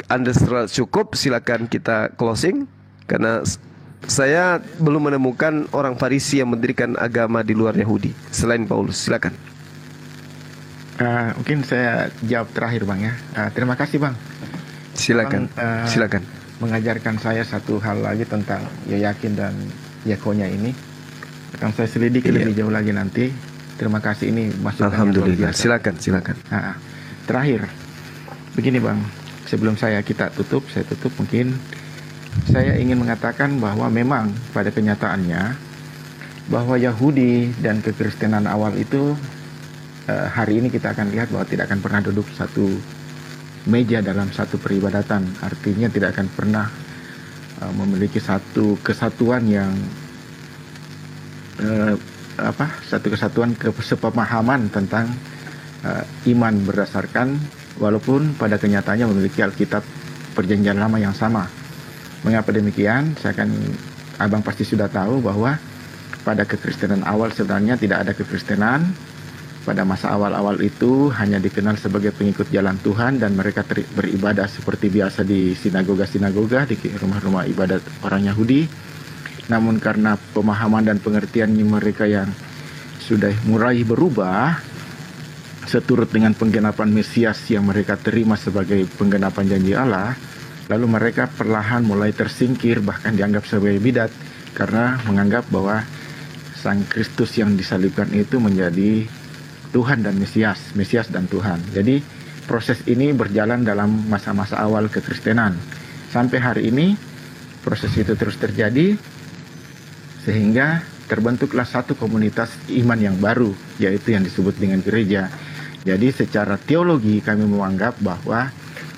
Anda cukup, silakan kita closing. Karena saya belum menemukan orang Farisi yang mendirikan agama di luar Yahudi selain Paulus. Silakan. Mungkin saya jawab terakhir, Bang ya. Terima kasih, Bang. Silakan. Bang, silakan. Mengajarkan saya satu hal lagi tentang Yoyakim dan Yekonya ini. Akan saya selidiki lebih jauh lagi nanti. Terima kasih, ini masukan. Alhamdulillah. Silakan. Terakhir, begini, Bang. Sebelum kita tutup mungkin. Saya ingin mengatakan bahwa memang pada kenyataannya bahwa Yahudi dan kekristenan awal itu hari ini kita akan lihat bahwa tidak akan pernah duduk satu meja dalam satu peribadatan. Artinya tidak akan pernah memiliki satu kesatuan yang sepemahaman tentang iman berdasarkan, walaupun pada kenyataannya memiliki Alkitab Perjanjian Lama yang sama. Mengapa demikian? Abang pasti sudah tahu bahwa pada kekristenan awal sebenarnya tidak ada kekristenan. Pada masa awal-awal itu hanya dikenal sebagai pengikut jalan Tuhan, dan mereka beribadah seperti biasa di sinagoga-sinagoga, di rumah-rumah ibadat orang Yahudi. Namun karena pemahaman dan pengertian mereka yang sudah mulai berubah, seturut dengan penggenapan Mesias yang mereka terima sebagai penggenapan janji Allah, lalu mereka perlahan mulai tersingkir, bahkan dianggap sebagai bidat, karena menganggap bahwa Sang Kristus yang disalibkan itu menjadi Tuhan dan Mesias dan Tuhan. Jadi proses ini berjalan dalam masa-masa awal kekristenan. Sampai hari ini proses itu terus terjadi, sehingga terbentuklah satu komunitas iman yang baru, yaitu yang disebut dengan gereja. Jadi secara teologi kami menganggap bahwa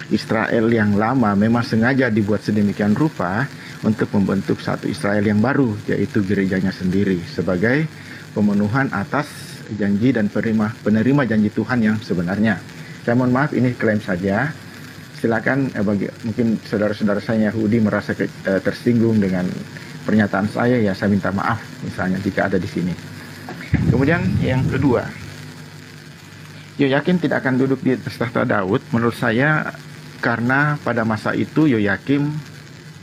Israel yang lama memang sengaja dibuat sedemikian rupa untuk membentuk satu Israel yang baru, yaitu gerejanya sendiri, sebagai pemenuhan atas janji dan penerima janji Tuhan yang sebenarnya. Saya mohon maaf, ini klaim saja. Silakan mungkin saudara-saudara saya Yahudi merasa tersinggung dengan pernyataan saya, ya saya minta maaf misalnya jika ada di sini. Kemudian yang kedua, Yoyakim tidak akan duduk di atas tahta Daud. Menurut saya karena pada masa itu Yoyakim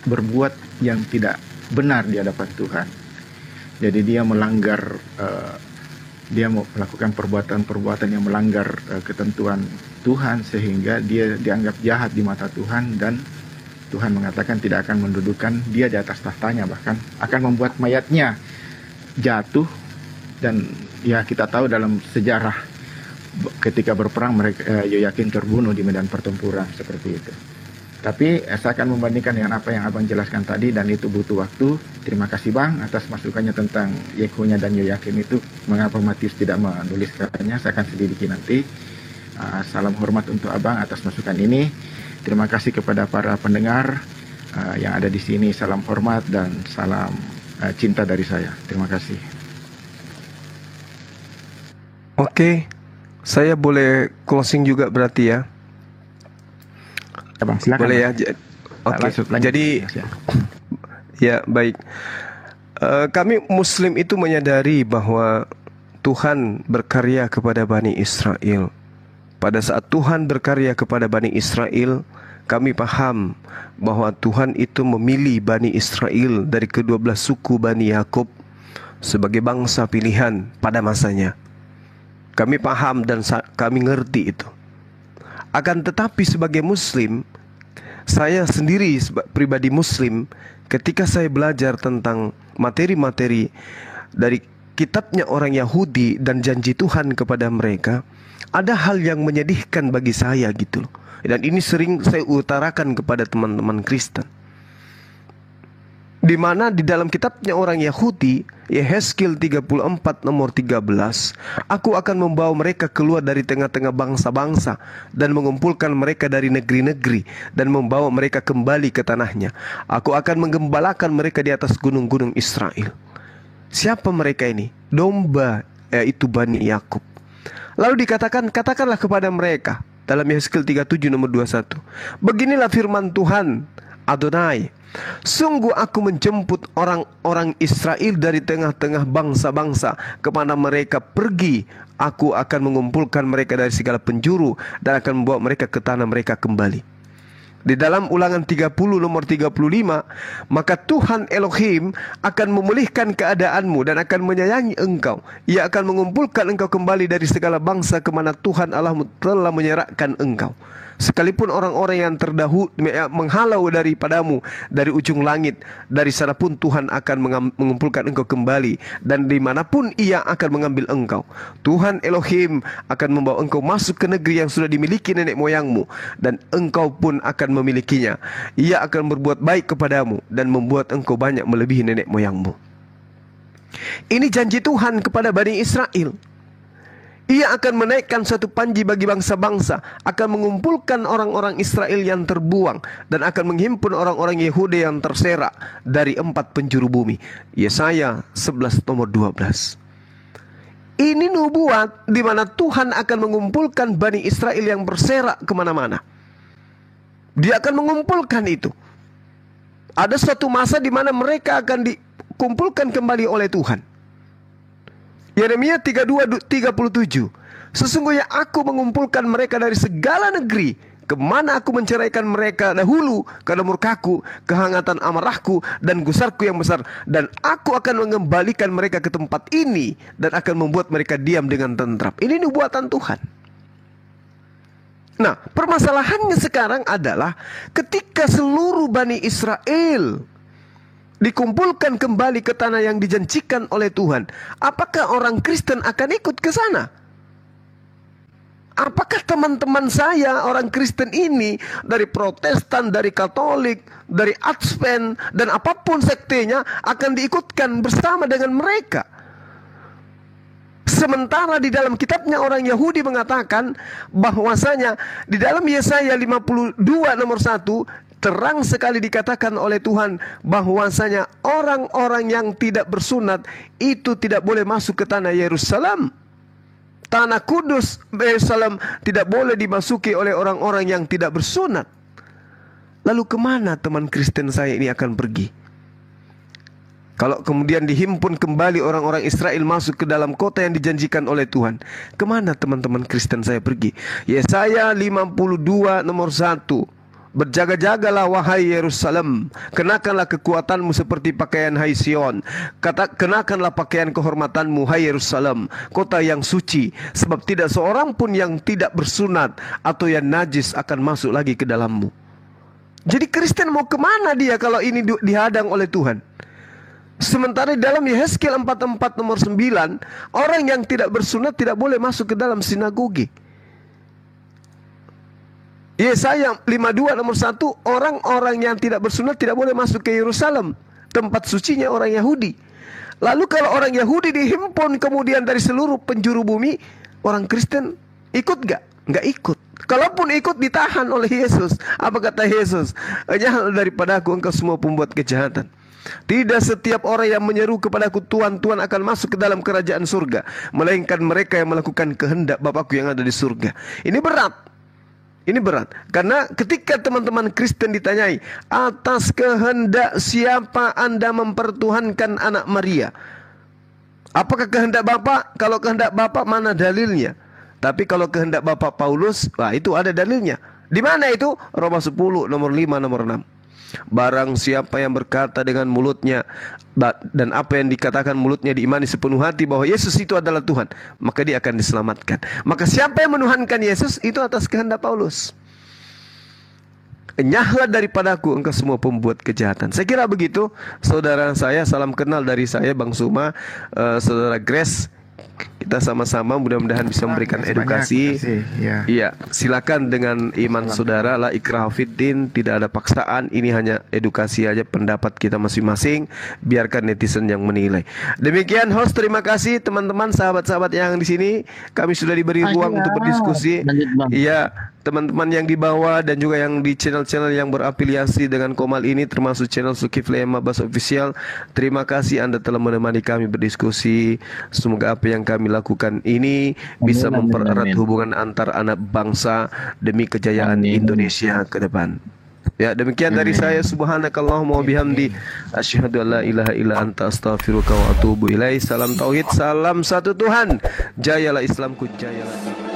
berbuat yang tidak benar di hadapan Tuhan. Jadi dia melanggar, dia melakukan perbuatan-perbuatan yang melanggar ketentuan Tuhan, sehingga dia dianggap jahat di mata Tuhan, dan Tuhan mengatakan tidak akan mendudukan dia di atas tahtanya, bahkan akan membuat mayatnya jatuh. Dan ya kita tahu dalam sejarah ketika berperang Yoyakim terbunuh di medan pertempuran seperti itu. Tapi saya akan membandingkan dengan apa yang Abang jelaskan tadi, dan itu butuh waktu. Terima kasih Bang atas masukannya tentang Yekonya dan Yoyakim itu. Mengapa Matius tidak menulis katanya, saya akan selidiki nanti. Salam hormat untuk Abang atas masukan ini. Terima kasih kepada para pendengar yang ada di sini. Salam hormat dan salam cinta dari saya. Terima kasih. Oke. Saya boleh closing juga berarti ya? Ya, Bang, silakan. Boleh ya? Bang. Oke. Lanjut. Jadi ya baik. Kami Muslim itu menyadari bahwa Tuhan berkarya kepada Bani Israel. Pada saat Tuhan berkarya kepada Bani Israel, kami paham bahwa Tuhan itu memilih Bani Israel dari ke-12 suku Bani Yakub sebagai bangsa pilihan pada masanya. Kami paham dan kami ngerti itu. Akan tetapi sebagai Muslim, saya sendiri pribadi Muslim, ketika saya belajar tentang materi-materi dari kitabnya orang Yahudi dan janji Tuhan kepada mereka, ada hal yang menyedihkan bagi saya gitu loh. Dan ini sering saya utarakan kepada teman-teman Kristen. Di mana di dalam kitabnya orang Yahudi, Yehezkiel 34 nomor 13, aku akan membawa mereka keluar dari tengah-tengah bangsa-bangsa dan mengumpulkan mereka dari negeri-negeri dan membawa mereka kembali ke tanahnya. Aku akan menggembalakan mereka di atas gunung-gunung Israel. Siapa mereka ini? Domba, yaitu Bani Yakub. Lalu dikatakan, katakanlah kepada mereka dalam Yehezkiel 37 nomor 21, beginilah firman Tuhan Adonai, sungguh aku menjemput orang-orang Israel dari tengah-tengah bangsa-bangsa kemana mereka pergi. Aku akan mengumpulkan mereka dari segala penjuru dan akan membawa mereka ke tanah mereka kembali. Di dalam Ulangan 30 nomor 35, maka Tuhan Elohim akan memulihkan keadaanmu dan akan menyayangi engkau. Ia akan mengumpulkan engkau kembali dari segala bangsa kemana Tuhan Allahmu telah menyerahkan engkau. Sekalipun orang-orang yang terdahulu menghalau daripadamu dari ujung langit, dari sana pun Tuhan akan mengumpulkan engkau kembali, dan dimanapun ia akan mengambil engkau. Tuhan Elohim akan membawa engkau masuk ke negeri yang sudah dimiliki nenek moyangmu, dan engkau pun akan memilikinya. Ia akan berbuat baik kepadamu dan membuat engkau banyak melebihi nenek moyangmu. Ini janji Tuhan kepada Bani Israel. Ia akan menaikkan suatu panji bagi bangsa-bangsa, akan mengumpulkan orang-orang Israel yang terbuang, dan akan menghimpun orang-orang Yehudi yang terserak dari 4 penjuru bumi. Yesaya 11 nomor 12. Ini nubuat di mana Tuhan akan mengumpulkan Bani Israel yang berserak kemana-mana. Dia akan mengumpulkan itu. Ada suatu masa di mana mereka akan dikumpulkan kembali oleh Tuhan. Yeremia 32:37, sesungguhnya aku mengumpulkan mereka dari segala negeri, kemana aku menceraikan mereka dahulu, karena murkaku, kehangatan amarahku, dan gusarku yang besar. Dan aku akan mengembalikan mereka ke tempat ini, dan akan membuat mereka diam dengan tentram. Ini nubuatan Tuhan. Nah, permasalahannya sekarang adalah ketika seluruh Bani Israel dikumpulkan kembali ke tanah yang dijanjikan oleh Tuhan, apakah orang Kristen akan ikut ke sana? Apakah teman-teman saya orang Kristen ini dari Protestan, dari Katolik, dari Advent, dan apapun sektenya akan diikutkan bersama dengan mereka? Sementara di dalam kitabnya orang Yahudi mengatakan bahwasanya di dalam Yesaya 52 nomor 1 terang sekali dikatakan oleh Tuhan bahwasanya orang-orang yang tidak bersunat itu tidak boleh masuk ke tanah Yerusalem. Tanah kudus Yerusalem tidak boleh dimasuki oleh orang-orang yang tidak bersunat. Lalu kemana teman Kristen saya ini akan pergi? Kalau kemudian dihimpun kembali orang-orang Israel masuk ke dalam kota yang dijanjikan oleh Tuhan, kemana teman-teman Kristen saya pergi? Yesaya 52 nomor 1. Berjaga-jagalah wahai Yerusalem, kenakanlah kekuatanmu seperti pakaian hai Sion. Kenakanlah pakaian kehormatanmu hai Yerusalem, kota yang suci, sebab tidak seorang pun yang tidak bersunat atau yang najis akan masuk lagi ke dalammu. Jadi Kristen mau kemana dia kalau ini dihadang oleh Tuhan? Sementara dalam Yehezkiel 44 nomor 9, orang yang tidak bersunat tidak boleh masuk ke dalam sinagoge. Yesaya 52 nomor 1, orang-orang yang tidak bersunat tidak boleh masuk ke Yerusalem, tempat sucinya orang Yahudi. Lalu kalau orang Yahudi dihimpun kemudian dari seluruh penjuru bumi, orang Kristen ikut gak? Nggak ikut. Kalaupun ikut ditahan oleh Yesus. Apa kata Yesus? Jangan daripada aku engkau semua pembuat kejahatan. Tidak setiap orang yang menyeru kepadaku Tuhan, Tuhan akan masuk ke dalam kerajaan surga, melainkan mereka yang melakukan kehendak Bapakku yang ada di surga. Ini berat. Ini berat. Karena ketika teman-teman Kristen ditanyai, atas kehendak siapa Anda mempertuhankan anak Maria? Apakah kehendak Bapak? Kalau kehendak Bapak, mana dalilnya? Tapi kalau kehendak Bapak Paulus, wah itu ada dalilnya. Di mana itu? Roma 10, nomor 5, nomor 6. Barang siapa yang berkata dengan mulutnya dan apa yang dikatakan mulutnya diimani sepenuh hati bahwa Yesus itu adalah Tuhan, maka dia akan diselamatkan. Maka siapa yang menuhankan Yesus itu atas kehendak Paulus. Enyahlah daripadaku engkau semua pembuat kejahatan. Saya kira begitu. Saudara saya, salam kenal dari saya Bang Suma, Saudara Grace. Kita sama-sama mudah-mudahan bisa memberikan edukasi. Iya, silakan dengan iman saudara, la ikraha fiddin, tidak ada paksaan. Ini hanya edukasi aja, pendapat kita masing-masing. Biarkan netizen yang menilai. Demikian host, terima kasih teman-teman, sahabat-sahabat yang di sini. Kami sudah diberi ruang untuk berdiskusi. Iya, teman-teman yang di bawah dan juga yang di channel-channel yang berafiliasi dengan Komal ini, termasuk channel Zulkifli Mabas Official. Terima kasih Anda telah menemani kami berdiskusi. Semoga apa yang kami lakukan ini bisa mempererat hubungan antar anak bangsa demi kejayaan Indonesia ke depan. Ya, demikian dari saya. Subhanakallahumma wa bihamdi, asyhadu an la ilaha illa anta, astaghfiruka wa atubu ilaih. Salam tauhid, salam satu Tuhan. Jayalah Islamku, jayalah.